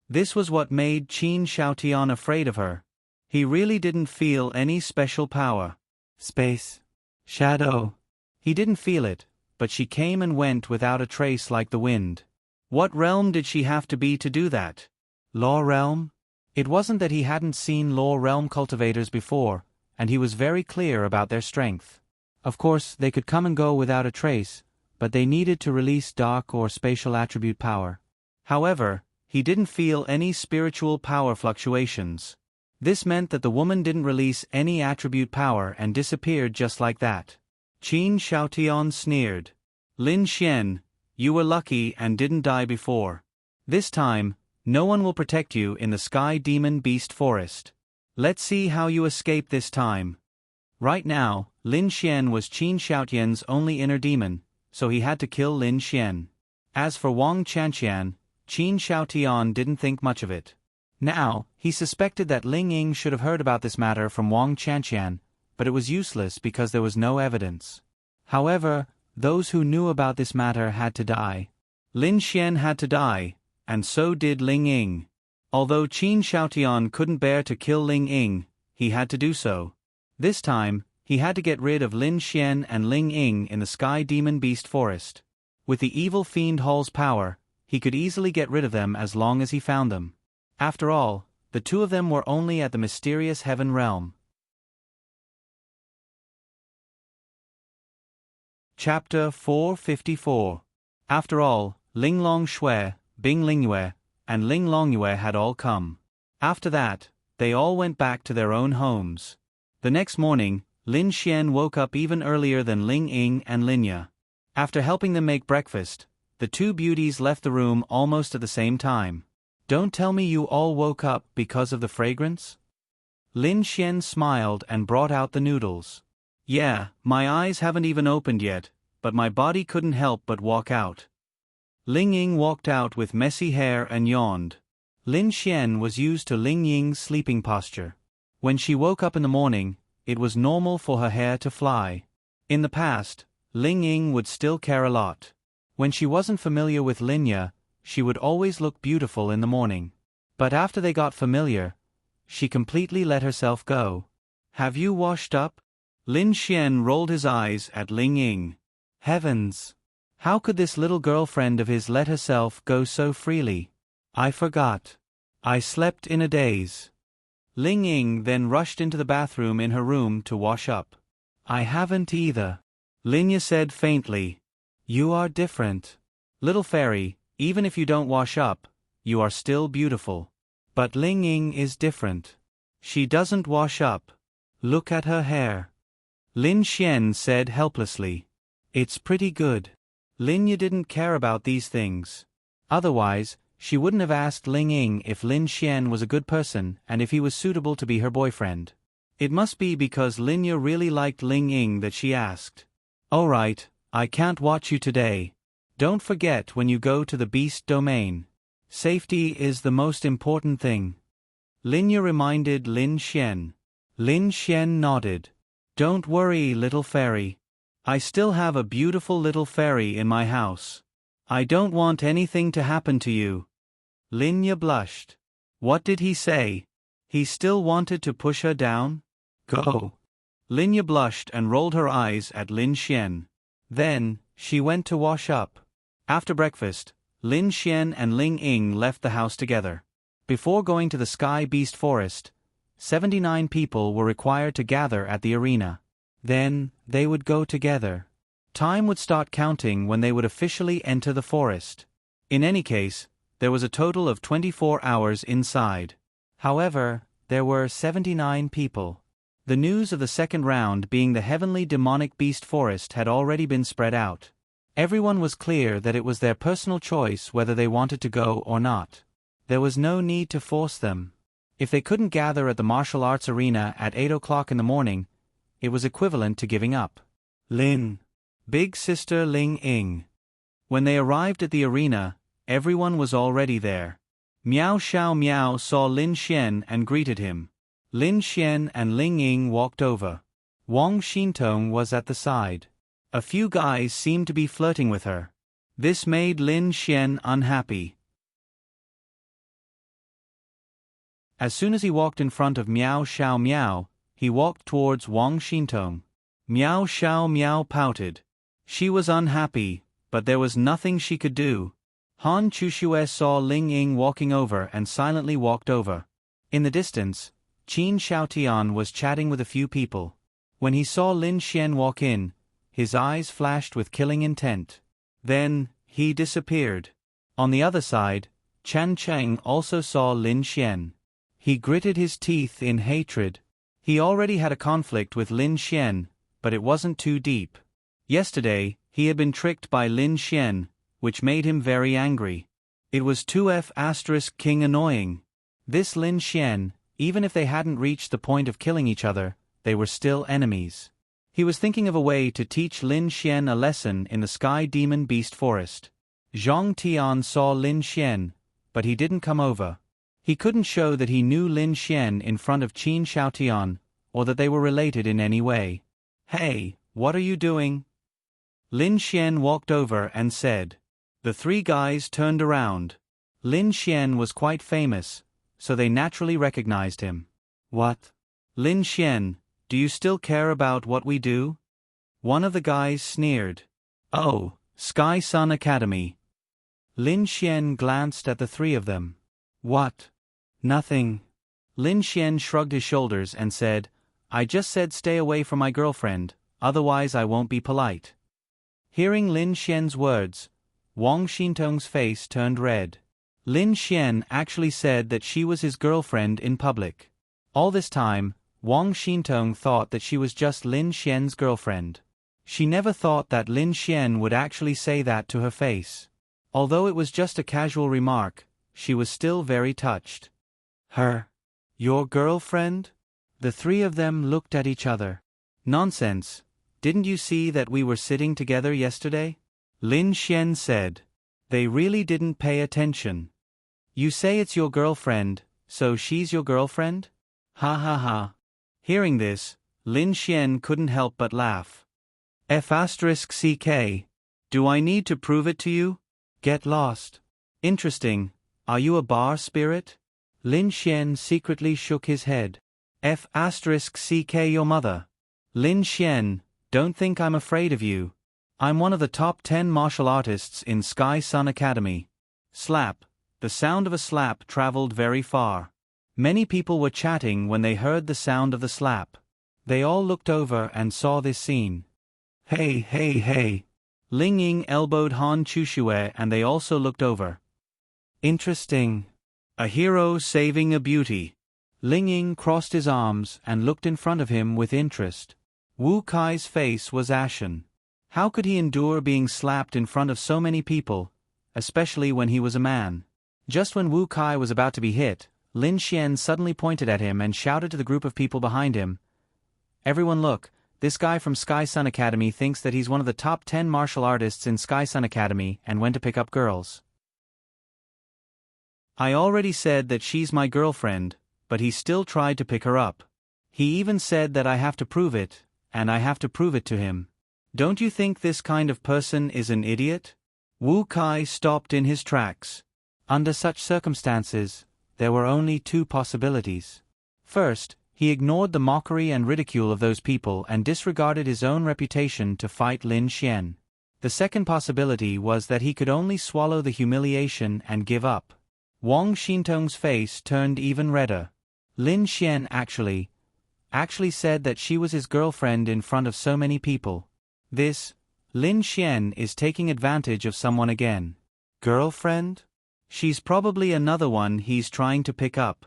This was what made Qin Xiaotian afraid of her. He really didn't feel any special power. Space. Shadow. He didn't feel it, but she came and went without a trace like the wind. What realm did she have to be to do that? Law realm? It wasn't that he hadn't seen law realm cultivators before, and he was very clear about their strength. Of course, they could come and go without a trace, but they needed to release dark or spatial attribute power. However, he didn't feel any spiritual power fluctuations. This meant that the woman didn't release any attribute power and disappeared just like that. Qin Xiaotian sneered. Lin Xian, you were lucky and didn't die before. This time, no one will protect you in the Sky Demon Beast Forest. Let's see how you escape this time. Right now, Lin Xian was Qin Xiaotian's only inner demon, so he had to kill Lin Xian. As for Wang Chanqian, Qin Xiaotian didn't think much of it. Now, he suspected that Ling Ying should have heard about this matter from Wang Chanqian, but it was useless because there was no evidence. However, those who knew about this matter had to die. Lin Xian had to die, and so did Ling Ying. Although Qin Xiaotian couldn't bear to kill Ling Ying, he had to do so. This time, he had to get rid of Lin Xian and Ling Ying in the Sky Demon Beast Forest. With the evil fiend Hall's power, he could easily get rid of them as long as he found them. After all, the two of them were only at the mysterious Heaven Realm. Chapter 454. After all, Ling Longshui, Bing Lingyue, and Ling Longyue had all come. After that, they all went back to their own homes. The next morning, Lin Xian woke up even earlier than Ling Ying and Linya. After helping them make breakfast, the two beauties left the room almost at the same time. Don't tell me you all woke up because of the fragrance? Lin Xian smiled and brought out the noodles. Yeah, my eyes haven't even opened yet, but my body couldn't help but walk out. Ling Ying walked out with messy hair and yawned. Lin Xian was used to Ling Ying's sleeping posture. When she woke up in the morning, it was normal for her hair to fly. In the past, Ling Ying would still care a lot. When she wasn't familiar with Linya, she would always look beautiful in the morning. But after they got familiar, she completely let herself go. Have you washed up? Lin Xian rolled his eyes at Ling Ying. Heavens! How could this little girlfriend of his let herself go so freely? I forgot. I slept in a daze. Ling Ying then rushed into the bathroom in her room to wash up. I haven't either. Linya said faintly. You are different. Little fairy, even if you don't wash up, you are still beautiful. But Ling Ying is different. She doesn't wash up. Look at her hair. Lin Xian said helplessly. It's pretty good. Linya didn't care about these things. Otherwise, she wouldn't have asked Ling Ying if Lin Xian was a good person and if he was suitable to be her boyfriend. It must be because Linya really liked Ling Ying that she asked. Alright, I can't watch you today. Don't forget when you go to the beast domain. Safety is the most important thing. Linya reminded Lin Xian. Lin Xian nodded. Don't worry, little fairy. I still have a beautiful little fairy in my house. I don't want anything to happen to you. Linya blushed. What did he say? He still wanted to push her down? Go. Linya blushed and rolled her eyes at Lin Xian. Then, she went to wash up. After breakfast, Lin Xian and Ling Ying left the house together. Before going to the Sky Beast Forest, 79 people were required to gather at the arena. Then, they would go together. Time would start counting when they would officially enter the forest. In any case, there was a total of 24 hours inside. However, there were 79 people. The news of the second round being the heavenly demonic beast forest had already been spread out. Everyone was clear that it was their personal choice whether they wanted to go or not. There was no need to force them. If they couldn't gather at the martial arts arena at 8 o'clock in the morning, it was equivalent to giving up. Lin. Big sister Ling Ying. When they arrived at the arena, everyone was already there. Miao Xiao Miao saw Lin Xian and greeted him. Lin Xian and Ling Ying walked over. Wang Xintong was at the side. A few guys seemed to be flirting with her. This made Lin Xian unhappy. As soon as he walked in front of Miao Xiao Miao, he walked towards Wang Xintong. Miao Xiao Miao pouted. She was unhappy, but there was nothing she could do. Han Chuxue saw Ling Ying walking over and silently walked over. In the distance, Qin Xiaotian was chatting with a few people. When he saw Lin Xian walk in, his eyes flashed with killing intent. Then, he disappeared. On the other side, Chan Cheng also saw Lin Xian. He gritted his teeth in hatred. He already had a conflict with Lin Xian, but it wasn't too deep. Yesterday, he had been tricked by Lin Xian, which made him very angry. It was 2F** king annoying. This Lin Xian, even if they hadn't reached the point of killing each other, they were still enemies. He was thinking of a way to teach Lin Xian a lesson in the Sky Demon Beast Forest. Zhang Tian saw Lin Xian, but he didn't come over. He couldn't show that he knew Lin Xian in front of Qin Xiaotian, or that they were related in any way. Hey, what are you doing? Lin Xian walked over and said. The three guys turned around. Lin Xian was quite famous, so they naturally recognized him. What? Lin Xian, Do you still care about what we do? One of the guys sneered. Oh, Sky Sun Academy. Lin Xian glanced at the three of them. What? Nothing. Lin Xian shrugged his shoulders and said, I just said stay away from my girlfriend, otherwise I won't be polite. Hearing Lin Xian's words, Wang Xintong's face turned red. Lin Xian actually said that she was his girlfriend in public. All this time, Wang Xintong thought that she was just Lin Xian's girlfriend. She never thought that Lin Xian would actually say that to her face. Although it was just a casual remark, she was still very touched. Your girlfriend? The three of them looked at each other. Nonsense. Didn't you see that we were sitting together yesterday? Lin Xian said. They really didn't pay attention. You say it's your girlfriend, so she's your girlfriend? Ha ha ha. Hearing this, Lin Xian couldn't help but laugh. F***ck. Do I need to prove it to you? Get lost. Interesting. Are you a bar spirit? Lin Xian secretly shook his head. F***ck your mother. Lin Xian, don't think I'm afraid of you. I'm one of the top 10 martial artists in Sky Sun Academy. Slap. The sound of a slap traveled very far. Many people were chatting when they heard the sound of the slap. They all looked over and saw this scene. Hey hey hey. Ling Ying elbowed Han Chushue and they also looked over. Interesting. A hero saving a beauty. Ling Ying crossed his arms and looked in front of him with interest. Wu Kai's face was ashen. How could he endure being slapped in front of so many people, especially when he was a man? Just when Wu Kai was about to be hit, Lin Xian suddenly pointed at him and shouted to the group of people behind him. Everyone look, this guy from Sky Sun Academy thinks that he's one of the top 10 martial artists in Sky Sun Academy and went to pick up girls. I already said that she's my girlfriend, but he still tried to pick her up. He even said that I have to prove it, and I have to prove it to him. Don't you think this kind of person is an idiot? Wu Kai stopped in his tracks. Under such circumstances, there were only two possibilities. First, he ignored the mockery and ridicule of those people and disregarded his own reputation to fight Lin Xian. The second possibility was that he could only swallow the humiliation and give up. Wang Xintong's face turned even redder. Lin Xian actually said that she was his girlfriend in front of so many people. Lin Xian is taking advantage of someone again. Girlfriend? She's probably another one he's trying to pick up.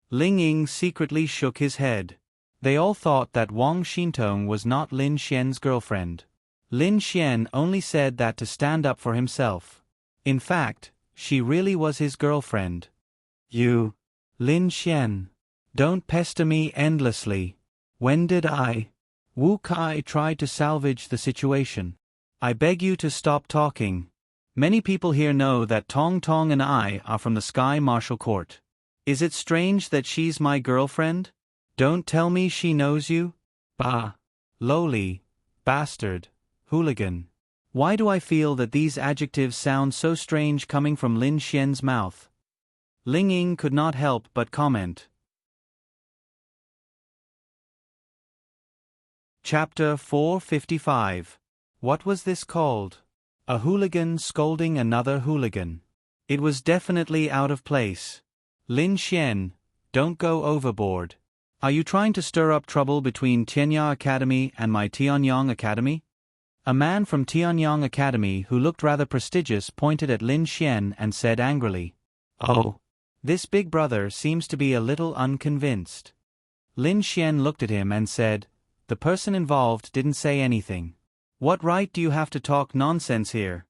Ling Ying secretly shook his head. They all thought that Wang Xintong was not Lin Xian's girlfriend. Lin Xian only said that to stand up for himself. In fact, she really was his girlfriend. You, Lin Xian, don't pester me endlessly. When did I? Wu Kai tried to salvage the situation. I beg you to stop talking. Many people here know that Tong Tong and I are from the Sky Martial Court. Is it strange that she's my girlfriend? Don't tell me she knows you? Bah. Lowly. Bastard. Hooligan. Why do I feel that these adjectives sound so strange coming from Lin Xian's mouth? Ling Ying could not help but comment. Chapter 455. What was this called? A hooligan scolding another hooligan. It was definitely out of place. Lin Xian, don't go overboard. Are you trying to stir up trouble between Tianya Academy and my Tianyang Academy? A man from Tianyang Academy who looked rather prestigious pointed at Lin Xian and said angrily, Oh, this big brother seems to be a little unconvinced. Lin Xian looked at him and said, The person involved didn't say anything. What right do you have to talk nonsense here?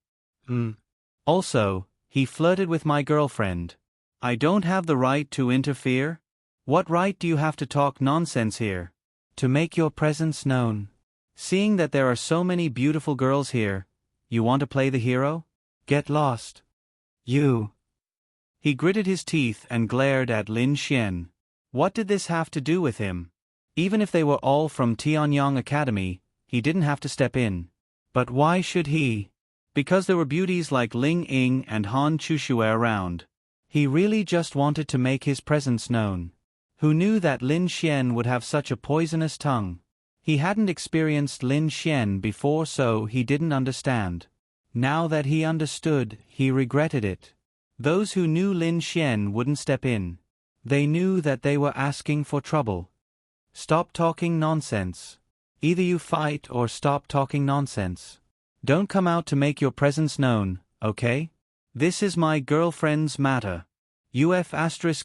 Also, he flirted with my girlfriend. I don't have the right to interfere? What right do you have to talk nonsense here? To make your presence known. Seeing that there are so many beautiful girls here, you want to play the hero? Get lost. You. He gritted his teeth and glared at Lin Xian. What did this have to do with him? Even if they were all from Tianyang Academy, he didn't have to step in. But why should he? Because there were beauties like Ling Ying and Han Chushue around. He really just wanted to make his presence known. Who knew that Lin Xian would have such a poisonous tongue? He hadn't experienced Lin Xian before, so he didn't understand. Now that he understood, he regretted it. Those who knew Lin Xian wouldn't step in. They knew that they were asking for trouble. Stop talking nonsense. Either you fight or stop talking nonsense. Don't come out to make your presence known, okay? This is my girlfriend's matter.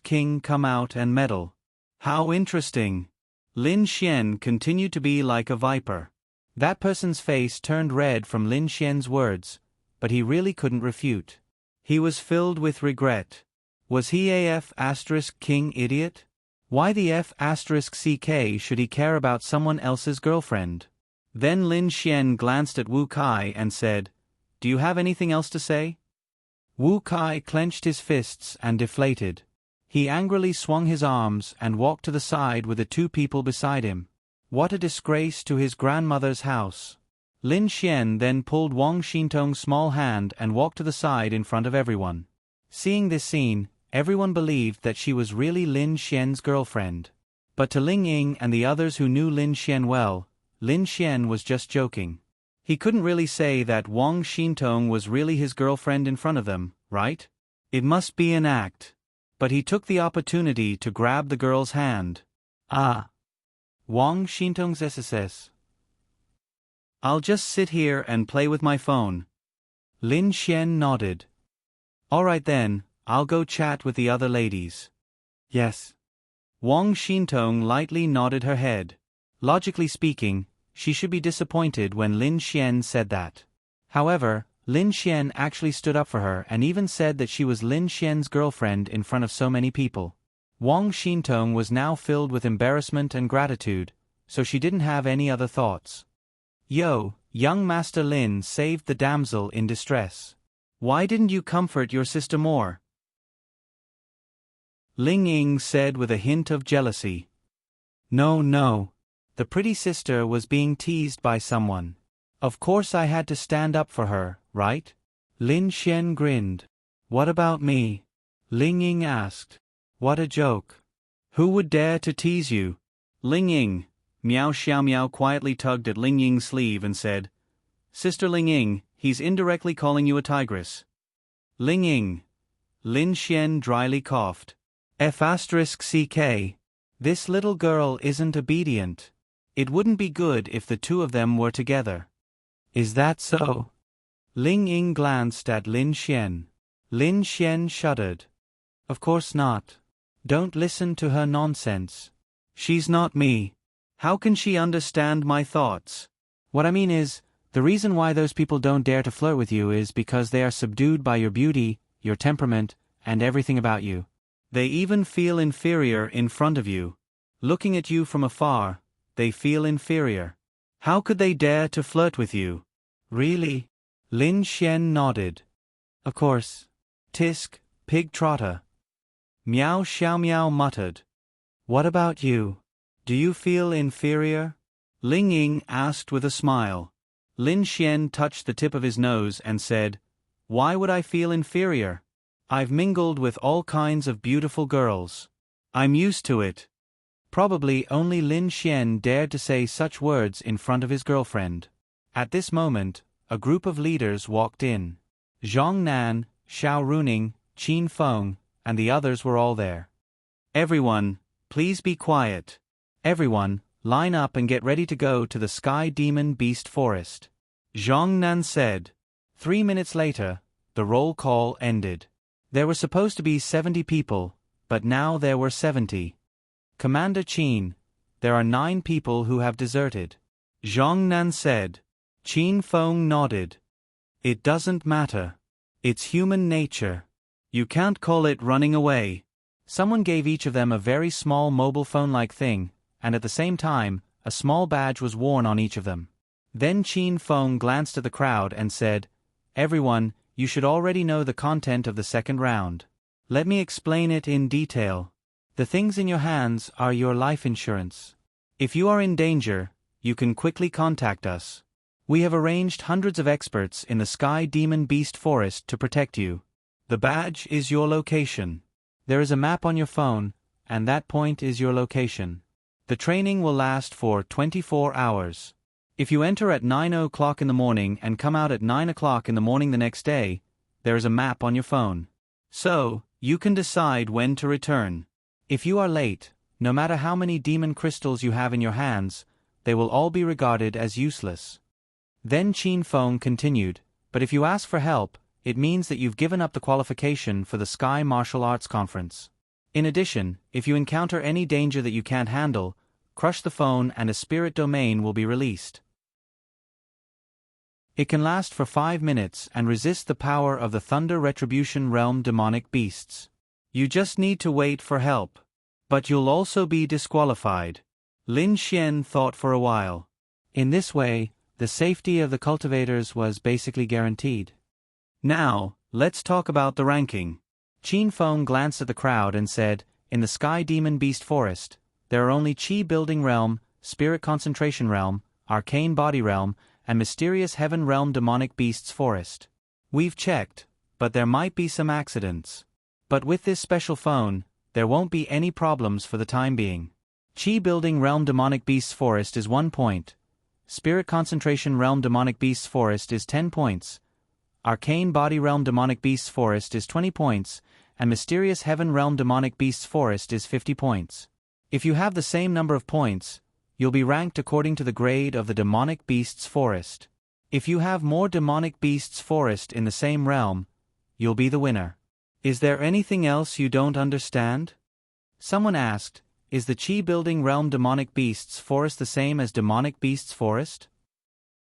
King come out and meddle. How interesting. Lin Xian continued to be like a viper. That person's face turned red from Lin Xian's words, but he really couldn't refute. He was filled with regret. Was he a King idiot? Why the CK should he care about someone else's girlfriend? Then Lin Xian glanced at Wu Kai and said, "Do you have anything else to say?" Wu Kai clenched his fists and deflated. He angrily swung his arms and walked to the side with the two people beside him. What a disgrace to his grandmother's house. Lin Xian then pulled Wang Xintong's small hand and walked to the side in front of everyone. Seeing this scene, everyone believed that she was really Lin Xian's girlfriend. But to Ling Ying and the others who knew Lin Xian well, Lin Xian was just joking. He couldn't really say that Wang Xintong was really his girlfriend in front of them, right? It must be an act. But he took the opportunity to grab the girl's hand. Ah. Wang Xintong's SSS. I'll just sit here and play with my phone. Lin Xian nodded. All right then, I'll go chat with the other ladies. Yes. Wang Xintong lightly nodded her head. Logically speaking, she should be disappointed when Lin Xian said that. However, Lin Xian actually stood up for her and even said that she was Lin Xian's girlfriend in front of so many people. Wang Xintong was now filled with embarrassment and gratitude, so she didn't have any other thoughts. Yo, young Master Lin saved the damsel in distress. Why didn't you comfort your sister more? Ling Ying said with a hint of jealousy. No. The pretty sister was being teased by someone. Of course I had to stand up for her, right? Lin Xian grinned. What about me? Ling Ying asked. What a joke. Who would dare to tease you? Ling Ying. Miao Xiaomiao quietly tugged at Ling Ying's sleeve and said, Sister Ling Ying, he's indirectly calling you a tigress. Ling Ying. Lin Xian dryly coughed. CK. This little girl isn't obedient. It wouldn't be good if the two of them were together. Is that so? Ling Ying glanced at Lin Xian. Lin Xian shuddered. Of course not. Don't listen to her nonsense. She's not me. How can she understand my thoughts? What I mean is, the reason why those people don't dare to flirt with you is because they are subdued by your beauty, your temperament, and everything about you. They even feel inferior in front of you. Looking at you from afar, they feel inferior. How could they dare to flirt with you? Really? Lin Xian nodded. Of course. Tisk, pig trotter. Miao Xiaomiao muttered. What about you? Do you feel inferior? Ling Ying asked with a smile. Lin Xian touched the tip of his nose and said, Why would I feel inferior? I've mingled with all kinds of beautiful girls. I'm used to it. Probably only Lin Xian dared to say such words in front of his girlfriend. At this moment, a group of leaders walked in. Zhong Nan, Xiao Runing, Qin Feng, and the others were all there. Everyone, please be quiet. Everyone, line up and get ready to go to the Sky Demon Beast Forest. Zhong Nan said. 3 minutes later, the roll call ended. There were supposed to be 70 people, but now there were 70. Commander Qin, there are 9 people who have deserted. Zhong Nan said. Qin Feng nodded. It doesn't matter. It's human nature. You can't call it running away. Someone gave each of them a very small mobile phone-like thing, and at the same time, a small badge was worn on each of them. Then Qin Feng glanced at the crowd and said, Everyone, you should already know the content of the second round. Let me explain it in detail. The things in your hands are your life insurance. If you are in danger, you can quickly contact us. We have arranged hundreds of experts in the Sky Demon Beast Forest to protect you. The badge is your location. There is a map on your phone, and that point is your location. The training will last for 24 hours. If you enter at 9 o'clock in the morning and come out at 9 o'clock in the morning the next day, there is a map on your phone. So, you can decide when to return. If you are late, no matter how many demon crystals you have in your hands, they will all be regarded as useless. Then Qin Feng continued, but if you ask for help, it means that you've given up the qualification for the Sky Martial Arts Conference. In addition, if you encounter any danger that you can't handle, crush the phone and a spirit domain will be released. It can last for 5 minutes and resist the power of the Thunder Retribution Realm demonic beasts. You just need to wait for help. But you'll also be disqualified. Lin Xian thought for a while. In this way, the safety of the cultivators was basically guaranteed. Now, let's talk about the ranking. Qin Feng glanced at the crowd and said, in the Sky Demon Beast Forest, there are only Qi Building Realm, Spirit Concentration Realm, Arcane Body Realm, and Mysterious Heaven Realm Demonic Beasts Forest. We've checked, but there might be some accidents. But with this special phone, there won't be any problems for the time being. Qi Building Realm Demonic Beasts Forest is 1 point. Spirit Concentration Realm Demonic Beasts Forest is 10 points. Arcane Body Realm Demonic Beasts Forest is 20 points, and Mysterious Heaven Realm Demonic Beasts Forest is 50 points. If you have the same number of points, you'll be ranked according to the grade of the Demonic Beasts Forest. If you have more Demonic Beasts Forest in the same realm, you'll be the winner. Is there anything else you don't understand? Someone asked, is the Qi Building Realm Demonic Beasts Forest the same as Demonic Beasts Forest?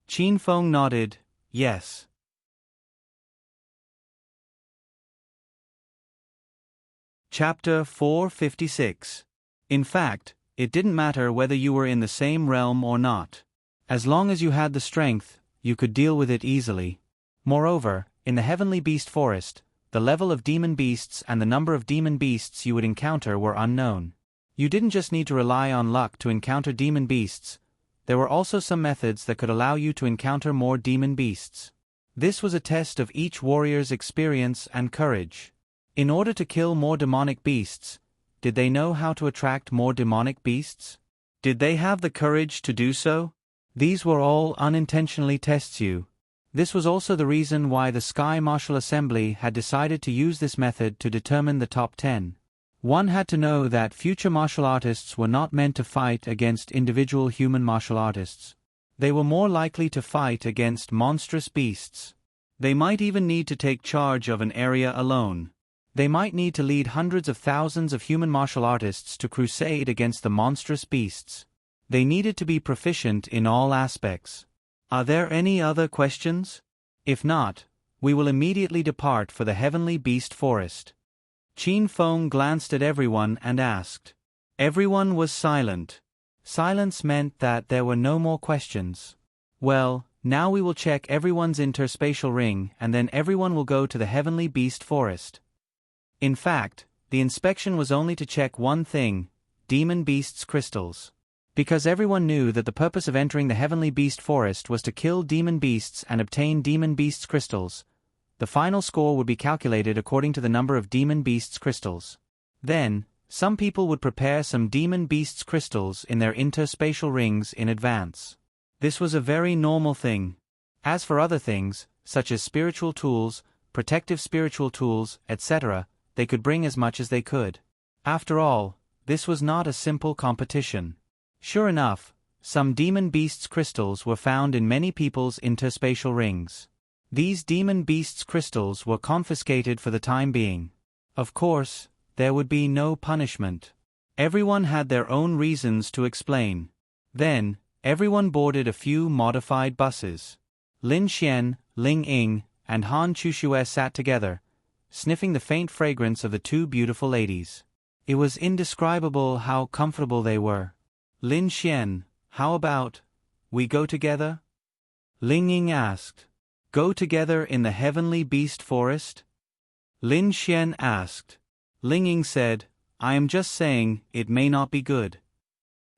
Qin Feng nodded, yes. Chapter 456. In fact, it didn't matter whether you were in the same realm or not. As long as you had the strength, you could deal with it easily. Moreover, in the Heavenly Beast Forest, the level of demon beasts and the number of demon beasts you would encounter were unknown. You didn't just need to rely on luck to encounter demon beasts, there were also some methods that could allow you to encounter more demon beasts. This was a test of each warrior's experience and courage. In order to kill more demonic beasts, did they know how to attract more demonic beasts? Did they have the courage to do so? These were all unintentionally tests you. This was also the reason why the Sky Martial Assembly had decided to use this method to determine the top 10. One had to know that future martial artists were not meant to fight against individual human martial artists. They were more likely to fight against monstrous beasts. They might even need to take charge of an area alone. They might need to lead hundreds of thousands of human martial artists to crusade against the monstrous beasts. They needed to be proficient in all aspects. Are there any other questions? If not, we will immediately depart for the Heavenly Beast Forest. Qin Feng glanced at everyone and asked. Everyone was silent. Silence meant that there were no more questions. Well, now we will check everyone's interspatial ring and then everyone will go to the Heavenly Beast Forest. In fact, the inspection was only to check one thing, demon beasts' crystals. Because everyone knew that the purpose of entering the Heavenly Beast Forest was to kill demon beasts and obtain demon beasts' crystals, the final score would be calculated according to the number of demon beasts' crystals. Then, some people would prepare some demon beasts' crystals in their interspatial rings in advance. This was a very normal thing. As for other things, such as spiritual tools, protective spiritual tools, etc., they could bring as much as they could. After all, this was not a simple competition. Sure enough, some demon beasts' crystals were found in many people's interspatial rings. These demon beasts' crystals were confiscated for the time being. Of course, there would be no punishment. Everyone had their own reasons to explain. Then, everyone boarded a few modified buses. Lin Xian, Ling Ying, and Han Chuxue sat together, sniffing the faint fragrance of the two beautiful ladies. It was indescribable how comfortable they were. Lin Xian, how about, we go together? Ling Ying asked. Go together in the Heavenly Beast Forest? Lin Xian asked. Ling Ying said, I am just saying, it may not be good.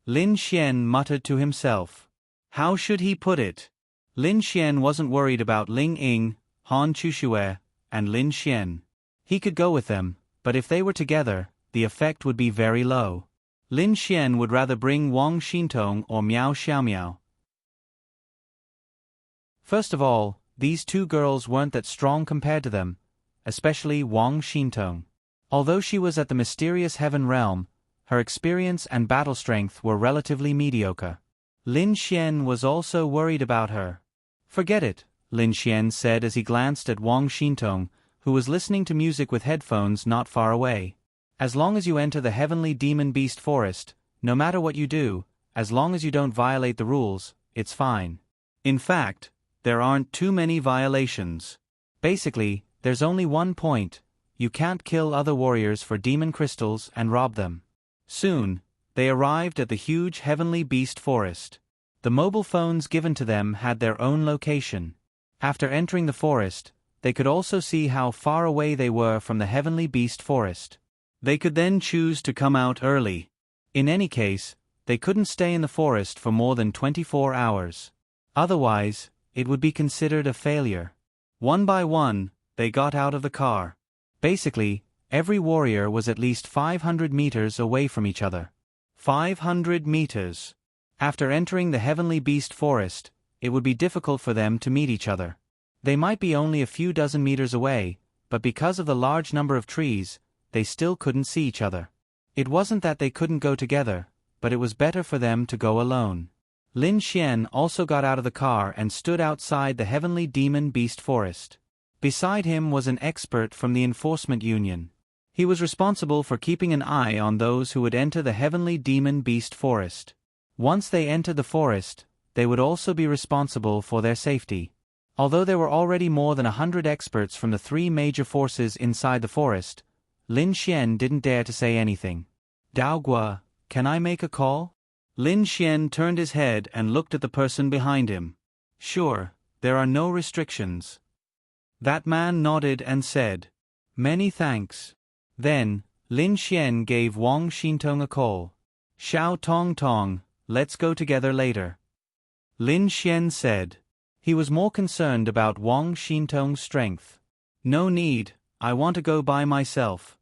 Lin Xian muttered to himself. How should he put it? Lin Xian wasn't worried about Ling Ying, Han Chuxue, and Lin Xian. He could go with them, but if they were together, the effect would be very low. Lin Xian would rather bring Wang Xintong or Miao Xiaomiao. First of all, these two girls weren't that strong compared to them, especially Wang Xintong. Although she was at the mysterious heaven realm, her experience and battle strength were relatively mediocre. Lin Xian was also worried about her. Forget it, Lin Xian said as he glanced at Wang Xintong, who was listening to music with headphones not far away. As long as you enter the heavenly demon beast forest, no matter what you do, as long as you don't violate the rules, it's fine. In fact, there aren't too many violations. Basically, there's only one point: you can't kill other warriors for demon crystals and rob them. Soon, they arrived at the huge heavenly beast forest. The mobile phones given to them had their own location. After entering the forest, they could also see how far away they were from the heavenly beast forest. They could then choose to come out early. In any case, they couldn't stay in the forest for more than 24 hours. Otherwise, it would be considered a failure. One by one, they got out of the car. Basically, every warrior was at least 500 meters away from each other. 500 meters. After entering the heavenly beast forest, it would be difficult for them to meet each other. They might be only a few dozen meters away, but because of the large number of trees, they still couldn't see each other. It wasn't that they couldn't go together, but it was better for them to go alone. Lin Xian also got out of the car and stood outside the heavenly demon beast forest. Beside him was an expert from the enforcement union. He was responsible for keeping an eye on those who would enter the heavenly demon beast forest. Once they entered the forest, they would also be responsible for their safety. Although there were already more than 100 experts from the three major forces inside the forest, Lin Xian didn't dare to say anything. "Dao Gua, can I make a call?" Lin Xian turned his head and looked at the person behind him. "Sure, there are no restrictions." That man nodded and said, "Many thanks." Then, Lin Xian gave Wang Xintong a call. "Xiao Tong Tong, let's go together later." Lin Xian said. He was more concerned about Wang Xintong's strength. "No need, I want to go by myself."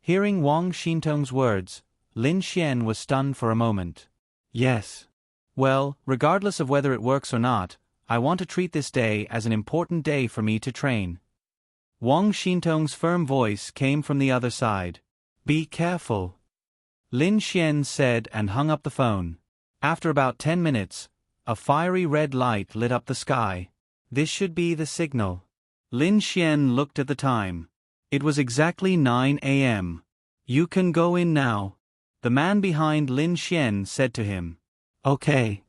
Hearing Wang Xintong's words, Lin Xian was stunned for a moment. "Yes. Well, regardless of whether it works or not, I want to treat this day as an important day for me to train." Wang Xintong's firm voice came from the other side. "Be careful," Lin Xian said and hung up the phone. After about 10 minutes, a fiery red light lit up the sky. This should be the signal. Lin Xian looked at the time. It was exactly 9 a.m. "You can go in now," the man behind Lin Xian said to him. "Okay."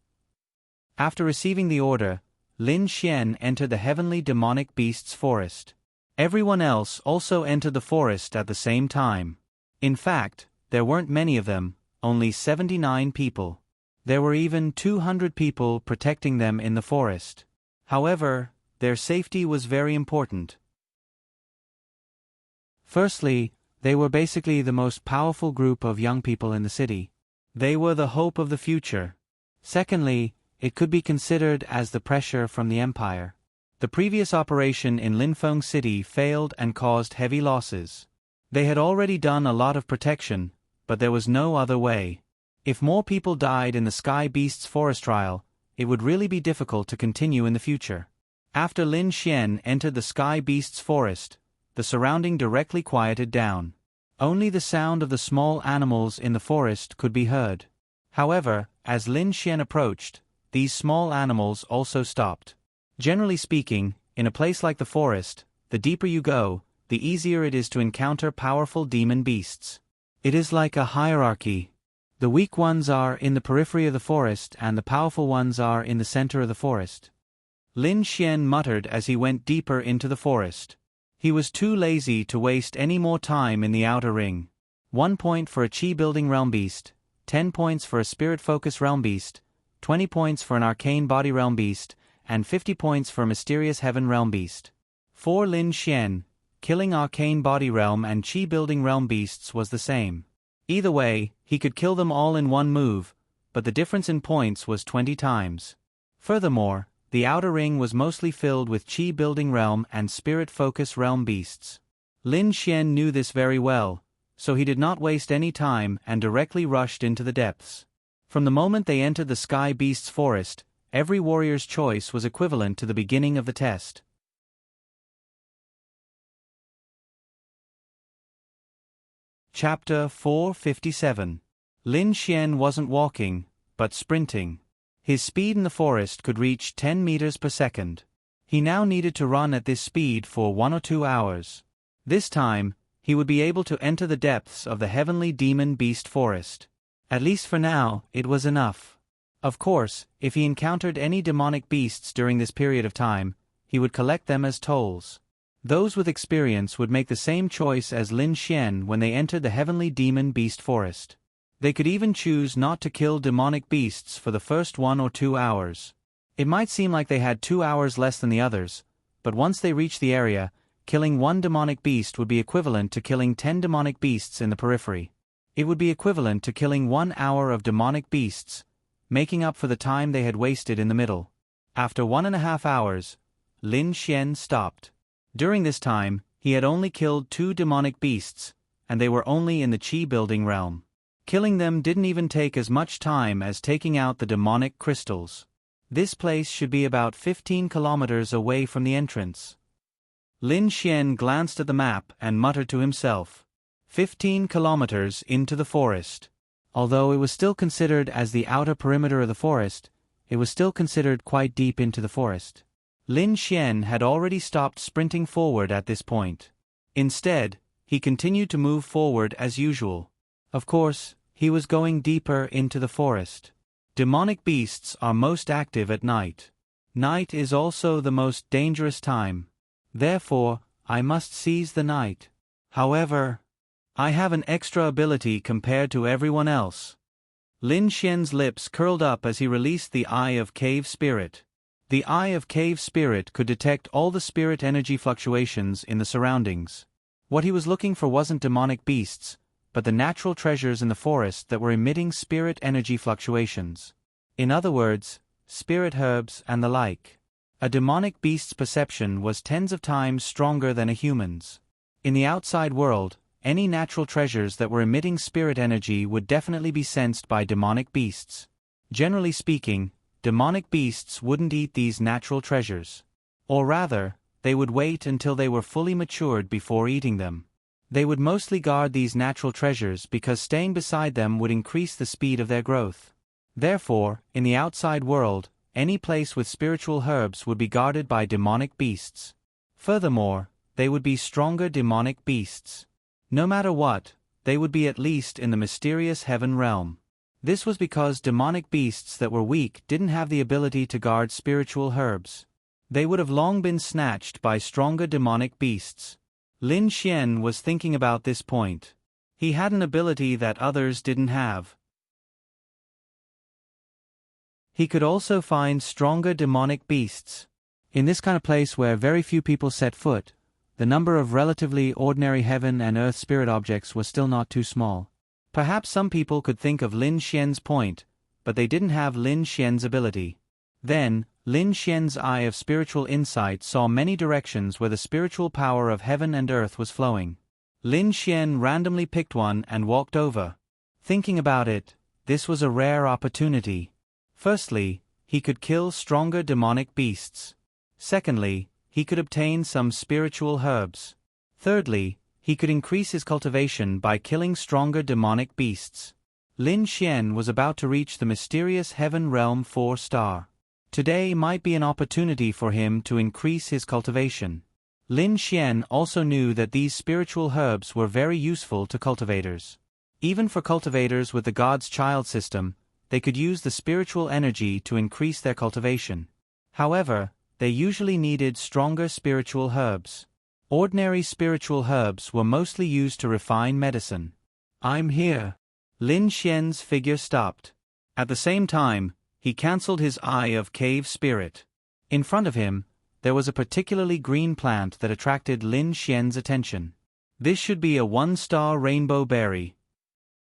After receiving the order, Lin Xian entered the heavenly demonic beasts forest. Everyone else also entered the forest at the same time. In fact, there weren't many of them, only 79 people. There were even 200 people protecting them in the forest. However, their safety was very important. Firstly, they were basically the most powerful group of young people in the city. They were the hope of the future. Secondly, it could be considered as the pressure from the empire. The previous operation in Linfeng City failed and caused heavy losses. They had already done a lot of protection, but there was no other way. If more people died in the Sky Beasts forest trial, it would really be difficult to continue in the future. After Lin Xian entered the Sky Beasts forest, the surrounding directly quieted down. Only the sound of the small animals in the forest could be heard. However, as Lin Xian approached, these small animals also stopped. Generally speaking, in a place like the forest, the deeper you go, the easier it is to encounter powerful demon beasts. It is like a hierarchy. The weak ones are in the periphery of the forest and the powerful ones are in the center of the forest. Lin Xian muttered as he went deeper into the forest. He was too lazy to waste any more time in the outer ring. 1 point for a Chi-building realm beast, 10 points for a spirit focus realm beast, 20 points for an arcane body realm beast, and 50 points for a mysterious heaven realm beast. For Lin Xian, killing arcane body realm and Chi-building realm beasts was the same. Either way, he could kill them all in one move, but the difference in points was 20 times. Furthermore, the outer ring was mostly filled with Chi-building realm and spirit focus realm beasts. Lin Xian knew this very well, so he did not waste any time and directly rushed into the depths. From the moment they entered the Sky Beast's forest, every warrior's choice was equivalent to the beginning of the test. Chapter 457. Lin Xian wasn't walking, but sprinting. His speed in the forest could reach 10 meters per second. He now needed to run at this speed for 1 or 2 hours. This time, he would be able to enter the depths of the heavenly demon beast forest. At least for now, it was enough. Of course, if he encountered any demonic beasts during this period of time, he would collect them as tolls. Those with experience would make the same choice as Lin Xian when they entered the heavenly demon beast forest. They could even choose not to kill demonic beasts for the first 1 or 2 hours. It might seem like they had 2 hours less than the others, but once they reached the area, killing 1 demonic beast would be equivalent to killing 10 demonic beasts in the periphery. It would be equivalent to killing 1 hour of demonic beasts, making up for the time they had wasted in the middle. After 1.5 hours, Lin Xian stopped. During this time, he had only killed 2 demonic beasts, and they were only in the Qi building realm. Killing them didn't even take as much time as taking out the demonic crystals. This place should be about 15 kilometers away from the entrance. Lin Xian glanced at the map and muttered to himself. 15 kilometers into the forest. Although it was still considered as the outer perimeter of the forest, it was still considered quite deep into the forest. Lin Xian had already stopped sprinting forward at this point. Instead, he continued to move forward as usual. Of course, he was going deeper into the forest. Demonic beasts are most active at night. Night is also the most dangerous time. Therefore, I must seize the night. However, I have an extra ability compared to everyone else. Lin Xian's lips curled up as he released the Eye of Cave Spirit. The Eye of Cave Spirit could detect all the spirit energy fluctuations in the surroundings. What he was looking for wasn't demonic beasts, but the natural treasures in the forest that were emitting spirit energy fluctuations. In other words, spirit herbs and the like. A demonic beast's perception was tens of times stronger than a human's. In the outside world, any natural treasures that were emitting spirit energy would definitely be sensed by demonic beasts. Generally speaking, demonic beasts wouldn't eat these natural treasures. Or rather, they would wait until they were fully matured before eating them. They would mostly guard these natural treasures because staying beside them would increase the speed of their growth. Therefore, in the outside world, any place with spiritual herbs would be guarded by demonic beasts. Furthermore, they would be stronger demonic beasts. No matter what, they would be at least in the mysterious heaven realm. This was because demonic beasts that were weak didn't have the ability to guard spiritual herbs. They would have long been snatched by stronger demonic beasts. Lin Xian was thinking about this point. He had an ability that others didn't have. He could also find stronger demonic beasts. In this kind of place where very few people set foot, the number of relatively ordinary heaven and earth spirit objects was still not too small. Perhaps some people could think of Lin Xian's point, but they didn't have Lin Xian's ability. Then, Lin Xian's eye of spiritual insight saw many directions where the spiritual power of heaven and earth was flowing. Lin Xian randomly picked one and walked over. Thinking about it, this was a rare opportunity. Firstly, he could kill stronger demonic beasts. Secondly, he could obtain some spiritual herbs. Thirdly, he could increase his cultivation by killing stronger demonic beasts. Lin Xian was about to reach the mysterious heaven realm 4-star. Today might be an opportunity for him to increase his cultivation. Lin Xian also knew that these spiritual herbs were very useful to cultivators. Even for cultivators with the God's Child system, they could use the spiritual energy to increase their cultivation. However, they usually needed stronger spiritual herbs. Ordinary spiritual herbs were mostly used to refine medicine. I'm here. Lin Xian's figure stopped. At the same time, he cancelled his Eye of Cave Spirit. In front of him, there was a particularly green plant that attracted Lin Xian's attention. This should be a 1-star rainbow berry.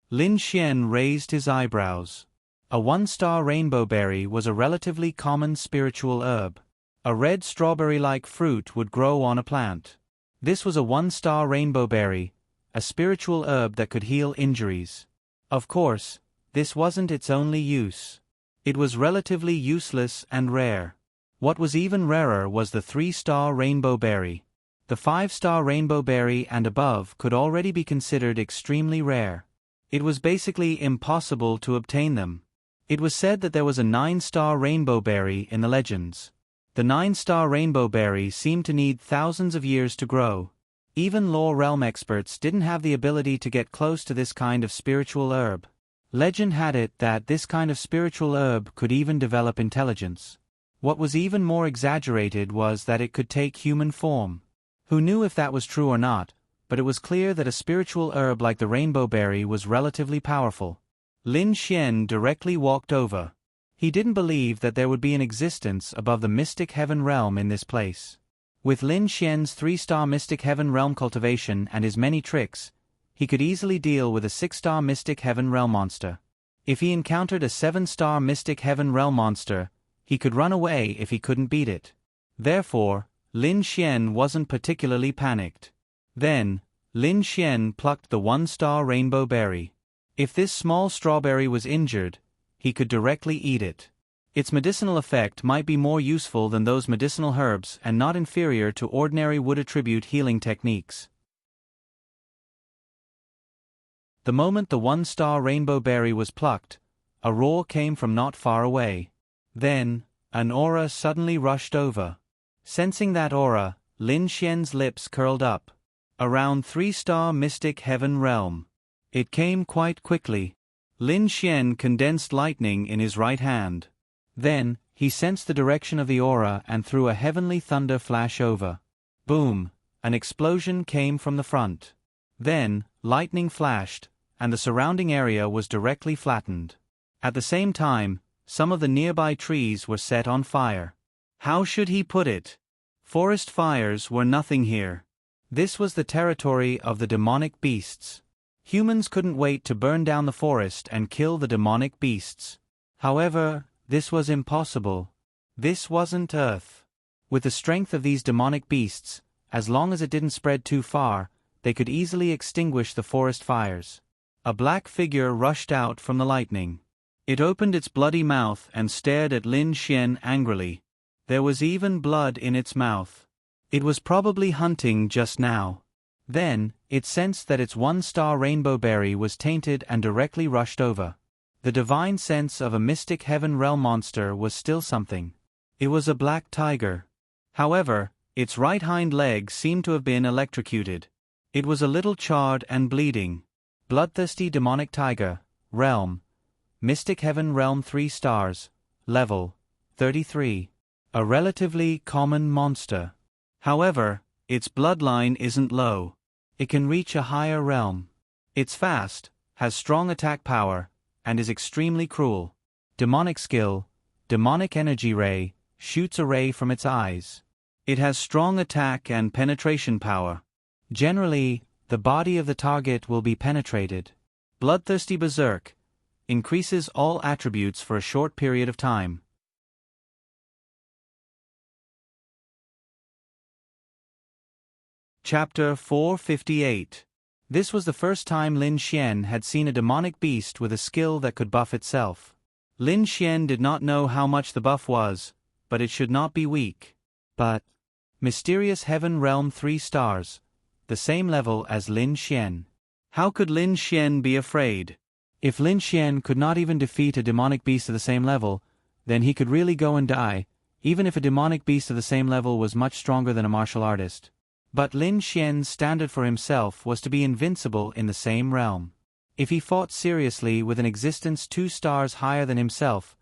Lin Xian raised his eyebrows. A 1-star rainbow berry was a relatively common spiritual herb. A red strawberry-like fruit would grow on a plant. This was a 1-star rainbow berry, a spiritual herb that could heal injuries. Of course, this wasn't its only use. It was relatively useless and rare. What was even rarer was the 3-star rainbow berry. The 5-star rainbow berry and above could already be considered extremely rare. It was basically impossible to obtain them. It was said that there was a 9-star rainbow berry in the legends. The 9-star rainbow berry seemed to need thousands of years to grow. Even lore realm experts didn't have the ability to get close to this kind of spiritual herb. Legend had it that this kind of spiritual herb could even develop intelligence. What was even more exaggerated was that it could take human form. Who knew if that was true or not, but it was clear that a spiritual herb like the rainbow berry was relatively powerful. Lin Xian directly walked over. He didn't believe that there would be an existence above the mystic heaven realm in this place. With Lin Xian's 3-star mystic heaven realm cultivation and his many tricks, he could easily deal with a 6-star mystic heaven realm monster. If he encountered a 7-star mystic heaven realm monster, he could run away if he couldn't beat it. Therefore, Lin Xian wasn't particularly panicked. Then, Lin Xian plucked the 1-star rainbow berry. If this small strawberry was injured, he could directly eat it. Its medicinal effect might be more useful than those medicinal herbs and not inferior to ordinary wood attribute healing techniques. The moment the 1-star rainbow berry was plucked, a roar came from not far away. Then, an aura suddenly rushed over. Sensing that aura, Lin Xian's lips curled up. Around 3-star mystic heaven realm. It came quite quickly. Lin Xian condensed lightning in his right hand. Then, he sensed the direction of the aura and threw a heavenly thunder flash over. Boom! An explosion came from the front. Then, lightning flashed, and the surrounding area was directly flattened. At the same time, some of the nearby trees were set on fire. How should he put it? Forest fires were nothing here. This was the territory of the demonic beasts. Humans couldn't wait to burn down the forest and kill the demonic beasts. However, this was impossible. This wasn't Earth. With the strength of these demonic beasts, as long as it didn't spread too far, they could easily extinguish the forest fires. A black figure rushed out from the lightning. It opened its bloody mouth and stared at Lin Xian angrily. There was even blood in its mouth. It was probably hunting just now. Then, it sensed that its 1-star rainbow berry was tainted and directly rushed over. The divine sense of a mystic heaven realm monster was still something. It was a black tiger. However, its right hind leg seemed to have been electrocuted. It was a little charred and bleeding. Bloodthirsty demonic tiger, realm. Mystic heaven realm 3 stars, level 33. A relatively common monster. However, its bloodline isn't low. It can reach a higher realm. It's fast, has strong attack power, and is extremely cruel. Demonic skill, demonic energy ray, shoots a ray from its eyes. It has strong attack and penetration power. Generally, the body of the target will be penetrated. Bloodthirsty berserk, increases all attributes for a short period of time. Chapter 458. This was the first time Lin Xian had seen a demonic beast with a skill that could buff itself. Lin Xian did not know how much the buff was, but it should not be weak. But, mysterious heaven realm 3 stars, the same level as Lin Xian. How could Lin Xian be afraid? If Lin Xian could not even defeat a demonic beast of the same level, then he could really go and die, even if a demonic beast of the same level was much stronger than a martial artist. But Lin Xian's standard for himself was to be invincible in the same realm. If he fought seriously with an existence 2 stars higher than himself,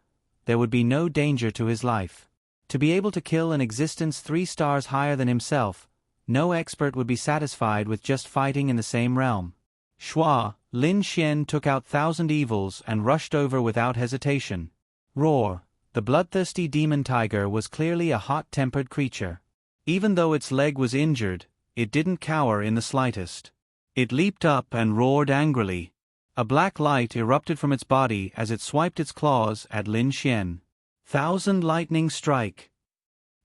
there would be no danger to his life. To be able to kill an existence 3 stars higher than himself, no expert would be satisfied with just fighting in the same realm. Shua, Lin Xian took out 1,000 evils and rushed over without hesitation. Roar! The bloodthirsty demon tiger was clearly a hot-tempered creature. Even though its leg was injured, it didn't cower in the slightest. It leaped up and roared angrily. A black light erupted from its body as it swiped its claws at Lin Xian. 1,000 lightning strike.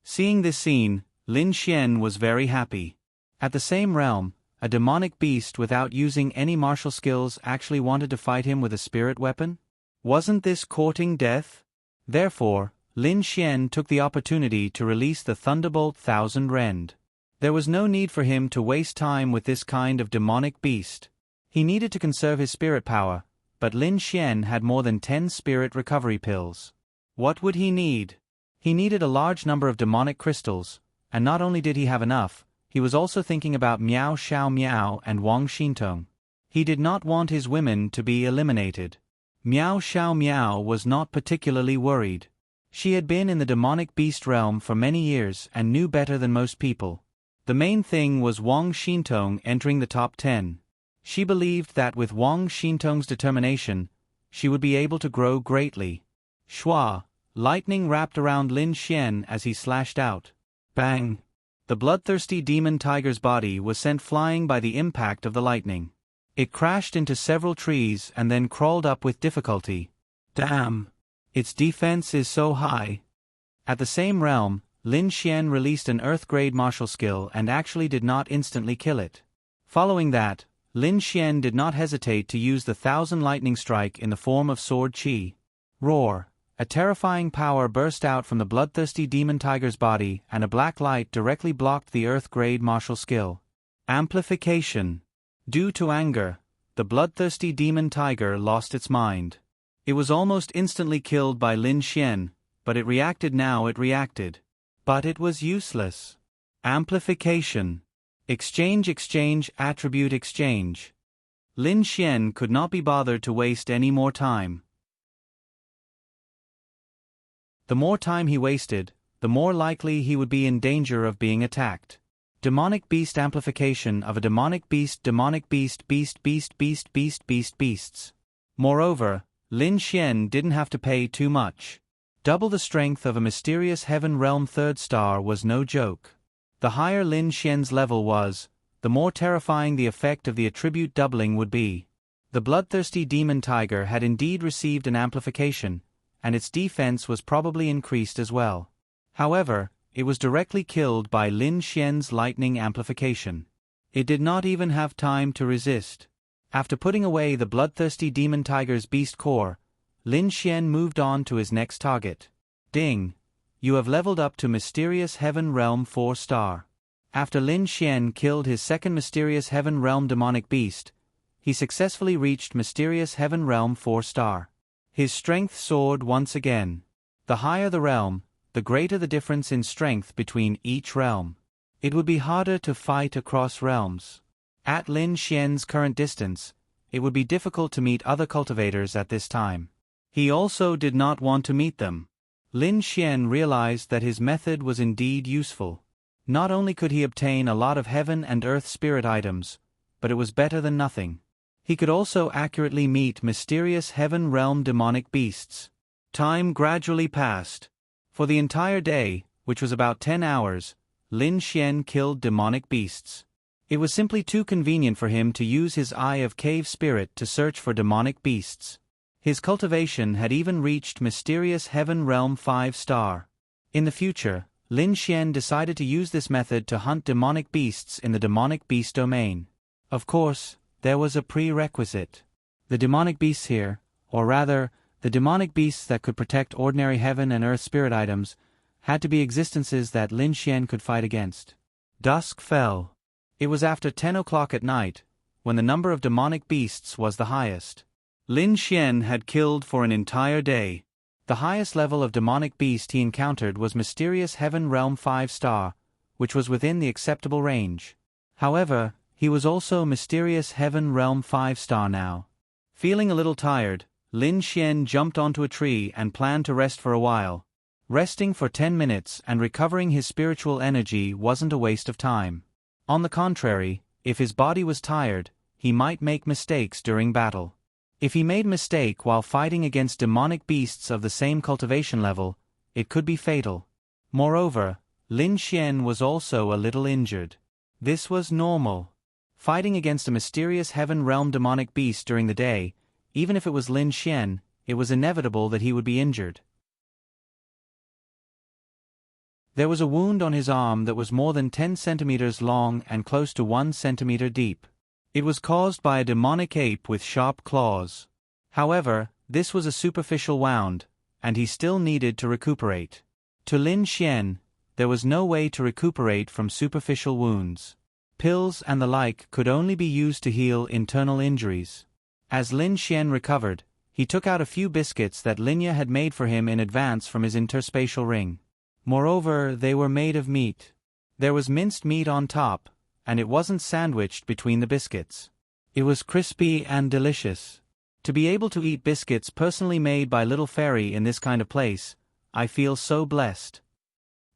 Seeing this scene, Lin Xian was very happy. At the same realm, a demonic beast without using any martial skills actually wanted to fight him with a spirit weapon? Wasn't this courting death? Therefore, Lin Xian took the opportunity to release the Thunderbolt Thousand Rend. There was no need for him to waste time with this kind of demonic beast. He needed to conserve his spirit power, but Lin Xian had more than 10 spirit recovery pills. What would he need? He needed a large number of demonic crystals, and not only did he have enough, he was also thinking about Miao Xiao Miao and Wang Xintong. He did not want his women to be eliminated. Miao Xiao Miao was not particularly worried. She had been in the demonic beast realm for many years and knew better than most people. The main thing was Wang Xintong entering the top 10. She believed that with Wang Xintong's determination, she would be able to grow greatly. Shua, lightning wrapped around Lin Xian as he slashed out. Bang! The bloodthirsty demon tiger's body was sent flying by the impact of the lightning. It crashed into several trees and then crawled up with difficulty. Damn! Its defense is so high. At the same realm, Lin Xian released an earth-grade martial skill and actually did not instantly kill it. Following that, Lin Xian did not hesitate to use the Thousand Lightning Strike in the form of Sword Qi. Roar! A terrifying power burst out from the bloodthirsty demon tiger's body and a black light directly blocked the earth-grade martial skill. Amplification. Due to anger, the bloodthirsty demon tiger lost its mind. It was almost instantly killed by Lin Xian, but it reacted. But it was useless. Amplification. Exchange attribute exchange. Lin Xian could not be bothered to waste any more time. The more time he wasted, the more likely he would be in danger of being attacked. Demonic beast amplification of a demonic beast beasts. Moreover, Lin Xian didn't have to pay too much. Double the strength of a mysterious heaven realm 3rd star was no joke. The higher Lin Xian's level was, the more terrifying the effect of the attribute doubling would be. The bloodthirsty demon tiger had indeed received an amplification, and its defense was probably increased as well. However, it was directly killed by Lin Xian's lightning amplification. It did not even have time to resist. After putting away the bloodthirsty demon tiger's beast core, Lin Xian moved on to his next target. Ding! You have leveled up to Mysterious Heaven Realm 4 star. After Lin Xian killed his second Mysterious Heaven Realm demonic beast, he successfully reached Mysterious Heaven Realm 4 star. His strength soared once again. The higher the realm, the greater the difference in strength between each realm. It would be harder to fight across realms. At Lin Xian's current distance, it would be difficult to meet other cultivators at this time. He also did not want to meet them. Lin Xian realized that his method was indeed useful. Not only could he obtain a lot of heaven and earth spirit items, but it was better than nothing. He could also accurately meet mysterious heaven realm demonic beasts. Time gradually passed. For the entire day, which was about 10 hours, Lin Xian killed demonic beasts. It was simply too convenient for him to use his Eye of Cave Spirit to search for demonic beasts. His cultivation had even reached Mysterious Heaven Realm 5 star. In the future, Lin Xian decided to use this method to hunt demonic beasts in the demonic beast domain. Of course, there was a prerequisite. The demonic beasts here, or rather, the demonic beasts that could protect ordinary heaven and earth spirit items, had to be existences that Lin Xian could fight against. Dusk fell. It was after 10 o'clock at night, when the number of demonic beasts was the highest. Lin Xian had killed for an entire day. The highest level of demonic beast he encountered was Mysterious Heaven Realm 5 star, which was within the acceptable range. However, he was also Mysterious Heaven Realm 5 star now. Feeling a little tired, Lin Xian jumped onto a tree and planned to rest for a while. Resting for 10 minutes and recovering his spiritual energy wasn't a waste of time. On the contrary, if his body was tired, he might make mistakes during battle. If he made a mistake while fighting against demonic beasts of the same cultivation level, it could be fatal. Moreover, Lin Xian was also a little injured. This was normal. Fighting against a mysterious heaven realm demonic beast during the day, even if it was Lin Xian, it was inevitable that he would be injured. There was a wound on his arm that was more than 10 centimeters long and close to 1 centimeter deep. It was caused by a demonic ape with sharp claws. However, this was a superficial wound, and he still needed to recuperate. To Lin Xian, there was no way to recuperate from superficial wounds. Pills and the like could only be used to heal internal injuries. As Lin Xian recovered, he took out a few biscuits that Linya had made for him in advance from his interspatial ring. Moreover, they were made of meat. There was minced meat on top, and it wasn't sandwiched between the biscuits. It was crispy and delicious. To be able to eat biscuits personally made by Little Fairy in this kind of place, I feel so blessed.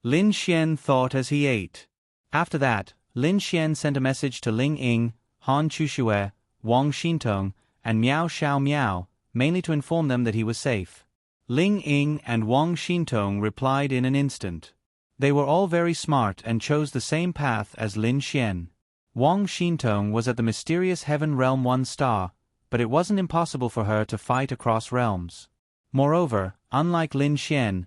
Lin Xian thought as he ate. After that, Lin Xian sent a message to Ling Ying, Han Chuxue, Wang Xintong, and Miao Xiao Miao, mainly to inform them that he was safe. Ling Ying and Wang Xintong replied in an instant. They were all very smart and chose the same path as Lin Xian. Wang Xintong was at the mysterious Heaven Realm 1 star, but it wasn't impossible for her to fight across realms. Moreover, unlike Lin Xian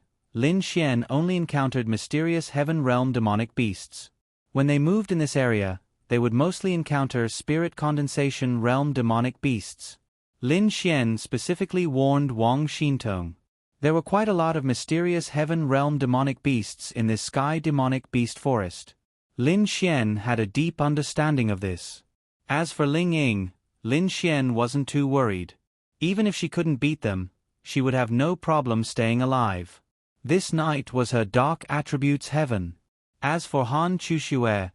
only encountered mysterious Heaven Realm demonic beasts. When they moved in this area, they would mostly encounter Spirit Condensation Realm demonic beasts. Lin Xian specifically warned Wang Xintong. There were quite a lot of mysterious Heaven Realm demonic beasts in this Sky Demonic Beast Forest. Lin Xian had a deep understanding of this. As for Ling Ying, Lin Xian wasn't too worried. Even if she couldn't beat them, she would have no problem staying alive. This night was her dark attributes heaven. As for Han Chuxue,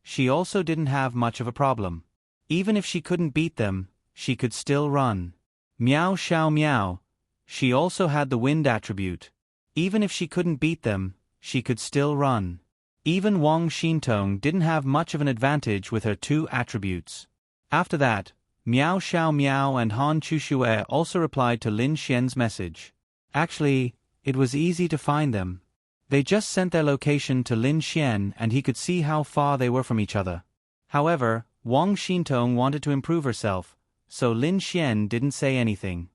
she also didn't have much of a problem. Even if she couldn't beat them, she could still run. Miao Xiao Miao, she also had the wind attribute. Even if she couldn't beat them, she could still run. Even Wang Xintong didn't have much of an advantage with her 2 attributes. After that, Miao Xiao Miao and Han Chuxue also replied to Lin Xian's message. Actually, it was easy to find them. They just sent their location to Lin Xian and he could see how far they were from each other. However, Wang Xintong wanted to improve herself, so Lin Xian didn't say anything.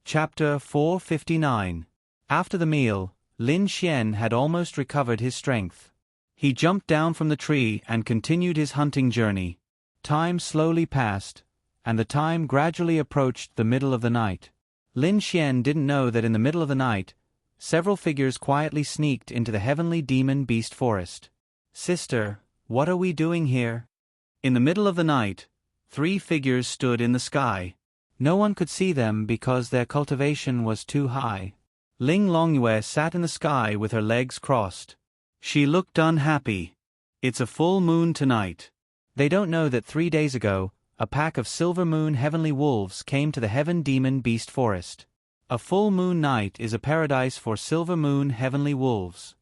Chapter 459. After the meal, Lin Xian had almost recovered his strength. He jumped down from the tree and continued his hunting journey. Time slowly passed, and the time gradually approached the middle of the night. Lin Xian didn't know that in the middle of the night, several figures quietly sneaked into the heavenly demon beast forest. "Sister, what are we doing here?" In the middle of the night, 3 figures stood in the sky. No one could see them because their cultivation was too high. Ling Longyue sat in the sky with her legs crossed. She looked unhappy. It's a full moon tonight. They don't know that 3 days ago, a pack of Silver Moon Heavenly Wolves came to the Heaven Demon Beast Forest. A full moon night is a paradise for Silver Moon Heavenly Wolves.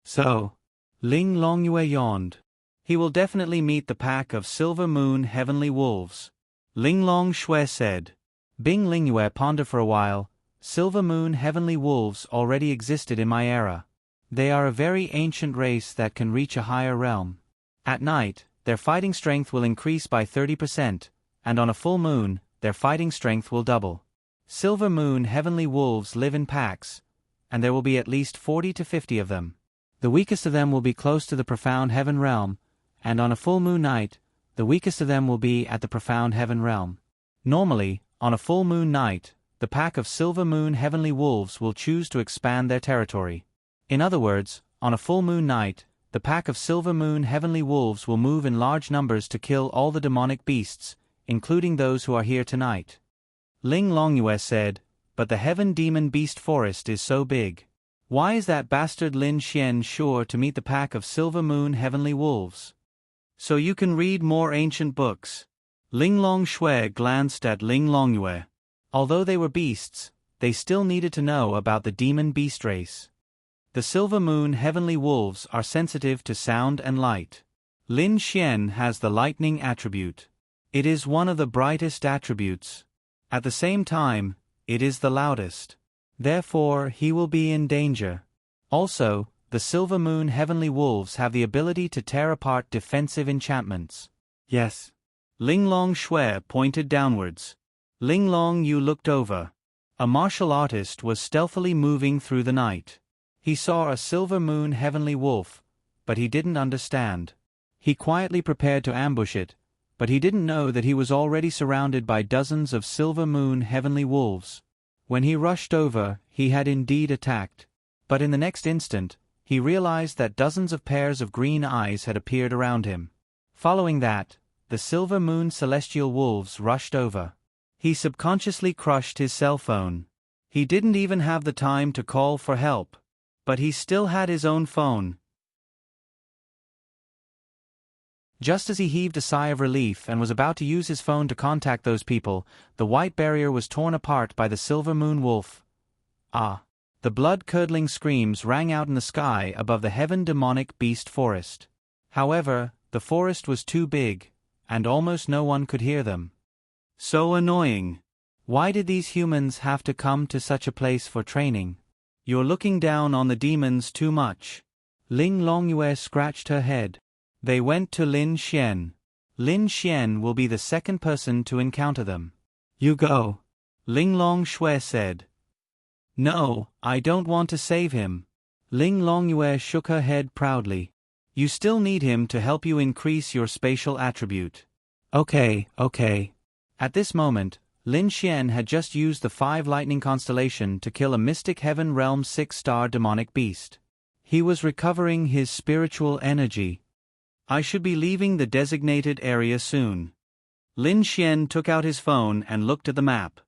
So, Ling Longyue yawned. He will definitely meet the pack of Silver Moon Heavenly Wolves. Ling Longshui said. Bing Lingyue pondered for a while. Silver Moon Heavenly Wolves already existed in my era. They are a very ancient race that can reach a higher realm. At night, their fighting strength will increase by 30%, and on a full moon, their fighting strength will double. Silver Moon Heavenly Wolves live in packs, and there will be at least 40 to 50 of them. The weakest of them will be close to the profound heaven realm, and on a full moon night, the weakest of them will be at the profound heaven realm. Normally, on a full moon night, the pack of Silver Moon Heavenly Wolves will choose to expand their territory. In other words, on a full moon night, the pack of Silver Moon Heavenly Wolves will move in large numbers to kill all the demonic beasts, including those who are here tonight. Ling Longyue said, but the Heaven Demon Beast Forest is so big. Why is that bastard Lin Xian sure to meet the pack of Silver Moon Heavenly Wolves? So you can read more ancient books. Ling Longshui glanced at Ling Longyue. Although they were beasts, they still needed to know about the demon beast race. The Silver Moon Heavenly Wolves are sensitive to sound and light. Lin Xian has the lightning attribute. It is one of the brightest attributes. At the same time, it is the loudest. Therefore, he will be in danger. Also, the Silver Moon Heavenly Wolves have the ability to tear apart defensive enchantments. Yes. Ling Longshui pointed downwards. Ling Long, you looked over. A martial artist was stealthily moving through the night. He saw a silver moon heavenly wolf, but he didn't understand. He quietly prepared to ambush it, but he didn't know that he was already surrounded by dozens of silver moon heavenly wolves. When he rushed over, he had indeed attacked. But in the next instant, he realized that dozens of pairs of green eyes had appeared around him. Following that, the silver moon celestial wolves rushed over. He subconsciously crushed his cell phone. He didn't even have the time to call for help. But he still had his own phone. Just as he heaved a sigh of relief and was about to use his phone to contact those people, the white barrier was torn apart by the silver moon wolf. Ah! The blood-curdling screams rang out in the sky above the heaven demonic beast forest. However, the forest was too big, and almost no one could hear them. So annoying. Why did these humans have to come to such a place for training? You're looking down on the demons too much. Ling Longyue scratched her head. They went to Lin Xian. Lin Xian will be the second person to encounter them. You go. Ling Longshui said. No, I don't want to save him. Ling Longyue shook her head proudly. You still need him to help you increase your spatial attribute. Okay. At this moment, Lin Xian had just used the 5 lightning constellation to kill a Mystic Heaven Realm 6-star demonic beast. He was recovering his spiritual energy. I should be leaving the designated area soon. Lin Xian took out his phone and looked at the map.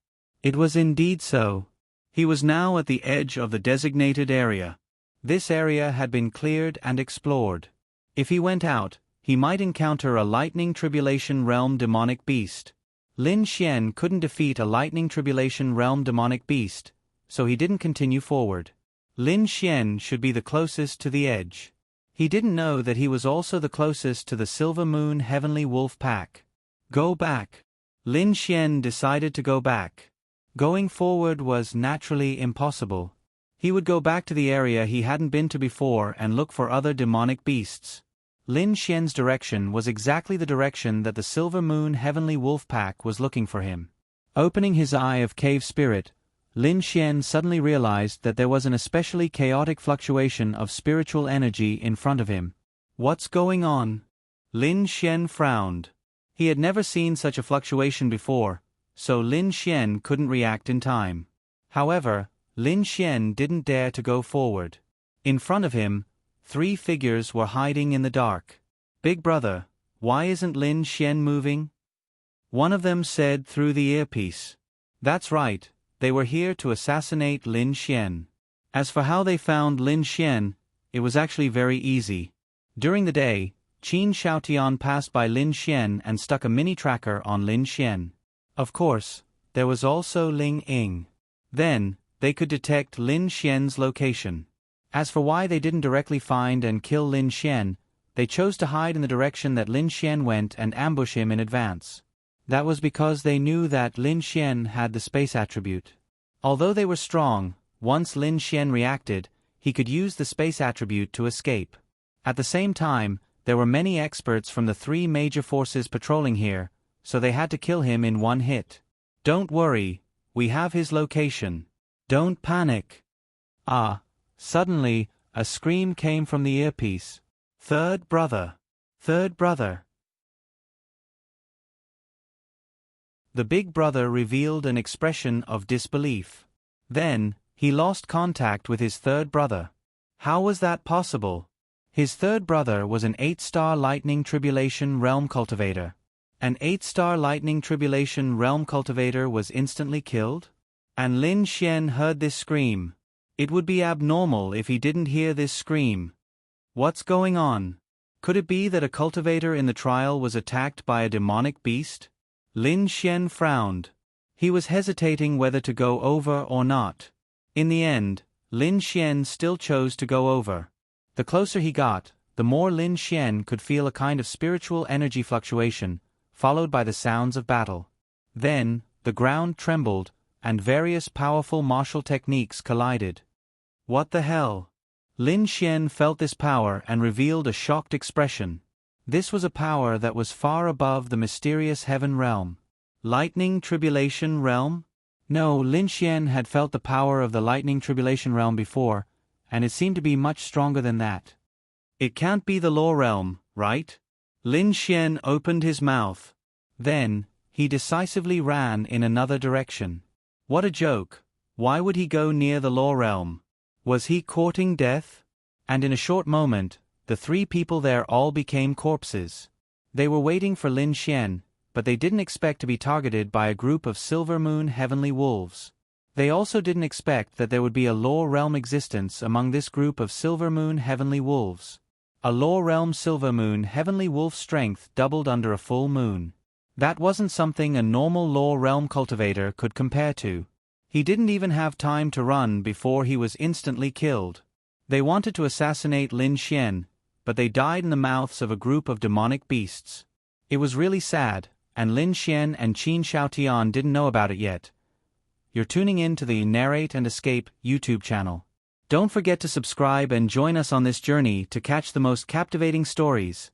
It was indeed so. He was now at the edge of the designated area. This area had been cleared and explored. If he went out, he might encounter a Lightning Tribulation Realm demonic beast. Lin Xian couldn't defeat a Lightning Tribulation Realm demonic beast, so he didn't continue forward. Lin Xian should be the closest to the edge. He didn't know that he was also the closest to the Silver Moon Heavenly Wolf Pack. Go back. Lin Xian decided to go back. Going forward was naturally impossible. He would go back to the area he hadn't been to before and look for other demonic beasts. Lin Xian's direction was exactly the direction that the Silver Moon Heavenly Wolf Pack was looking for him. Opening his eye of cave spirit, Lin Xian suddenly realized that there was an especially chaotic fluctuation of spiritual energy in front of him. What's going on? Lin Xian frowned. He had never seen such a fluctuation before, so Lin Xian couldn't react in time. However, Lin Xian didn't dare to go forward. In front of him, 3 figures were hiding in the dark. Big brother, why isn't Lin Xian moving? One of them said through the earpiece. That's right. They were here to assassinate Lin Xian. As for how they found Lin Xian, it was actually very easy. During the day, Qin Xiaotian passed by Lin Xian and stuck a mini tracker on Lin Xian. Of course, there was also Ling Ying. Then, they could detect Lin Xian's location. As for why they didn't directly find and kill Lin Xian, they chose to hide in the direction that Lin Xian went and ambush him in advance. That was because they knew that Lin Xian had the space attribute. Although they were strong, once Lin Xian reacted, he could use the space attribute to escape. At the same time, there were many experts from the 3 major forces patrolling here, so they had to kill him in one hit. Don't worry, we have his location. Don't panic. Ah! Suddenly, a scream came from the earpiece. Third brother! Third brother! The big brother revealed an expression of disbelief. Then, he lost contact with his third brother. How was that possible? His third brother was an 8-star Lightning Tribulation Realm cultivator. An 8-star Lightning Tribulation Realm cultivator was instantly killed? And Lin Xian heard this scream. It would be abnormal if he didn't hear this scream. What's going on? Could it be that a cultivator in the trial was attacked by a demonic beast? Lin Xian frowned. He was hesitating whether to go over or not. In the end, Lin Xian still chose to go over. The closer he got, the more Lin Xian could feel a kind of spiritual energy fluctuation, followed by the sounds of battle. Then, the ground trembled, and various powerful martial techniques collided. What the hell? Lin Xian felt this power and revealed a shocked expression. This was a power that was far above the mysterious heaven realm. Lightning Tribulation Realm? No, Lin Xian had felt the power of the lightning tribulation realm before, and it seemed to be much stronger than that. It can't be the law realm, right? Lin Xian opened his mouth. Then, he decisively ran in another direction. What a joke. Why would he go near the law realm? Was he courting death? And in a short moment, the three people there all became corpses. They were waiting for Lin Xian, but they didn't expect to be targeted by a group of Silver Moon Heavenly Wolves. They also didn't expect that there would be a law realm existence among this group of Silver Moon Heavenly Wolves. A law realm Silver Moon Heavenly Wolf strength doubled under a full moon. That wasn't something a normal law realm cultivator could compare to. He didn't even have time to run before he was instantly killed. They wanted to assassinate Lin Xian, but they died in the mouths of a group of demonic beasts. It was really sad, and Lin Xian and Qin Xiaotian didn't know about it yet. You're tuning in to the Narrate and Escape YouTube channel. Don't forget to subscribe and join us on this journey to catch the most captivating stories.